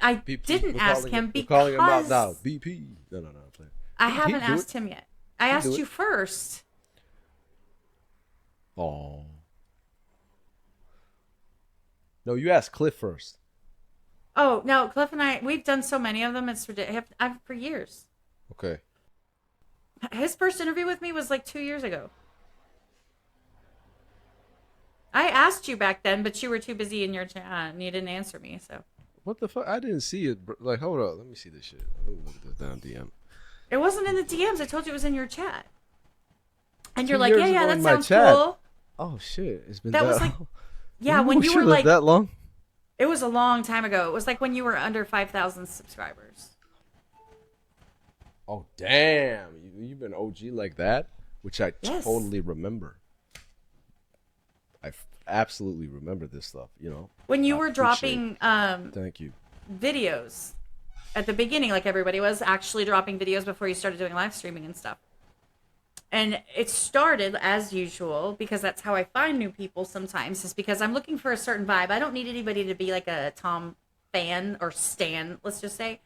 Speaker 2: I
Speaker 3: BP.
Speaker 2: didn't ask him
Speaker 3: We're
Speaker 2: because
Speaker 3: calling him out now. BP. No, I'm playing.
Speaker 2: I
Speaker 3: He'd
Speaker 2: haven't
Speaker 3: do
Speaker 2: asked
Speaker 3: it.
Speaker 2: him yet. I
Speaker 3: He'd
Speaker 2: asked
Speaker 3: do
Speaker 2: you
Speaker 3: it.
Speaker 2: first.
Speaker 3: Oh. No, you asked Cliff first.
Speaker 2: Oh no, Cliff and we've done so many of them. It's ridiculous. I've for years.
Speaker 3: Okay.
Speaker 2: His first interview with me was like 2 years ago. I asked you back then, but you were too busy in your chat and you didn't answer me. So
Speaker 3: What the fuck? I didn't see it. Like, hold up. Let me see this shit. Let me look at this damn DM.
Speaker 2: it wasn't in the DMs. I told you it was in your chat. And
Speaker 3: 2
Speaker 2: you're like,
Speaker 3: years
Speaker 2: yeah,
Speaker 3: ago
Speaker 2: that
Speaker 3: in my
Speaker 2: sounds
Speaker 3: chat.
Speaker 2: cool.
Speaker 3: Oh shit! It's been
Speaker 2: That was like, yeah, when you
Speaker 3: shit,
Speaker 2: were
Speaker 3: was
Speaker 2: like,
Speaker 3: that long.
Speaker 2: it was a long time ago. It was like when you were under 5,000 subscribers.
Speaker 3: Oh damn! You've been OG like that, which I
Speaker 2: Yes.
Speaker 3: totally remember. Absolutely remember this stuff. You know.
Speaker 2: When you
Speaker 3: I
Speaker 2: were
Speaker 3: appreciate
Speaker 2: dropping
Speaker 3: Thank you.
Speaker 2: videos at the beginning, like everybody was actually dropping videos before you started doing live streaming and stuff. And it started as usual because that's how I find new people sometimes, is because I'm looking for a certain vibe. I don't need anybody to be like a Tom fan or stan, let's just say.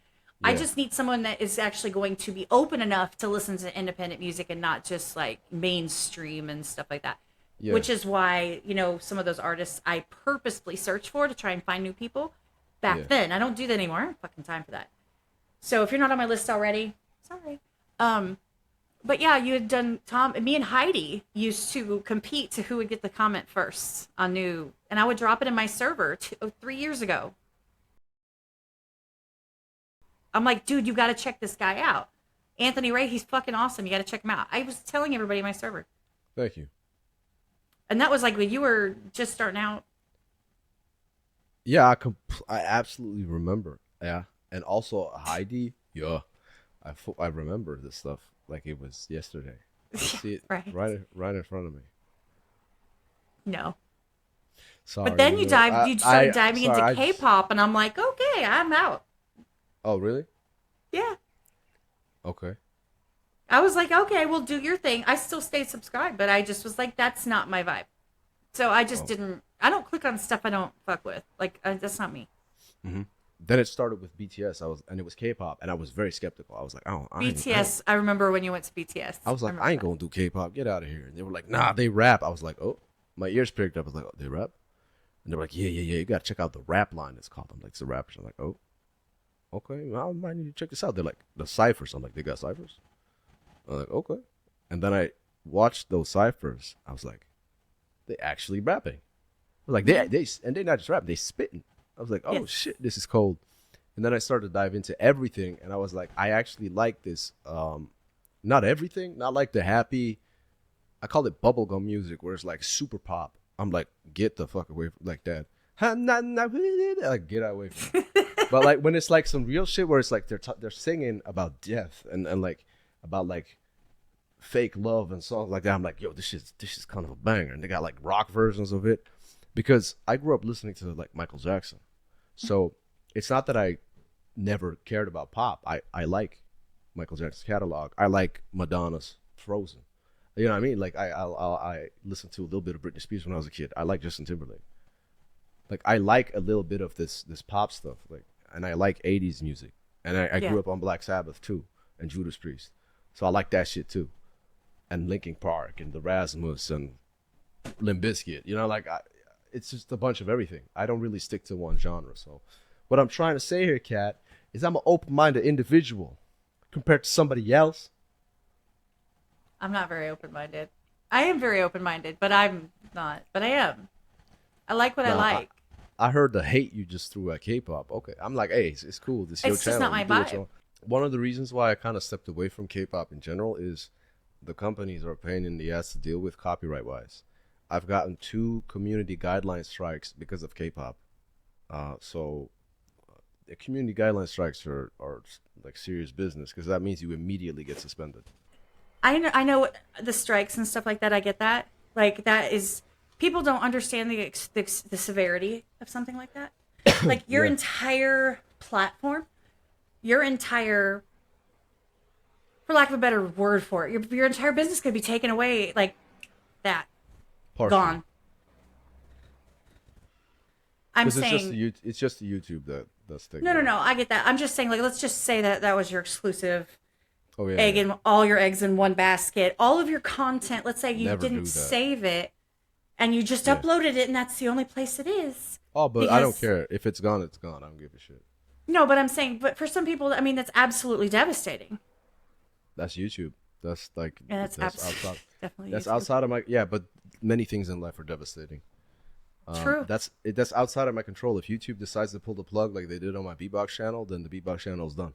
Speaker 2: I
Speaker 3: Yeah.
Speaker 2: just need someone that is actually going to be open enough to listen to independent music and not just like mainstream and stuff like that.
Speaker 3: Yeah.
Speaker 2: Which is why, some of those artists I purposefully search for to try and find new people. Back
Speaker 3: Yeah.
Speaker 2: then, I don't do that anymore. I don't have fucking time for that. So if you're not on my list already, sorry. But yeah, you had done me and Heidi used to compete to who would get the comment first on new, and I would drop it in my server 3 years ago. I'm like, dude, you got to check this guy out. Anthony Ray, he's fucking awesome. You got to check him out. I was telling everybody in my server.
Speaker 3: Thank you.
Speaker 2: And that was like when you were just starting out.
Speaker 3: Yeah, I absolutely remember. Yeah, and also Heidi. Yeah, I remember this stuff like it was yesterday. I see it
Speaker 2: Right.
Speaker 3: right in front of me.
Speaker 2: No.
Speaker 3: Sorry.
Speaker 2: But then you started diving into
Speaker 3: sorry,
Speaker 2: K-pop, and I'm like, okay, I'm out.
Speaker 3: Oh, really?
Speaker 2: Yeah.
Speaker 3: Okay.
Speaker 2: I was like, okay, well, do your thing. I still stayed subscribed, but I just was like, that's not my vibe. So I just didn't. I don't click on stuff I don't fuck with. Like, that's not me.
Speaker 3: Mm-hmm. Then it started with BTS. And it was K-pop, and I was very skeptical. I was like, oh,
Speaker 2: BTS. I remember when you went to BTS.
Speaker 3: I was like, I ain't gonna do K-pop. Get out of here. And they were like, nah, they rap. I was like, oh, my ears pricked up. I was like, oh, they rap? And they were like, yeah. You gotta check out the rap line. It's called. I'm like, it's the rappers. I'm like, oh, okay. Well, I might need to check this out. They're like, the ciphers. I'm like, they got ciphers? I'm like, okay. And then I watched those ciphers. I was like, they actually rapping. I was like, they not just rapping, they spitting. I was like, oh
Speaker 2: Yes.
Speaker 3: shit, this is cold. And then I started to dive into everything, and I was like, I actually like this. Not everything, not like the happy. I call it bubblegum music, where it's like super pop. I'm like, get the fuck away from like that. Like, get away from me. But like when it's like some real shit, where it's like they're singing about death and like about like fake love and songs like that. I'm like, yo, this is kind of a banger. And they got like rock versions of it, because I grew up listening to like Michael Jackson. So it's not that I never cared about pop. I like Michael Jackson's catalog. I like Madonna's Frozen. You know what I mean? Like I listened to a little bit of Britney Spears when I was a kid. I like Justin Timberlake. Like I like a little bit of this pop stuff. Like, and I like 80s music. And I grew up on Black Sabbath too, and Judas Priest. So I like that shit too. And Linkin Park and the Rasmus and Limp Bizkit. You know, like it's just a bunch of everything. I don't really stick to one genre. So what I'm trying to say here, Kat, is I'm an open-minded individual compared to somebody else.
Speaker 2: I'm not very open-minded. I am very open-minded, but I'm not. But I am. I like what I
Speaker 3: No,
Speaker 2: like.
Speaker 3: I heard the hate you just threw at K-pop. Okay, I'm like, hey, it's cool. This is your
Speaker 2: It's
Speaker 3: channel.
Speaker 2: just not my
Speaker 3: You do what you
Speaker 2: vibe.
Speaker 3: want. One of the reasons why I kind of stepped away from K-pop in general is the companies are a pain in the ass to deal with copyright-wise. I've gotten 2 community guideline strikes because of K-pop. So the community guideline strikes are like serious business because that means you immediately get suspended.
Speaker 2: I know the strikes and stuff like that. I get that. Like that is people don't understand the severity of something like that. Like your
Speaker 3: Yeah.
Speaker 2: entire platform, your entire, for lack of a better word for it, your entire business could be taken away like that.
Speaker 3: Partially.
Speaker 2: Gone. I'm
Speaker 3: 'Cause
Speaker 2: saying
Speaker 3: it's just the YouTube that's taking.
Speaker 2: no. I get that. I'm just saying, like, let's just say that that was your exclusive
Speaker 3: Oh yeah.
Speaker 2: egg
Speaker 3: yeah.
Speaker 2: in all your eggs in one basket. All of your content. Let's say you
Speaker 3: Never do
Speaker 2: didn't
Speaker 3: that.
Speaker 2: save it, and you just
Speaker 3: Yeah.
Speaker 2: uploaded it, and that's the only place it is.
Speaker 3: Oh, but I don't
Speaker 2: Because-
Speaker 3: care if it's gone. It's gone. I don't give a shit.
Speaker 2: No, but I'm saying, but for some people, I mean, that's absolutely devastating.
Speaker 3: That's YouTube. That's like
Speaker 2: And that's
Speaker 3: outside.
Speaker 2: definitely
Speaker 3: That's
Speaker 2: YouTube.
Speaker 3: outside of my but many things in life are devastating.
Speaker 2: True.
Speaker 3: That's outside of my control. If YouTube decides to pull the plug like they did on my beatbox channel, then the beatbox channel is done,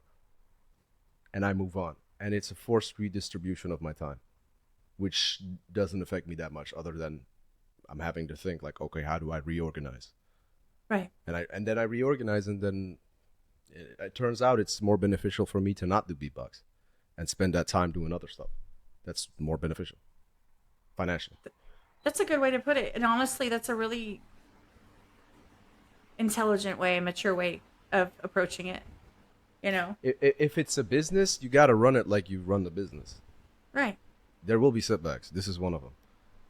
Speaker 3: and I move on. And it's a forced redistribution of my time, which doesn't affect me that much, other than I'm having to think like, okay, how do I reorganize?
Speaker 2: Right.
Speaker 3: And then I reorganize, and then it turns out it's more beneficial for me to not do beatbox and spend that time doing other stuff. That's more beneficial financially.
Speaker 2: That's a good way to put it. And honestly, that's a really intelligent way, mature way of approaching it. You know?
Speaker 3: If it's a business, you got to run it like you run the business.
Speaker 2: Right.
Speaker 3: There will be setbacks. This is one of them.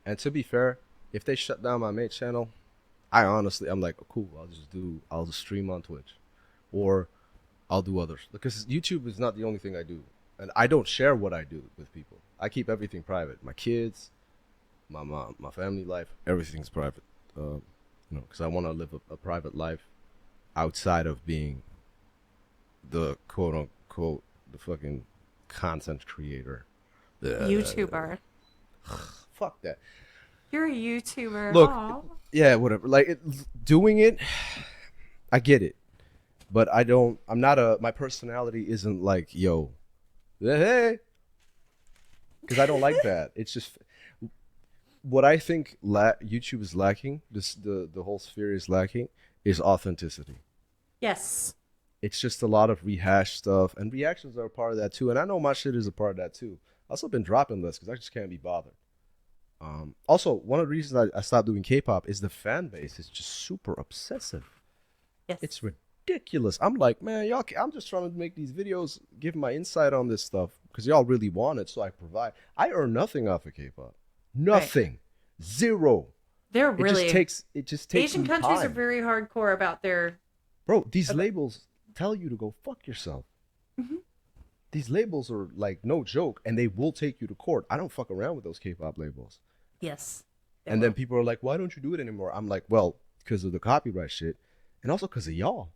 Speaker 3: And to be fair, if they shut down my main channel, I'm like, oh, cool, I'll just stream on Twitch, or I'll do others, because YouTube is not the only thing I do, and I don't share what I do with people. I keep everything private. My kids, my mom, my family life, everything's private. Because I want to live a private life outside of being the quote unquote the fucking content creator.
Speaker 2: YouTuber.
Speaker 3: Fuck that.
Speaker 2: You're a YouTuber.
Speaker 3: Look,
Speaker 2: Aw.
Speaker 3: yeah, whatever. Like doing it, I get it, but I'm not my personality isn't like, yo, hey, because I don't like that. It's just what I think YouTube is lacking. The whole sphere is lacking is authenticity.
Speaker 2: Yes.
Speaker 3: It's just a lot of rehashed stuff, and reactions are a part of that too. And I know my shit is a part of that too. I've also been dropping this because I just can't be bothered. Also, one of the reasons I stopped doing K-pop is the fan base is just super obsessive.
Speaker 2: Yes.
Speaker 3: It's ridiculous. I'm like, man, y'all, I'm just trying to make these videos, give my insight on this stuff because y'all really want it, so I provide. I earn nothing off of K-pop. Nothing. Right. Zero.
Speaker 2: They're really
Speaker 3: it just takes
Speaker 2: Asian countries
Speaker 3: time.
Speaker 2: are very hardcore about their
Speaker 3: These labels tell you to go fuck yourself.
Speaker 2: Mm-hmm.
Speaker 3: These labels are like no joke, and they will take you to court. I don't fuck around with those K-pop labels.
Speaker 2: Yes.
Speaker 3: And then people are like, why don't you do it anymore? I'm like, well, because of the copyright shit. And also because of y'all.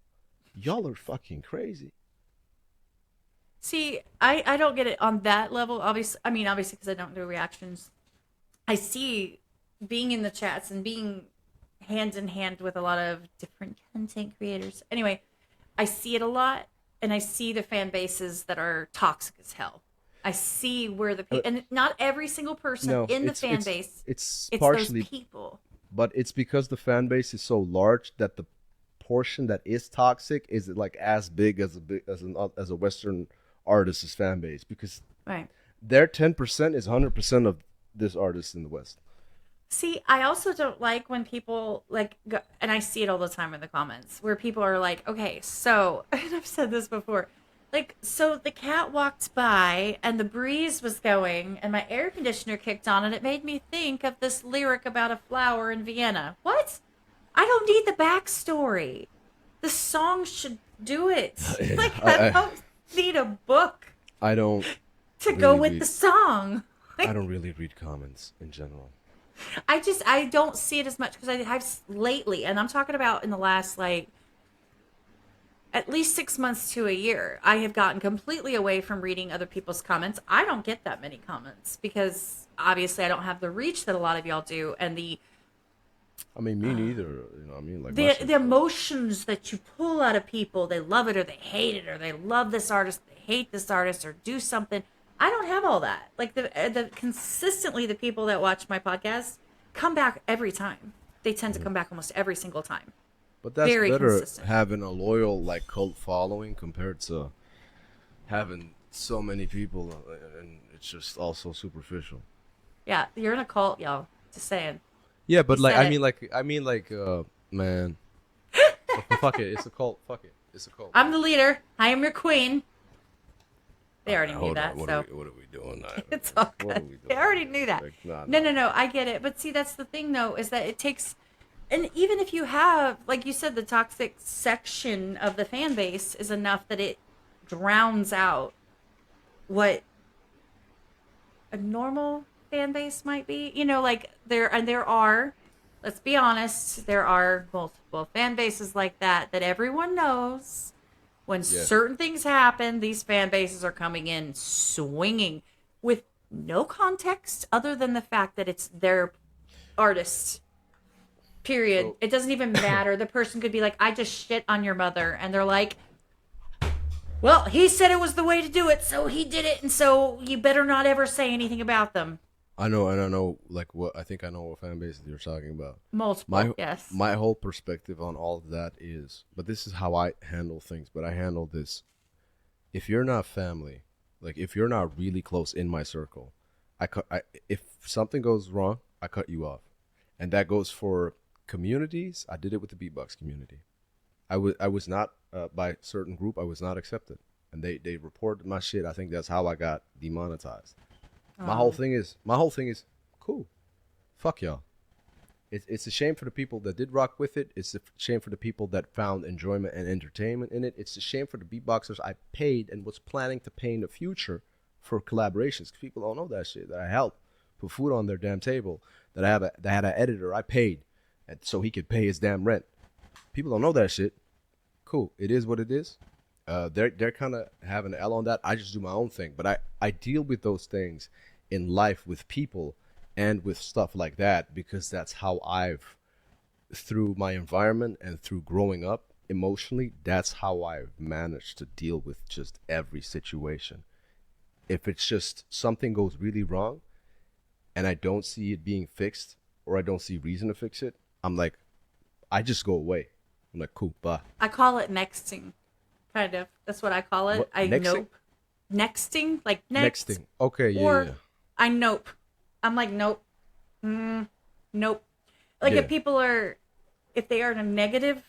Speaker 3: Y'all are fucking crazy.
Speaker 2: See, I don't get it on that level. Obviously, because I don't do reactions. I see being in the chats and being hand in hand with a lot of different content creators. Anyway, I see it a lot, and I see the fan bases that are toxic as hell. I see where the people, and not every single person in the fan base.
Speaker 3: It's
Speaker 2: partially those people.
Speaker 3: But it's because the fan base is so large that the portion that is toxic is like as big as a Western artist's fan base, because their 10% is 100% of this artist in the West.
Speaker 2: See, I also don't like when people like go, and I see it all the time in the comments where people are like, okay, so, and I've said this before, like, so the cat walked by and the breeze was going and my air conditioner kicked on and it made me think of this lyric about a flower in Vienna. What? I don't need the backstory. The song should do it. Like, I don't need a book to really go with the song. Like,
Speaker 3: I don't really read comments in general.
Speaker 2: I don't see it as much because I've lately, and I'm talking about in the last like at least 6 months to a year, I have gotten completely away from reading other people's comments. I don't get that many comments because obviously I don't have the reach that a lot of y'all do, and the
Speaker 3: I mean, me neither. You know what I mean? Like
Speaker 2: The emotions that you pull out of people, they love it or they hate it, or they love this artist, they hate this artist, or do something. I don't have all that. Like the consistently the people that watch my podcast come back every time. They tend to come back almost every single time.
Speaker 3: But that's
Speaker 2: Very
Speaker 3: better
Speaker 2: consistent.
Speaker 3: having a loyal like cult following compared to having so many people, and it's just also superficial.
Speaker 2: Yeah, you're in a cult, y'all. Just saying.
Speaker 3: Yeah, but
Speaker 2: You
Speaker 3: like
Speaker 2: said
Speaker 3: I mean like man, fuck it, it's a cult. Fuck it, it's a cult.
Speaker 2: I'm the leader. I am your queen. They already knew
Speaker 3: Hold
Speaker 2: that.
Speaker 3: on, what
Speaker 2: So
Speaker 3: are we doing?
Speaker 2: it's all
Speaker 3: What are
Speaker 2: good.
Speaker 3: we doing?
Speaker 2: They already knew that.
Speaker 3: Like,
Speaker 2: No. I get it. But see, that's the thing, though, is that it takes, and even if you have, like you said, the toxic section of the fan base is enough that it drowns out what a normal fan base might be. You know, like there are, let's be honest, there are multiple fan bases like that everyone knows. When certain things happen, these fan bases are coming in swinging with no context other than the fact that it's their artist. Period.
Speaker 3: So-
Speaker 2: It doesn't even matter. The person could be like, I just shit on your mother. And they're like, well, he said it was the way to do it, so he did it. And so you better not ever say anything about them.
Speaker 3: I know, and I know, like what I think I know what fan base you're talking about.
Speaker 2: Multiple, yes.
Speaker 3: My whole perspective on all of that is, but this is how I handle things. But I handle this: if you're not family, like if you're not really close in my circle, if something goes wrong, I cut you off, and that goes for communities. I did it with the beatbox community. I was not by a certain group. I was not accepted, and they reported my shit. I think that's how I got demonetized. My whole thing is cool. Fuck y'all. It's a shame for the people that did rock with it. It's a shame for the people that found enjoyment and entertainment in it. It's a shame for the beatboxers I paid and was planning to pay in the future for collaborations. People don't know that shit. That I helped put food on their damn table. That I had an editor I paid, and so he could pay his damn rent. People don't know that shit. Cool. It is what it is. They're kind of having an L on that. I just do my own thing, but I deal with those things in life with people and with stuff like that because that's how I've, through my environment and through growing up emotionally, that's how I've managed to deal with just every situation. If it's just something goes really wrong and I don't see it being fixed or I don't see reason to fix it, I'm like, I just go away. I'm like, cool, bye.
Speaker 2: I call it nexting. Kind of. That's what I call it.
Speaker 3: What?
Speaker 2: I
Speaker 3: Nexting?
Speaker 2: nope. Nexting? Like next.
Speaker 3: Nexting. Okay, yeah,
Speaker 2: Or
Speaker 3: yeah.
Speaker 2: I nope. I'm like, nope. Nope. Like
Speaker 3: Yeah.
Speaker 2: if people are, if they are in a negative,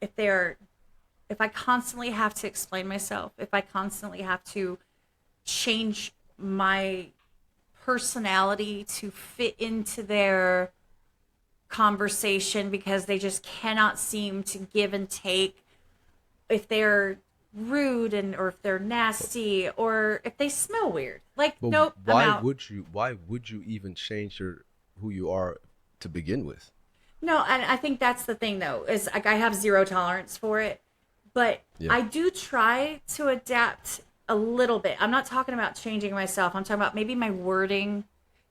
Speaker 2: if I constantly have to explain myself, if I constantly have to change my personality to fit into their conversation because they just cannot seem to give and take, if they're rude or if they're nasty or if they smell weird, like,
Speaker 3: But
Speaker 2: nope, I'm
Speaker 3: why
Speaker 2: out.
Speaker 3: would you even change who you are to begin with?
Speaker 2: No, and I think that's the thing though, is like I have zero tolerance for it, but
Speaker 3: Yeah.
Speaker 2: I do try to adapt a little bit. I'm not talking about changing myself. I'm talking about maybe my wording.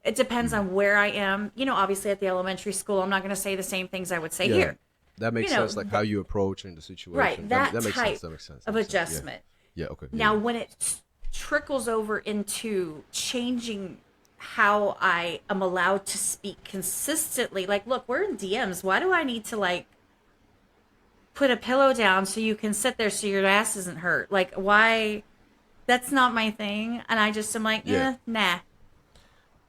Speaker 2: It depends on where I am. You know, obviously at the elementary school, I'm not going to say the same things I would say here.
Speaker 3: That makes
Speaker 2: You know,
Speaker 3: sense, like how you approach in the situation.
Speaker 2: Right, that
Speaker 3: makes
Speaker 2: type
Speaker 3: sense. That makes sense.
Speaker 2: of
Speaker 3: That makes sense.
Speaker 2: adjustment.
Speaker 3: Yeah, okay.
Speaker 2: Now,
Speaker 3: yeah.
Speaker 2: when it trickles over into changing how I am allowed to speak consistently, like, look, we're in DMs. Why do I need to, like, put a pillow down so you can sit there so your ass isn't hurt? Like, why? That's not my thing. And I just am like,
Speaker 3: Yeah.
Speaker 2: nah.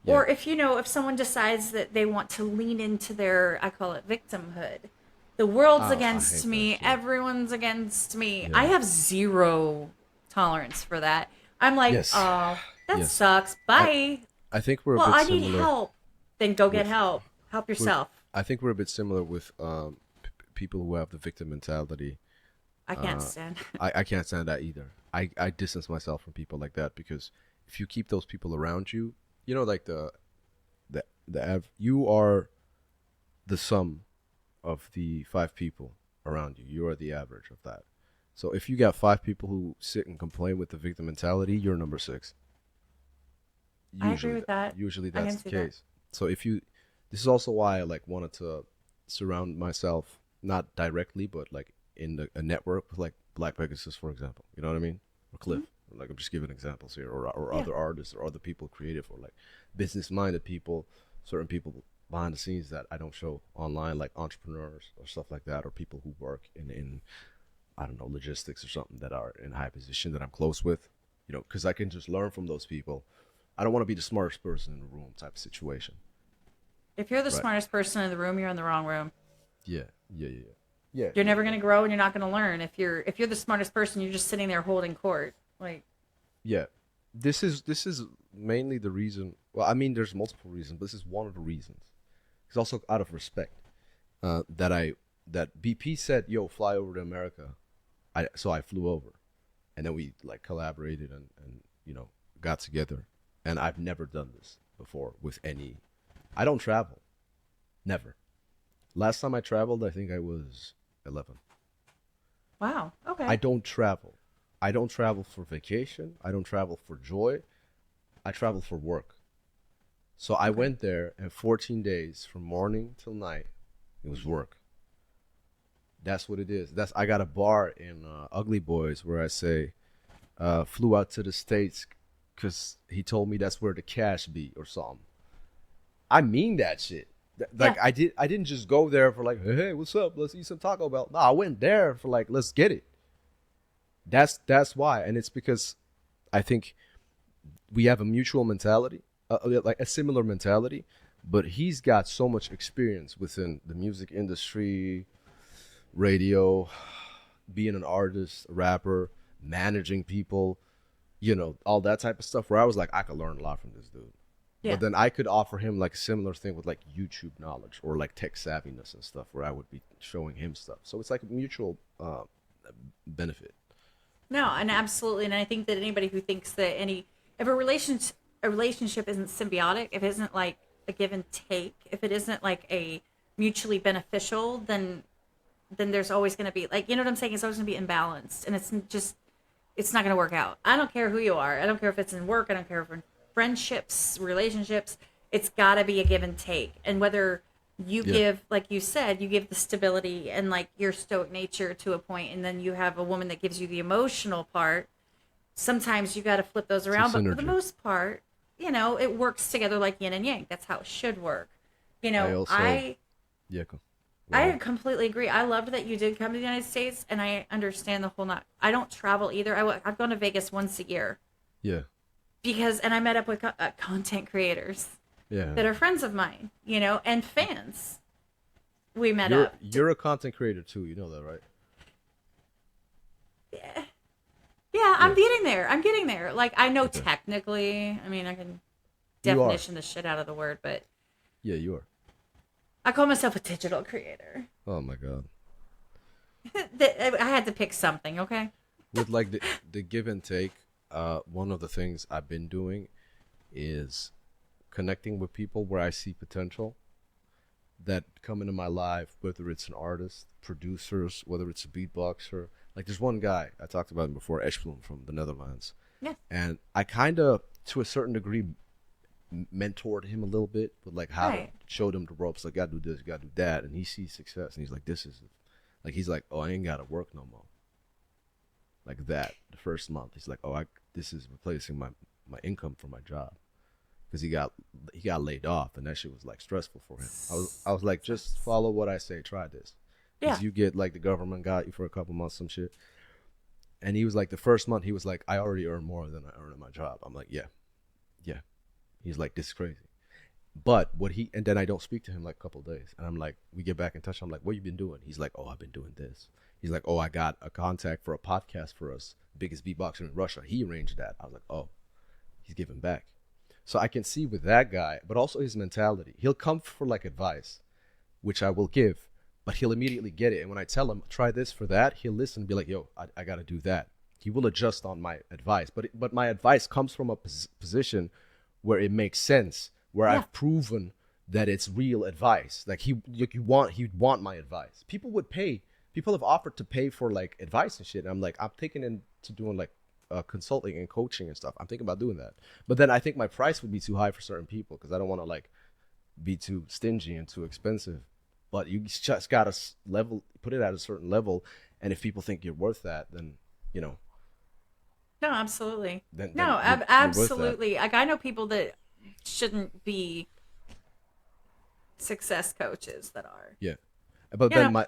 Speaker 3: Yeah.
Speaker 2: Or if someone decides that they want to lean into their, I call it victimhood. The world's
Speaker 3: Oh, I
Speaker 2: against
Speaker 3: hate
Speaker 2: me.
Speaker 3: that shit.
Speaker 2: Everyone's against me.
Speaker 3: Yeah.
Speaker 2: I have zero tolerance for that. I'm like,
Speaker 3: Yes.
Speaker 2: oh, that
Speaker 3: Yes.
Speaker 2: sucks. Bye.
Speaker 3: I think we're
Speaker 2: Well,
Speaker 3: a bit
Speaker 2: I
Speaker 3: similar.
Speaker 2: need help. Then go get
Speaker 3: with-
Speaker 2: help. Help yourself.
Speaker 3: I think we're a bit similar with people who have the victim mentality.
Speaker 2: I can't stand.
Speaker 3: I can't stand that either. I distance myself from people like that because if you keep those people around you, you know, like you are the sum of the 5 people around you. You are the average of that. So if you got 5 people who sit and complain with the victim mentality, you're number 6.
Speaker 2: I agree with that.
Speaker 3: Usually
Speaker 2: I can
Speaker 3: that's the
Speaker 2: see that.
Speaker 3: case. So if you this is also why I like wanted to surround myself, not directly, but like in a network with like Black Pegasus, for example. You know what I mean? Or Cliff. Like I'm just giving examples here, or
Speaker 2: Yeah.
Speaker 3: other artists or other people creative or like business minded people, certain people behind the scenes that I don't show online, like entrepreneurs or stuff like that, or people who work in I don't know, logistics or something that are in a high position that I'm close with, you know, because I can just learn from those people. I don't want to be the smartest person in the room type of situation.
Speaker 2: If you're the
Speaker 3: Right.
Speaker 2: smartest person in the room, you're in the wrong room.
Speaker 3: Yeah, yeah.
Speaker 2: You're never going to grow and you're not going to learn. If you're the smartest person, you're just sitting there holding court. Like,
Speaker 3: Yeah. This is mainly the reason. Well, I mean, there's multiple reasons, but this is one of the reasons. It's also out of respect that BP said, "Yo, fly over to America." So I flew over, and then we like collaborated and you know got together. And I've never done this before with any. I don't travel, never. Last time I traveled, I think I was 11.
Speaker 2: wow. Okay.
Speaker 3: I don't travel. I don't travel for vacation. I don't travel for joy. I travel for work. So I went there, and 14 days from morning till night, it was work. That's what it is. I got a bar in Ugly Boys where I say, flew out to the States because he told me that's where the cash be or something. I mean that shit. Like
Speaker 2: Yeah.
Speaker 3: I didn't just go there for like, hey, what's up? Let's eat some Taco Bell. No, I went there for like, let's get it. That's why, and it's because I think we have a mutual mentality, like a similar mentality. But he's got so much experience within the music industry, radio, being an artist, a rapper, managing people, you know, all that type of stuff. Where I was like, I could learn a lot from this dude.
Speaker 2: Yeah.
Speaker 3: But then I could offer him like a similar thing with like YouTube knowledge or like tech savviness and stuff, where I would be showing him stuff. So it's like a mutual benefit.
Speaker 2: No, and absolutely, and I think that anybody who thinks that if a relationship isn't symbiotic, if it isn't like a give and take, if it isn't like a mutually beneficial, then there's always going to be like, you know what I'm saying? It's always going to be imbalanced, and it's not going to work out. I don't care who you are. I don't care if it's in work. I don't care if in friendships, relationships. It's got to be a give and take, and whether you give, like you said, you give the stability and like your stoic nature to a point, and then you have a woman that gives you the emotional part. Sometimes you got to flip those around, but for the
Speaker 3: synergy.
Speaker 2: most part, it works together like yin and yang. That's how it should work.
Speaker 3: I also yeah. Go
Speaker 2: I
Speaker 3: ahead.
Speaker 2: completely agree. I loved that you did come to the United States, and I understand the whole not. I don't travel either. I've gone to Vegas once a year
Speaker 3: Yeah.
Speaker 2: and I met up with content creators
Speaker 3: Yeah.
Speaker 2: that are friends of mine, and fans. We met
Speaker 3: You're
Speaker 2: up.
Speaker 3: you're a content creator too. You know that, right?
Speaker 2: Yeah, I'm
Speaker 3: Yeah.
Speaker 2: getting there. I'm getting there. Like, I know
Speaker 3: Okay.
Speaker 2: technically, I mean, I can
Speaker 3: You are.
Speaker 2: definition the shit out of the word, but
Speaker 3: Yeah, you are.
Speaker 2: I call myself a digital creator.
Speaker 3: Oh my god.
Speaker 2: I had to pick something, okay?
Speaker 3: With like the give and take, one of the things I've been doing is connecting with people where I see potential that come into my life, whether it's an artist, producers, whether it's a beatboxer. Like there's one guy I talked about him before, Eshblum from the Netherlands,
Speaker 2: Yeah.
Speaker 3: and I kind of, to a certain degree, mentored him a little bit with like how
Speaker 2: Right.
Speaker 3: to show them the ropes. Like, gotta do this, gotta do that, and he sees success, and he's like, this is, like, he's like, oh, I ain't gotta work no more. Like that, the first month, he's like, oh, this is replacing my income for my job, because he got laid off, and that shit was like stressful for him. I was like, just follow what I say, try this.
Speaker 2: Yeah.
Speaker 3: Because you get like the government got you for a couple months, some shit. And he was like, the first month, he was like, I already earn more than I earn in my job. I'm like, yeah. He's like, this is crazy. But and then I don't speak to him like a couple of days. And I'm like, we get back in touch. I'm like, what you been doing? He's like, oh, I've been doing this. He's like, oh, I got a contact for a podcast for us. Biggest beatboxer in Russia. He arranged that. I was like, oh, he's giving back. So I can see with that guy, but also his mentality. He'll come for like advice, which I will give, but he'll immediately get it. And when I tell him, try this for that, he'll listen and be like, yo, I got to do that. He will adjust on my advice. But my advice comes from a position where it makes sense, where
Speaker 2: Yeah.
Speaker 3: I've proven that it's real advice. Like he'd want my advice. People have offered to pay for like advice and shit. And I'm like, I'm taking into doing like consulting and coaching and stuff. I'm thinking about doing that. But then I think my price would be too high for certain people, because I don't want to like be too stingy and too expensive, but you just gotta put it at a certain level, and if people think you're worth that, then you know.
Speaker 2: No, absolutely.
Speaker 3: Then
Speaker 2: No,
Speaker 3: you're worth that.
Speaker 2: absolutely. Like I know people that shouldn't be success coaches that are.
Speaker 3: Yeah, but
Speaker 2: You
Speaker 3: then
Speaker 2: know.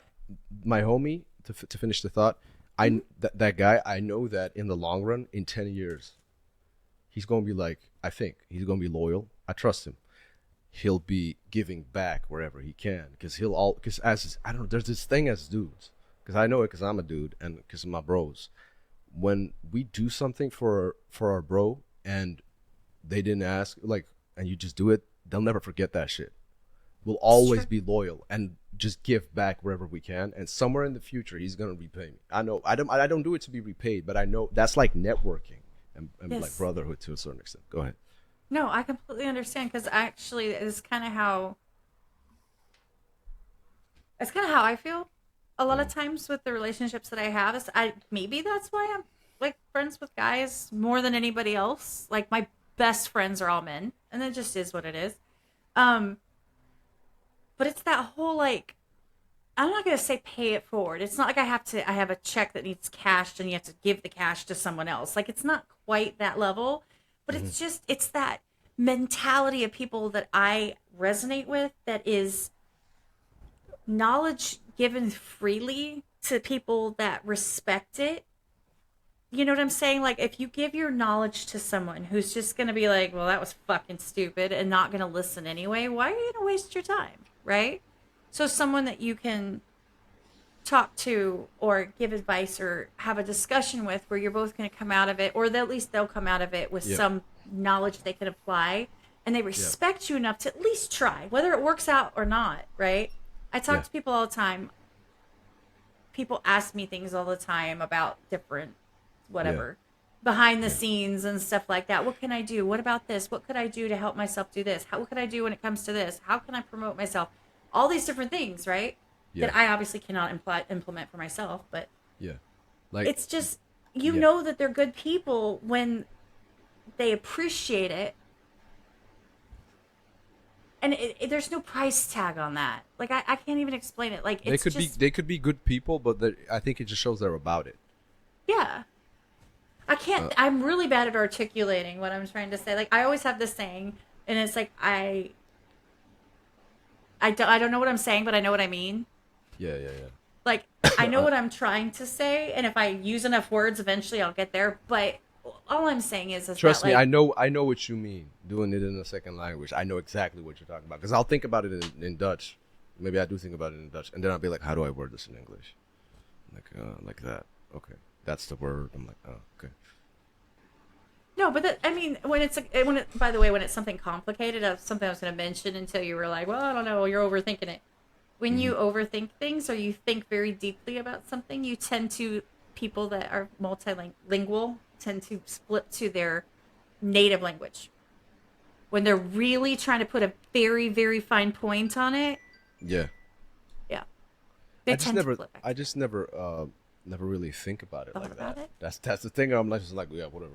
Speaker 3: my homie, to finish the thought, that guy, I know that in the long run, in 10 years, he's gonna be like, I think he's gonna be loyal. I trust him. He'll be giving back wherever he can, because as I don't know, there's this thing as dudes, because I know it because I'm a dude and because of my bros. When we do something for our bro and they didn't ask, like, and you just do it, they'll never forget that shit. We'll always be loyal and just give back wherever we can, and somewhere in the future he's gonna repay me. I know I don't do it to be repaid, but I know that's like networking and
Speaker 2: Yes.
Speaker 3: like brotherhood to a certain extent. Go ahead.
Speaker 2: No, I completely understand because actually it's kind of how I feel a lot of times with the relationships that I have. Is maybe that's why I'm like friends with guys more than anybody else. Like my best friends are all men, and that just is what it is. Um, but it's that whole like I'm not gonna say pay it forward. It's not like I have a check that needs cashed and you have to give the cash to someone else. Like it's not quite that level, but it's just it's that mentality of people that I resonate with that is knowledge given freely to people that respect it. You know what I'm saying? Like if you give your knowledge to someone who's just gonna be like, well, that was fucking stupid and not gonna listen anyway, why are you gonna waste your time? Right? So someone that you can talk to or give advice or have a discussion with where you're both going to come out of it, or at least they'll come out of it with some knowledge they can apply, and they respect you enough to at least try, whether it works out or not, right? I talk to people all the time. People ask me things all the time about different whatever behind the scenes and stuff like that. What can I do? What about this? What could I do to help myself do this? What could I do when it comes to this? How can I promote myself? All these different things, right? That I obviously cannot implement for myself, but
Speaker 3: like
Speaker 2: it's just you know that they're good people when they appreciate it, and there's no price tag on that. Like I can't even explain it. Like it's
Speaker 3: they could be good people, but I think it just shows they're about it.
Speaker 2: Yeah. I can't. I'm really bad at articulating what I'm trying to say. Like I always have this saying, and it's like I don't know what I'm saying, but I know what I mean.
Speaker 3: Yeah.
Speaker 2: Like I know what I'm trying to say, and if I use enough words, eventually I'll get there. But all I'm saying is
Speaker 3: trust
Speaker 2: that,
Speaker 3: me,
Speaker 2: like,
Speaker 3: I know what you mean. Doing it in a second language, I know exactly what you're talking about because I'll think about it in Dutch. Maybe I do think about it in Dutch, and then I'll be like, how do I word this in English? Like that. Okay, that's the word. I'm like, oh, okay.
Speaker 2: No, but I mean, by the way, when it's something complicated, something I was going to mention until you were like, well, I don't know, you're overthinking it. When you overthink things or you think very deeply about something, people that are multilingual tend to split to their native language. When they're really trying to put a very, very fine point on it.
Speaker 3: Yeah.
Speaker 2: Yeah.
Speaker 3: I just never really think about it
Speaker 2: Thought
Speaker 3: like
Speaker 2: about
Speaker 3: that.
Speaker 2: it?
Speaker 3: That's the thing. I'm just like, yeah, whatever.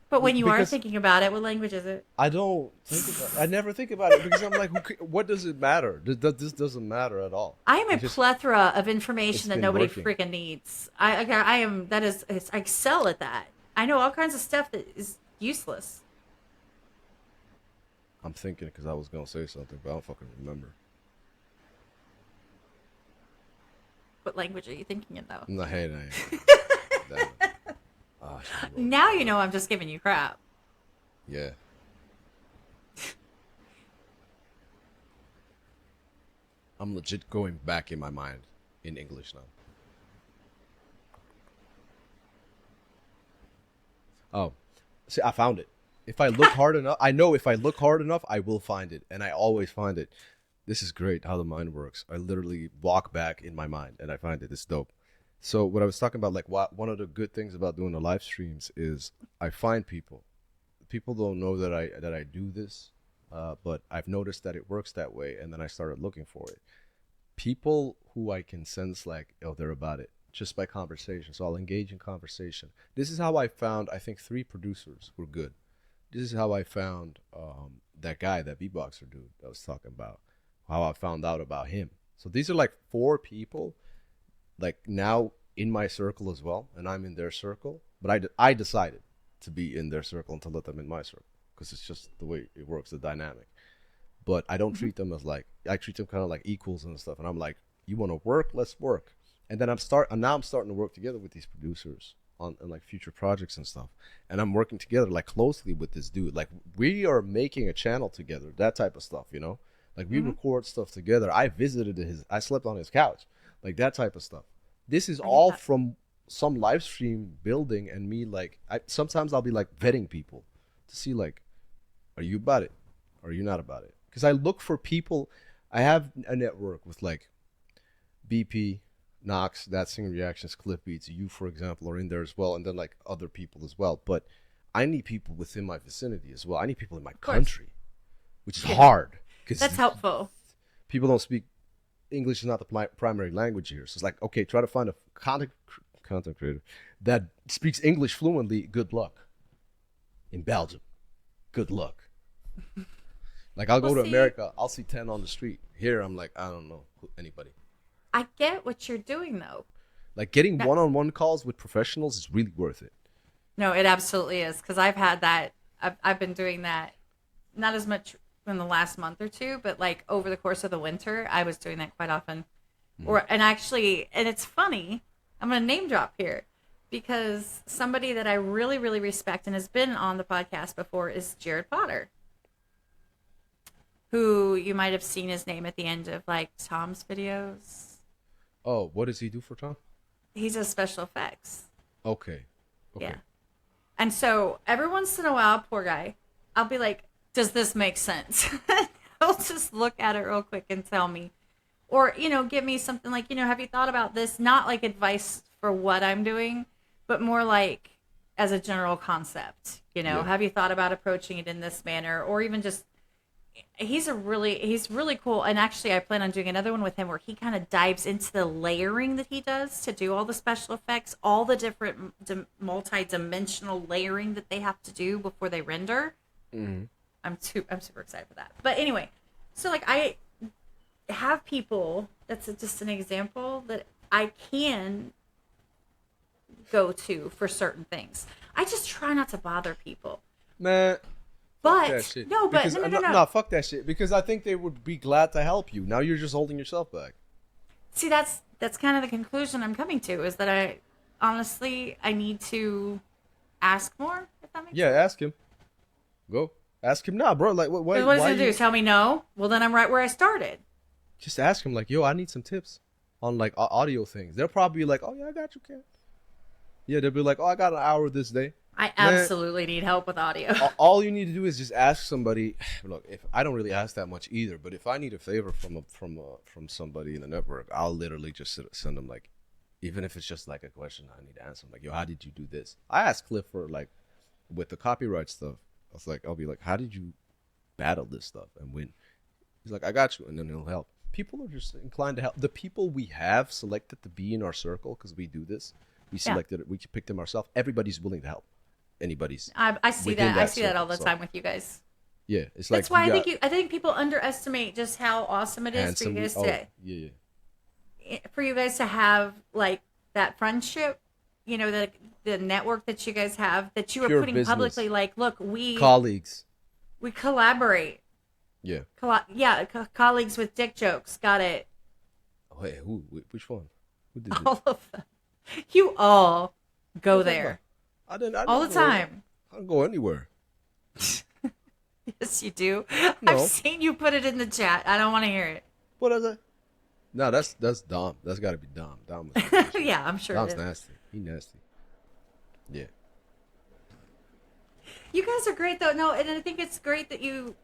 Speaker 2: But when you are
Speaker 3: Because
Speaker 2: thinking about it, what language is it?
Speaker 3: I don't think about. I never think about it because I'm like, what does it matter? This doesn't matter at all.
Speaker 2: I am a
Speaker 3: It's just-
Speaker 2: plethora of
Speaker 3: it's
Speaker 2: information that
Speaker 3: been
Speaker 2: nobody
Speaker 3: working.
Speaker 2: freaking needs. I am. I excel at that. I know all kinds of stuff that is useless.
Speaker 3: I'm thinking because I was gonna say something, but I don't fucking remember.
Speaker 2: What language are you thinking in though?
Speaker 3: I'm not hating. Damn it. Ah, shit,
Speaker 2: Now you know I'm just giving you crap.
Speaker 3: yeah. I'm legit going back in my mind in English now. Oh, see, I found it. If I look hard enough, I know if I look hard enough, I will find it, and I always find it. This is great how the mind works. I literally walk back in my mind, and I find it. It's dope. So what I was talking about, like, one of the good things about doing the live streams is I find people. People don't know that I do this, but I've noticed that it works that way, and then I started looking for it. People who I can sense like, oh, they're about it just by conversation. So I'll engage in conversation. This is how I found, I think, 3 producers were good. This is how I found that guy, that beatboxer dude that was talking about how I found out about him. So these are like 4 people, like now in my circle as well, and I'm in their circle. But I decided to be in their circle and to let them in my circle because it's just the way it works, the dynamic. But I don't treat them as like, I treat them kind of like equals and stuff. And I'm like, you want to work? Let's work. And then now I'm starting to work together with these producers on like future projects and stuff. And I'm working together like closely with this dude. Like we are making a channel together, that type of stuff, you know? Like we record stuff together. I slept on his couch, like that type of stuff. This is all from some live stream building and me. Like sometimes I'll be like vetting people to see like, are you about it? Or are you not about it? Because I look for people. I have a network with like BP, Knox, That Singing Reactions, Cliff Beats. You, for example, are in there as well. And then like other people as well. But I need people within my vicinity as well. I need people in my country, which is hard.
Speaker 2: That's helpful.
Speaker 3: People don't speak English is not the primary language here. So it's like, okay, try to find a content creator that speaks English fluently. Good luck. In Belgium, good luck. Like I'll go to America, I'll see 10 on the street. Here I'm like, I don't know anybody.
Speaker 2: I get what you're doing though.
Speaker 3: Like getting one-on-one calls with professionals is really worth it.
Speaker 2: No, it absolutely is, because I've had that. I've been doing that, not as much in the last month or two, but like over the course of the winter, I was doing that quite often. And it's funny. I'm gonna name drop here because somebody that I really, really respect and has been on the podcast before is Jared Potter, who you might have seen his name at the end of like Tom's videos.
Speaker 3: Oh, what does he do for Tom?
Speaker 2: He's a special effects.
Speaker 3: Okay.
Speaker 2: Yeah. And so every once in a while, poor guy, I'll be like, does this make sense? He'll just look at it real quick and tell me. Or, give me something like, have you thought about this? Not like advice for what I'm doing, but more like as a general concept. Have you thought about approaching it in this manner? Or even just, he's really cool. And actually, I plan on doing another one with him where he kind of dives into the layering that he does to do all the special effects, all the different multi-dimensional layering that they have to do before they render. Mm-hmm. I'm super excited for that. But anyway, so like I have people, that's just an example that I can go to for certain things. I just try not to bother people.
Speaker 3: Man,
Speaker 2: but
Speaker 3: that shit.
Speaker 2: No, but
Speaker 3: because,
Speaker 2: no.
Speaker 3: No, fuck that shit. Because I think they would be glad to help you. Now you're just holding yourself back.
Speaker 2: See, that's kind of the conclusion I'm coming to, is that I need to ask more, if that makes sense.
Speaker 3: Yeah, ask him. Go. Ask him now, bro. Like, what is he
Speaker 2: going to do? Tell me no? Well, then I'm right where I started.
Speaker 3: Just ask him, like, yo, I need some tips on, like, audio things. They'll probably be like, oh, yeah, I got you, kid. Yeah, they'll be like, oh, I got an hour this day.
Speaker 2: I absolutely need help with audio.
Speaker 3: All you need to do is just ask somebody. Look, if I don't really ask that much either, but if I need a favor from somebody in the network, I'll literally just send them, like, even if it's just, like, a question I need to answer. I'm like, yo, how did you do this? I asked Cliff for, like, with the copyright stuff. I'll be like, how did you battle this stuff and win? He's like, I got you, and then he'll help. People are just inclined to help. The people we have selected to be in our circle, because we do this, we selected it, we picked them ourselves. Everybody's willing to help. Anybody's.
Speaker 2: I see that. I see that all the time with you guys.
Speaker 3: Yeah, it's like
Speaker 2: that's why I think people underestimate just how awesome it is for you guys for you guys to have like that friendship. The network that you guys have, that you are putting business. Publicly, like, look, we collaborate.
Speaker 3: Yeah.
Speaker 2: Colleagues with dick jokes. Got it.
Speaker 3: Oh, hey, which one? Who did
Speaker 2: all of them. You all go there.
Speaker 3: I didn't
Speaker 2: all the time.
Speaker 3: I don't go anywhere.
Speaker 2: Yes, you do.
Speaker 3: No.
Speaker 2: I've seen you put it in the chat. I don't want to hear it.
Speaker 3: What is it? No, that's Dom. That's got to be Dom. Dom.
Speaker 2: Yeah, I'm sure.
Speaker 3: Dom's nasty. He nasty. Yeah.
Speaker 2: You guys are great, though. No, and I think it's great that you...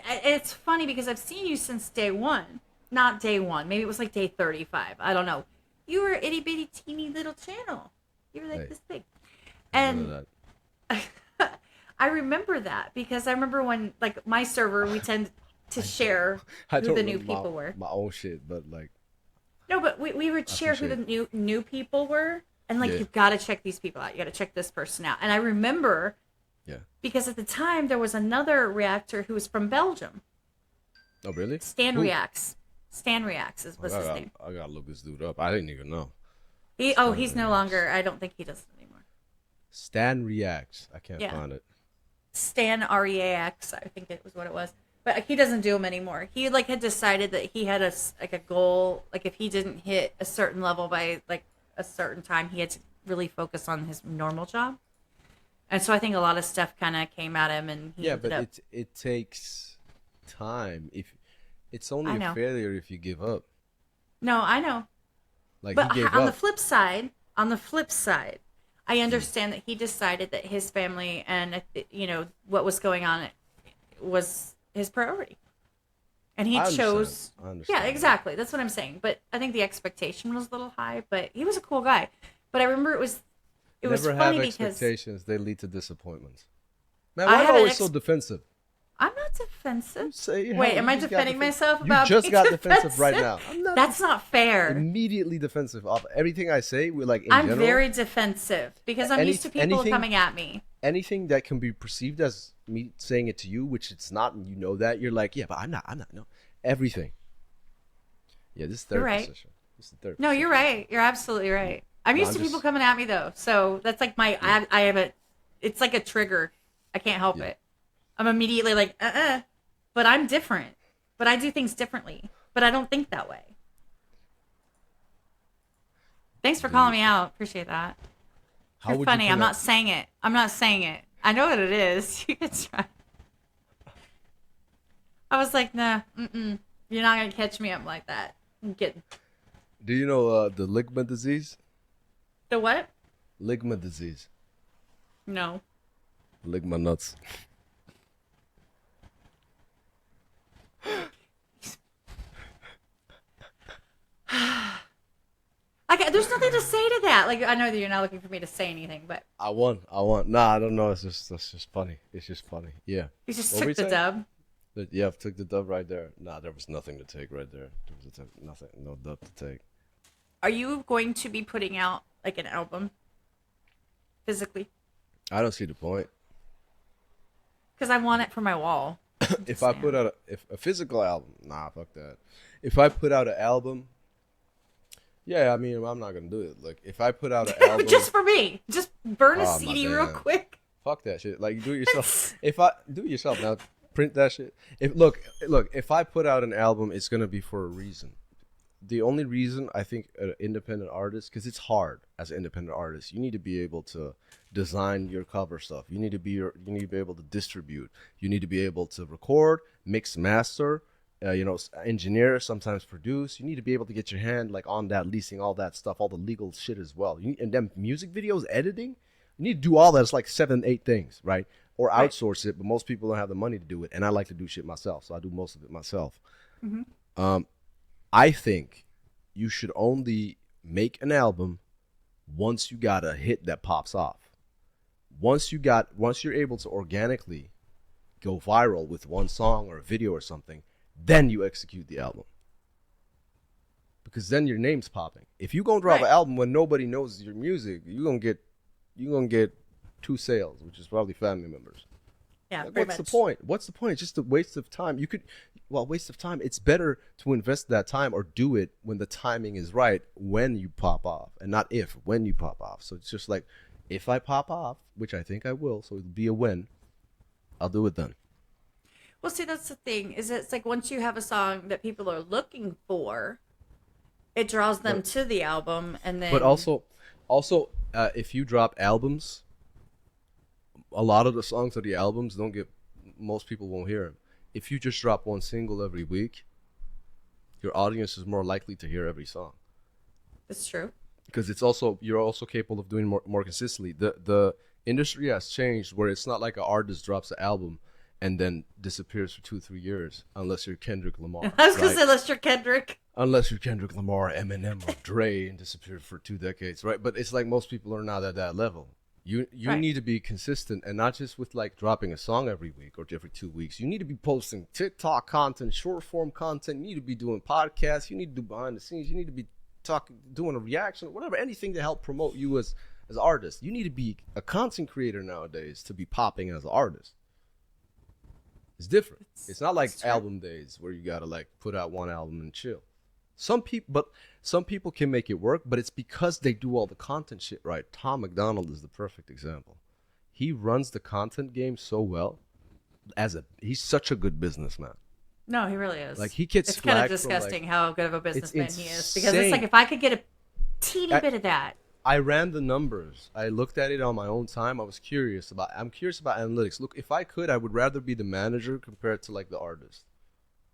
Speaker 2: it's funny because I've seen you since day one. Not day one. Maybe it was like day 35. I don't know. You were an itty-bitty, teeny little channel. You were like this big. And I remember that because I remember when, like, my server, we tend to share who the new people were.
Speaker 3: My own shit, but, like...
Speaker 2: No, but we would share who the new people were. And, like, you've got to check these people out. You got to check this person out. And I remember
Speaker 3: Yeah.
Speaker 2: Because at the time, there was another reactor who was from Belgium.
Speaker 3: Oh, really?
Speaker 2: Stan
Speaker 3: Who?
Speaker 2: Reacts. Stan Reacts was his name.
Speaker 3: I gotta look this dude up. I didn't even know.
Speaker 2: He's no longer. I don't think he does it anymore.
Speaker 3: Stan Reacts. I can't find it.
Speaker 2: Stan Reax, I think it was what it was. But he doesn't do them anymore. He like had decided that he had a goal. Like if he didn't hit a certain level by like a certain time, he had to really focus on his normal job. And so I think a lot of stuff kind of came at him, and he ended up...
Speaker 3: it takes time. If it's only a failure if you give up.
Speaker 2: No, I know.
Speaker 3: Like
Speaker 2: but
Speaker 3: he gave
Speaker 2: on
Speaker 3: up.
Speaker 2: the flip side, I understand that he decided that his family and what was going on was his priority, and he chose.
Speaker 3: I understand.
Speaker 2: Yeah, exactly. That's what I'm saying. But I think the expectation was a little high. But he was a cool guy. But I remember it was
Speaker 3: Never
Speaker 2: funny
Speaker 3: have
Speaker 2: because
Speaker 3: expectations; they lead to disappointments. Man, why are you always so defensive?
Speaker 2: I'm not defensive.
Speaker 3: Say,
Speaker 2: wait, am I defending myself about
Speaker 3: You just
Speaker 2: being
Speaker 3: got
Speaker 2: defensive
Speaker 3: defensive right now.
Speaker 2: That's not fair.
Speaker 3: Immediately defensive off everything I say. We're like, I'm
Speaker 2: very defensive because I'm used to people coming at me.
Speaker 3: Anything that can be perceived as me saying it to you, which it's not, and you know that, you're like, yeah, but I'm not. No, everything. Yeah, this is third position. This is the third.
Speaker 2: No,
Speaker 3: position.
Speaker 2: You're right. You're absolutely right. I'm used to people coming at me though, so that's like my. Yeah. I have a. It's like a trigger. I can't help it. I'm immediately like, but I'm different. But I do things differently. But I don't think that way. Thanks for calling me out. Appreciate that. You're funny. I'm not saying it. I know what it is. You can try. I was like, nah, you're not gonna catch me up like that. I'm kidding.
Speaker 3: Do you know the ligma disease?
Speaker 2: The what?
Speaker 3: Ligma disease.
Speaker 2: No.
Speaker 3: Ligma nuts.
Speaker 2: There's nothing to say to that. Like, I know that you're not looking for me to say anything, but
Speaker 3: I won. Nah, I don't know. That's just funny. It's just funny. Yeah.
Speaker 2: You just took the dub.
Speaker 3: Yeah, I took the dub right there. Nah, there was nothing to take right there. There was nothing, no dub to take.
Speaker 2: Are you going to be putting out like an album physically?
Speaker 3: I don't see the point.
Speaker 2: Because I want it for my wall.
Speaker 3: If I put out a physical album, nah, fuck that. If I put out an album, yeah, I mean, I'm not gonna do it. Like, if I put out an album,
Speaker 2: just for me, just burn a CD real quick.
Speaker 3: Fuck that shit. Like, do it yourself. Do it yourself now, print that shit. Look, if I put out an album, it's gonna be for a reason. The only reason I think an independent artist, because it's hard as an independent artist, you need to be able to design your cover stuff. You need to be able to distribute. You need to be able to record, mix, master, engineer, sometimes produce. You need to be able to get your hand like on that, leasing, all that stuff, all the legal shit as well. And then music videos, editing, you need to do all that. It's like 7-8 things, right? Or outsource it, but most people don't have the money to do it. And I like to do shit myself, so I do most of it myself. Mm-hmm. I think you should only make an album once you got a hit that pops off. Once you're able to organically go viral with one song or a video or something, then you execute the album. Because then your name's popping. If you gonna drop an album when nobody knows your music, you're gonna get 2 sales, which is probably family members.
Speaker 2: Yeah,
Speaker 3: like, what's the point? What's the point? It's just a waste of time. Waste of time. It's better to invest that time or do it when the timing is right, when you pop off, and not when you pop off. So it's just like, if I pop off, which I think I will, so it'll be a when, I'll do it then.
Speaker 2: Well, see, that's the thing, is it's like once you have a song that people are looking for, it draws them to the album, and then...
Speaker 3: But also, if you drop albums, a lot of the songs of the albums most people won't hear them. If you just drop one single every week, your audience is more likely to hear every song.
Speaker 2: It's true.
Speaker 3: Because you're also capable of doing more consistently. The industry has changed where it's not like an artist drops an album and then disappears for 2-3 years, unless you're Kendrick Lamar.
Speaker 2: I was gonna say, unless you're Kendrick. Unless
Speaker 3: you're Kendrick Lamar, Eminem, or Dre, and disappeared for 2 decades, right? But it's like most people are not at that level. You need to be consistent, and not just with like dropping a song every week or every 2 weeks. You need to be posting TikTok content, short form content. You need to be doing podcasts. You need to do behind the scenes. You need to be doing a reaction, whatever, anything to help promote you as as artists. You need to be a content creator nowadays to be popping as an artist. It's different. It's not like album days where you gotta like put out one album and chill. Some people can make it work, but it's because they do all the content shit right. Tom McDonald is the perfect example. He runs the content game so well. He's such a good businessman.
Speaker 2: No, he really is.
Speaker 3: Like he gets.
Speaker 2: It's kind of disgusting how good of a businessman he is, because it's like if I could get a teeny bit of that.
Speaker 3: I ran the numbers. I looked at it on my own time. I'm curious about analytics. Look, if I could, I would rather be the manager compared to like the artist.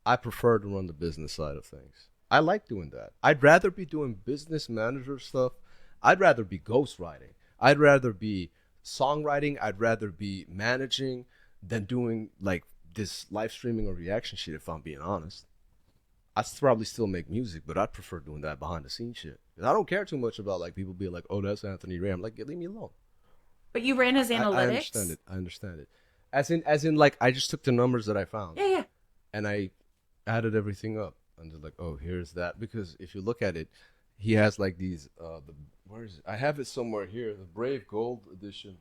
Speaker 3: I prefer to run the business side of things. I like doing that. I'd rather be doing business manager stuff. I'd rather be ghostwriting. I'd rather be songwriting. I'd rather be managing than doing like this live streaming or reaction shit, if I'm being honest. I'd probably still make music, but I'd prefer doing that behind the scenes shit. I don't care too much about like people being like, oh, that's Anthony Ray. I'm like, leave me alone.
Speaker 2: But you ran his analytics.
Speaker 3: I understand it. As in like I just took the numbers that I found.
Speaker 2: Yeah.
Speaker 3: And I added everything up. And they're like, oh, here's that. Because if you look at it, he has like these where is it? I have it somewhere here, the Brave Gold edition.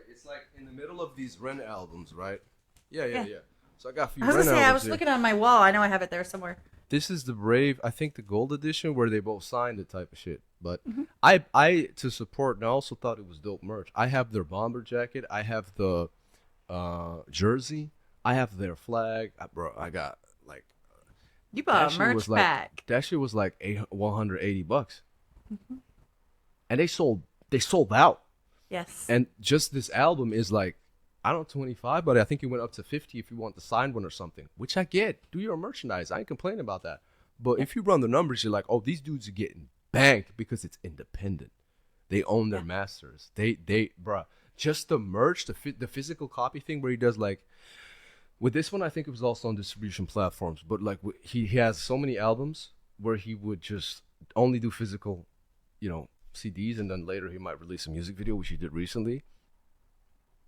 Speaker 3: It's like in the middle of these Ren albums, right? Yeah. So I got a few Ren albums.
Speaker 2: I was looking on my wall. I know I have it there somewhere.
Speaker 3: This is the Brave, I think the Gold edition where they both signed it type of shit. But I to support, and I also thought it was dope merch. I have their bomber jacket. I have the jersey. I have their flag. Bro, I got like...
Speaker 2: You bought a merch pack.
Speaker 3: That shit was like $180. And they sold out.
Speaker 2: Yes.
Speaker 3: And just this album is like, I don't know, 25, but I think it went up to 50 if you want to sign one or something, which I get. Do your merchandise. I ain't complaining about that. But if you run the numbers, you're like, oh, these dudes are getting banked because it's independent. They own their masters. They, bruh, just the merch, the physical copy thing where he does like, with this one, I think it was also on distribution platforms, but like he has so many albums where he would just only do physical, CDs, and then later he might release a music video, which he did recently.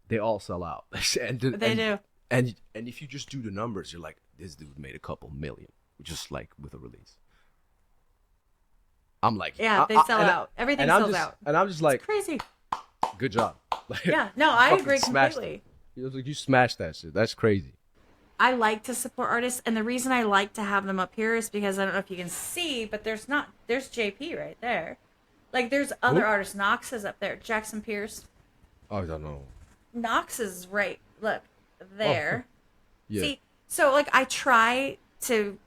Speaker 3: They all sell out.
Speaker 2: They do.
Speaker 3: And if you just do the numbers, you're like, this dude made a couple million just like with a release. I'm like,
Speaker 2: yeah, they sell out. Everything sells out.
Speaker 3: And I'm just like,
Speaker 2: it's crazy.
Speaker 3: Good job.
Speaker 2: Yeah, no, I agree completely.
Speaker 3: You smashed that shit. That's crazy.
Speaker 2: I like to support artists, and the reason I like to have them up here is because I don't know if you can see, but there's JP right there. Like, there's other artists. Knox is up there. Jackson Pierce.
Speaker 3: Oh, I don't know.
Speaker 2: Knox is right. Look, there.
Speaker 3: Oh. Yeah.
Speaker 2: See, so, like, I try to,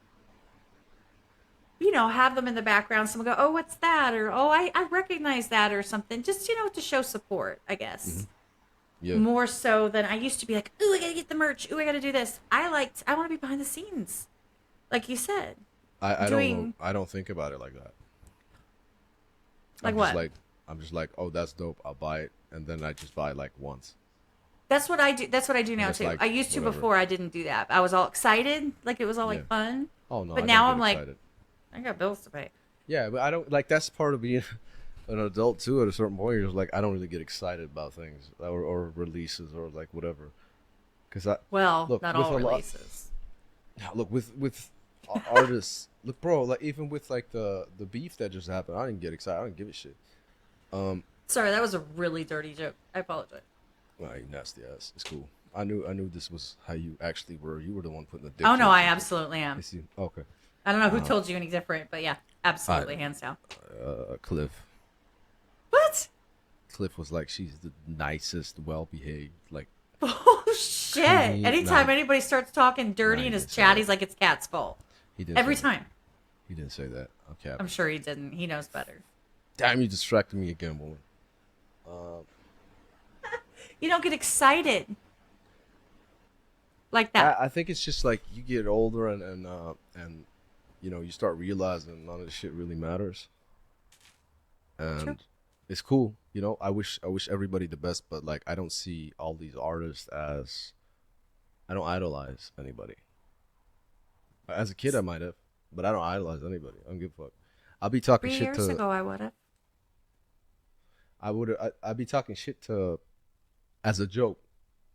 Speaker 2: have them in the background. Someone go, oh, what's that? Or, oh, I recognize that or something. Just, to show support, I guess. Mm-hmm. Yeah. More so than I used to be like, ooh, I got to get the merch. Ooh, I got to do this. I want to be behind the scenes. Like you said.
Speaker 3: I don't know. I don't think about it like that.
Speaker 2: Like what?
Speaker 3: I'm just like, oh, that's dope. I'll buy it. And then I just buy it like once.
Speaker 2: That's what I do. That's what I do now too.
Speaker 3: Like,
Speaker 2: I used to
Speaker 3: whatever.
Speaker 2: before. I didn't do that. I was all excited. Like it was all like fun.
Speaker 3: Oh, no.
Speaker 2: But now I'm like, I got bills to pay.
Speaker 3: Yeah, but I don't like that's part of being an adult too. At a certain point, you're just like, I don't really get excited about things or releases or like whatever. Because
Speaker 2: not all releases.
Speaker 3: Look with artists. Look, bro. Like even with like the beef that just happened, I didn't get excited. I didn't give a shit.
Speaker 2: Sorry, that was a really dirty joke. I apologize.
Speaker 3: Well, you nasty ass. It's cool. I knew this was how you actually were. You were the one putting the dick.
Speaker 2: Oh no, I absolutely am.
Speaker 3: Okay.
Speaker 2: I don't know who told you any different, but yeah, absolutely, hands down.
Speaker 3: Cliff.
Speaker 2: What?
Speaker 3: Cliff was like, she's the nicest, well-behaved, like.
Speaker 2: Oh shit! Anytime anybody starts talking dirty in his chat, he's like, it's Cat's fault.
Speaker 3: He did
Speaker 2: every time.
Speaker 3: He didn't say that. Okay.
Speaker 2: I'm sure he didn't. He knows better.
Speaker 3: Damn, you distracted me again, woman.
Speaker 2: You don't get excited like that.
Speaker 3: I think it's just like you get older and you start realizing none of this shit really matters. And
Speaker 2: True.
Speaker 3: It's cool. I wish everybody the best, but like I don't see all these artists as I don't idolize anybody. As a kid I might have, but I don't idolize anybody. I don't give a fuck. I'll be talking
Speaker 2: 3
Speaker 3: shit
Speaker 2: years
Speaker 3: to
Speaker 2: ago I would have.
Speaker 3: I'd be talking shit to as a joke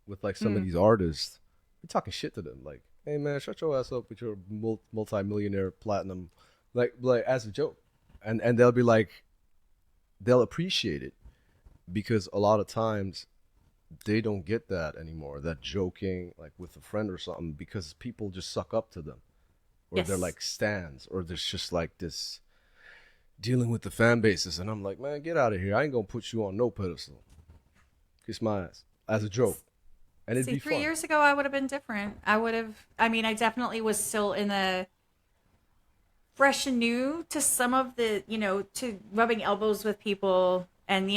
Speaker 3: with like some of these artists. Be talking shit to them like, hey man, shut your ass up with your multi-millionaire platinum, like as a joke, and they'll be like, they'll appreciate it because a lot of times they don't get that anymore. That joking like with a friend or something because people just suck up to them, or they're
Speaker 2: Yes.
Speaker 3: like stands, or there's just like this dealing with the fan bases, and I'm like, man, get out of here. I ain't gonna put you on no pedestal. Kiss my ass as a joke, and it'd
Speaker 2: See,
Speaker 3: be
Speaker 2: 3
Speaker 3: fun.
Speaker 2: years ago, I would have been different. I mean, I definitely was still in the fresh and new to some of the, to rubbing elbows with people and,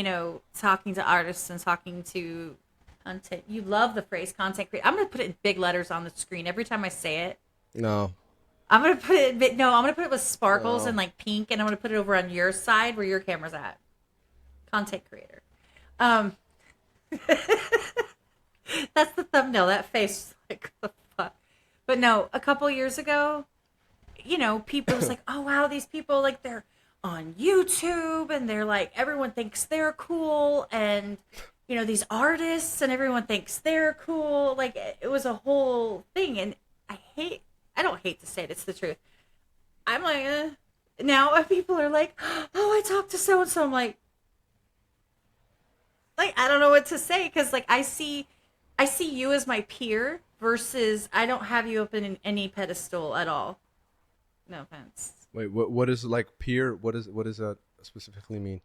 Speaker 2: talking to artists and talking to content. You love the phrase content creator. I'm going to put it in big letters on the screen every time I say it.
Speaker 3: No,
Speaker 2: I'm going to put it, no, I'm going to put it with sparkles
Speaker 3: No.
Speaker 2: and like pink, and I'm going to put it over on your side where your camera's at. Content creator. That's the thumbnail. That face, like, the fuck. But no, a couple years ago, people was like, oh wow, these people, like, they're on YouTube and they're like, everyone thinks they're cool, and these artists and everyone thinks they're cool. Like, it was a whole thing, and I don't hate to say it, it's the truth. I'm like, now people are like, oh, I talked to so and so. I'm like, I don't know what to say, because like I see you as my peer versus I don't have you up in any pedestal at all. No offense.
Speaker 3: wait, what is like peer? What does that specifically mean?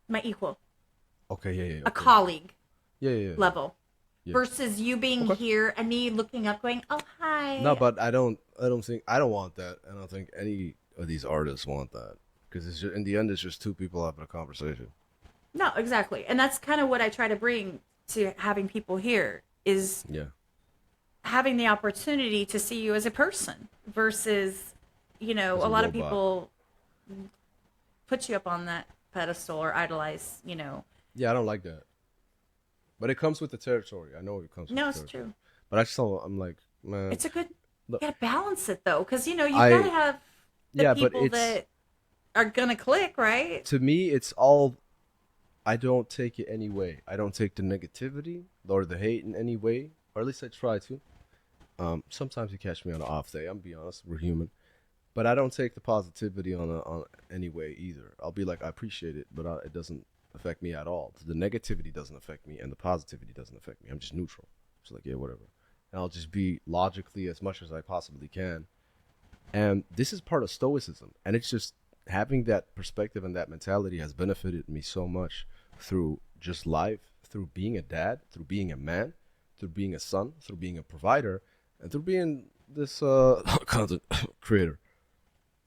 Speaker 2: My equal,
Speaker 3: Okay, yeah,
Speaker 2: a
Speaker 3: okay.
Speaker 2: colleague
Speaker 3: yeah.
Speaker 2: level,
Speaker 3: Yeah.
Speaker 2: versus you being
Speaker 3: Okay.
Speaker 2: here and me looking up, going, "Oh hi."
Speaker 3: No, but I don't want that. I don't think any of these artists want that because it's just, in the end, it's just two people having a conversation.
Speaker 2: No, exactly, and that's kind of what I try to bring to having people here is
Speaker 3: Yeah.
Speaker 2: having the opportunity to see you as a person versus,
Speaker 3: As
Speaker 2: a
Speaker 3: a
Speaker 2: lot of
Speaker 3: robot.
Speaker 2: people put you up on that pedestal or idolize,
Speaker 3: Yeah, I don't like that. But it comes with the territory. I know it comes with
Speaker 2: No,
Speaker 3: the
Speaker 2: it's
Speaker 3: territory.
Speaker 2: true.
Speaker 3: But I just don't, I'm like, man.
Speaker 2: It's a good, you
Speaker 3: Look,
Speaker 2: gotta balance it though, because, you
Speaker 3: I-
Speaker 2: gotta have the
Speaker 3: yeah, but
Speaker 2: people
Speaker 3: it's,
Speaker 2: that are gonna click, right?
Speaker 3: to me, it's all, I don't take it any way. I don't take the negativity or the hate in any way, or at least I try to. Sometimes you catch me on an off day. I'm be honest, we're human. But I don't take the positivity on any way either. I'll be like, I appreciate it, but it doesn't affect me at all. The negativity doesn't affect me, and the positivity doesn't affect me. I'm just neutral. Just like, yeah, whatever. And I'll just be logically as much as I possibly can. And this is part of stoicism, and it's just having that perspective and that mentality has benefited me so much through just life, through being a dad, through being a man, through being a son, through being a provider, and through being this content creator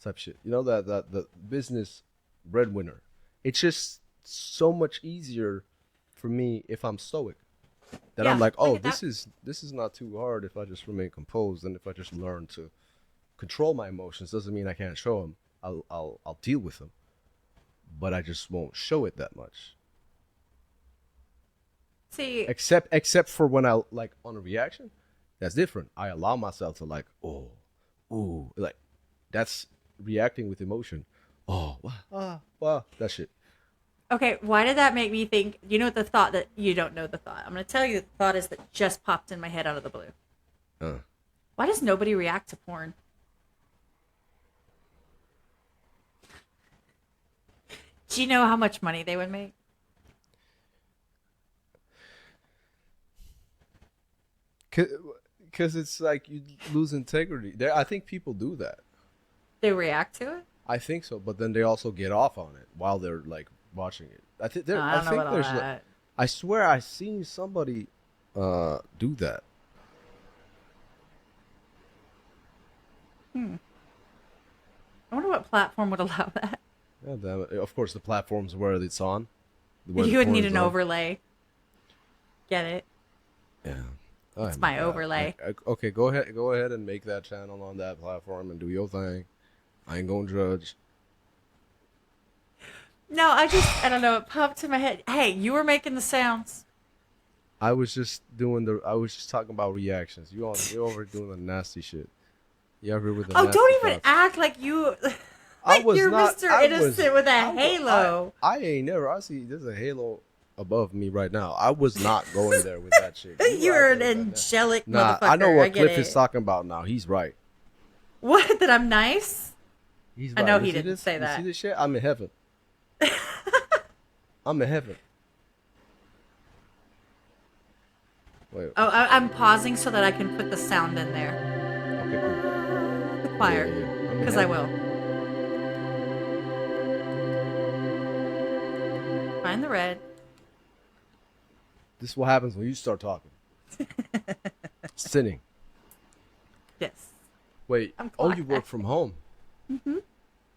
Speaker 3: type shit. That the business breadwinner. It's just so much easier for me if I'm stoic. That
Speaker 2: Yeah,
Speaker 3: I'm like,
Speaker 2: I
Speaker 3: oh,
Speaker 2: get that.
Speaker 3: this is not too hard if I just remain composed, and if I just learn to control my emotions. Doesn't mean I can't show them. I'll deal with them, but I just won't show it that much.
Speaker 2: See,
Speaker 3: Except for when I like on a reaction, that's different. I allow myself to like, oh, ooh, like that's reacting with emotion. Oh, wow, that shit.
Speaker 2: okay, why did that make me think? The thought that you don't know the thought. I'm gonna tell you the thought is that just popped in my head out of the blue.
Speaker 3: Uh,
Speaker 2: Why does nobody react to porn? Do you know how much money they would make?
Speaker 3: Because it's like you lose integrity. I think people do that.
Speaker 2: They react to it?
Speaker 3: I think so, but then they also get off on it while they're like watching it. I think
Speaker 2: I don't know
Speaker 3: think
Speaker 2: about all
Speaker 3: there's
Speaker 2: that.
Speaker 3: I swear I seen somebody do that.
Speaker 2: I wonder what platform would allow that.
Speaker 3: Yeah, damn it. Of course, the platforms where it's on. where the
Speaker 2: You would
Speaker 3: porn
Speaker 2: need
Speaker 3: is
Speaker 2: an
Speaker 3: on.
Speaker 2: overlay. Get it?
Speaker 3: Yeah.
Speaker 2: It's my overlay.
Speaker 3: Okay, go ahead and make that channel on that platform and do your thing. I ain't gonna judge.
Speaker 2: No, I don't know. It popped in my head. Hey, you were making the sounds.
Speaker 3: I was just talking about reactions. You're over doing the nasty shit. You over with the
Speaker 2: Oh,
Speaker 3: nasty
Speaker 2: don't even
Speaker 3: thoughts.
Speaker 2: act like you.
Speaker 3: I
Speaker 2: Like
Speaker 3: was
Speaker 2: you're
Speaker 3: not-
Speaker 2: Mr.
Speaker 3: I
Speaker 2: Innocent
Speaker 3: was-
Speaker 2: with a halo.
Speaker 3: I ain't never. I see there's a halo above me right now. I was not going there with that shit.
Speaker 2: You're an angelic motherfucker.
Speaker 3: I know what
Speaker 2: get
Speaker 3: Cliff is talking about now. He's right.
Speaker 2: What? That I'm nice?
Speaker 3: He's
Speaker 2: I
Speaker 3: right.
Speaker 2: know
Speaker 3: You
Speaker 2: he
Speaker 3: see
Speaker 2: didn't
Speaker 3: this?
Speaker 2: say
Speaker 3: You
Speaker 2: that.
Speaker 3: see this shit? I'm in heaven. I'm in heaven. Wait.
Speaker 2: Oh, I'm pausing so that I can put the sound in there.
Speaker 3: Okay, cool.
Speaker 2: The choir.
Speaker 3: Yeah.
Speaker 2: Because I will. Find the red.
Speaker 3: This is what happens when you start talking. Sinning.
Speaker 2: Yes.
Speaker 3: Wait.
Speaker 2: I'm
Speaker 3: Oh, you work from home. Mm-hmm.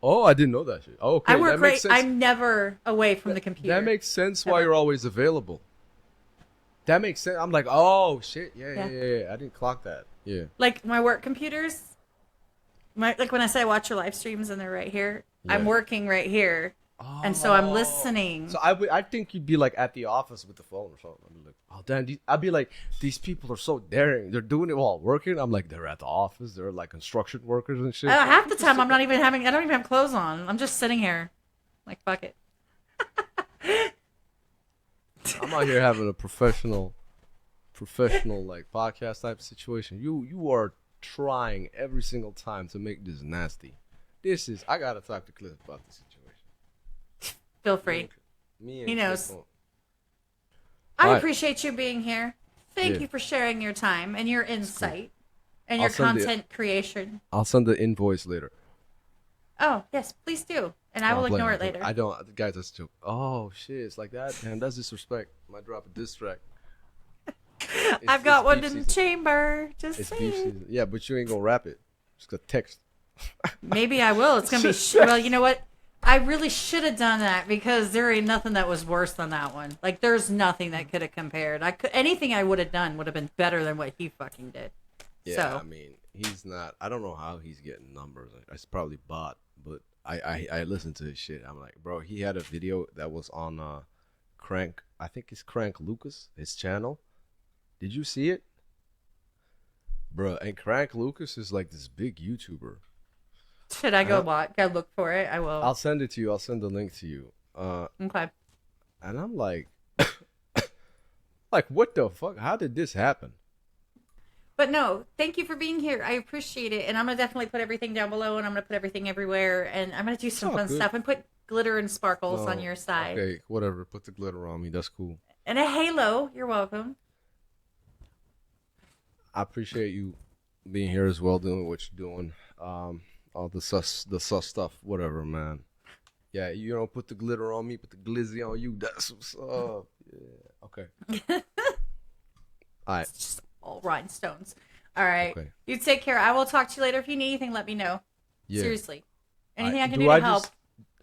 Speaker 3: Oh, I didn't know that shit. Oh, okay.
Speaker 2: I work
Speaker 3: that makes sense.
Speaker 2: I'm never away from the computer.
Speaker 3: That makes sense why you're always available. That makes sense. I'm like, oh shit, yeah. I didn't clock that. Yeah.
Speaker 2: Like my work computers. Like when I say I watch your live streams and they're right here, I'm working right here, and so I'm listening.
Speaker 3: So I think you'd be like at the office with the phone or something. I'd be like, oh damn, I'd be like, these people are so daring. They're doing it while working. I'm like, they're at the office. They're like construction workers and shit.
Speaker 2: Half the time I don't even have clothes on. I'm just sitting here, like fuck it.
Speaker 3: I'm out here having a professional like podcast type of situation. You are trying every single time to make this nasty. I gotta talk to Cliff about the situation.
Speaker 2: Feel free.
Speaker 3: Me and
Speaker 2: He knows.
Speaker 3: Cliff won't.
Speaker 2: I appreciate you being here. Thank you for sharing your time and your insight and your content creation.
Speaker 3: I'll send the invoice later.
Speaker 2: Oh, yes, please do. And I will ignore it later.
Speaker 3: I don't. Guys, that's a joke. Oh, shit. It's like that. Damn, that's disrespect. Might drop a diss track.
Speaker 2: I've got one in the chamber. Just saying.
Speaker 3: Yeah, but you ain't gonna rap it. Just gonna text.
Speaker 2: Maybe I will. It's going to be... Well, you know what? I really should have done that because there ain't nothing that was worse than that one. Like, there's nothing that could have compared. Anything I would have done would have been better than what he fucking did.
Speaker 3: Yeah,
Speaker 2: so.
Speaker 3: I mean, he's not... I don't know how he's getting numbers. It's probably bot, but I listened to his shit. I'm like, bro, he had a video that was on Crank... I think it's Crank Lucas, his channel. Did you see it? Bro, and Crank Lucas is like this big YouTuber.
Speaker 2: Should I go look for it? I will.
Speaker 3: I'll send it to you. I'll send the link to you.
Speaker 2: Okay.
Speaker 3: And I'm like, like, what the fuck? How did this happen?
Speaker 2: But no, thank you for being here. I appreciate it. And I'm going to definitely put everything down below, and I'm going to put everything everywhere. And I'm going to do some fun stuff and put glitter and sparkles on your side.
Speaker 3: Okay, whatever. Put the glitter on me. That's cool.
Speaker 2: And a halo. You're welcome.
Speaker 3: I appreciate you being here as well, doing what you're doing. All the sus stuff, whatever, man. Yeah, you don't put the glitter on me, put the glizzy on you. That's what's up. Yeah. Okay. All right.
Speaker 2: It's just all rhinestones. All right.
Speaker 3: Okay.
Speaker 2: You take care. I will talk to you later. If you need anything, let me know.
Speaker 3: Yeah.
Speaker 2: Seriously. Anything I can do to help.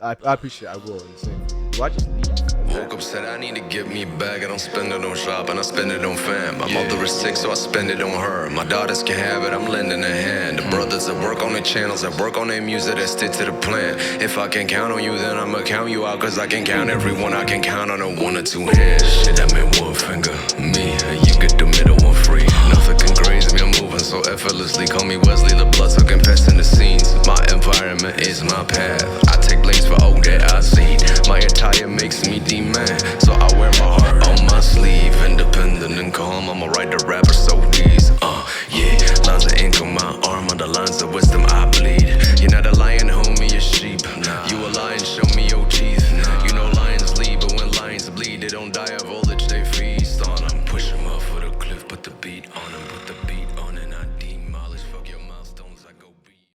Speaker 3: I appreciate it. I will. In the same. Do I just leave?
Speaker 1: Woke up, said I need to get me back. I don't spend it on shopping, I spend it on fam. My mother is sick, so I spend it on her. My daughters can have it, I'm lending a hand. The brothers that work on their channels, that work on their music, that stick to the plan. If I can count on you, then I'ma count you out, cause I can count everyone. I can count on a 1 or 2 hands. Shit, I meant one finger. Me, you get the middle one free. Nothing can graze me, I'm moving so effortlessly. Call me Wesley, the blood sucking pest in the scenes. My environment is my path. I take blames for all that I seen. My attire makes me demand, so I wear my heart on my sleeve. Independent and calm, I'ma write the rapper so these yeah, lines of ink on my arm, on the lines of wisdom I bleed. You're not a lion, homie, you're sheep. You a lion, show me your teeth. You know lions lead, but when lions bleed, they don't die of old age, they feast on them. Push them off for the cliff, put the beat on them.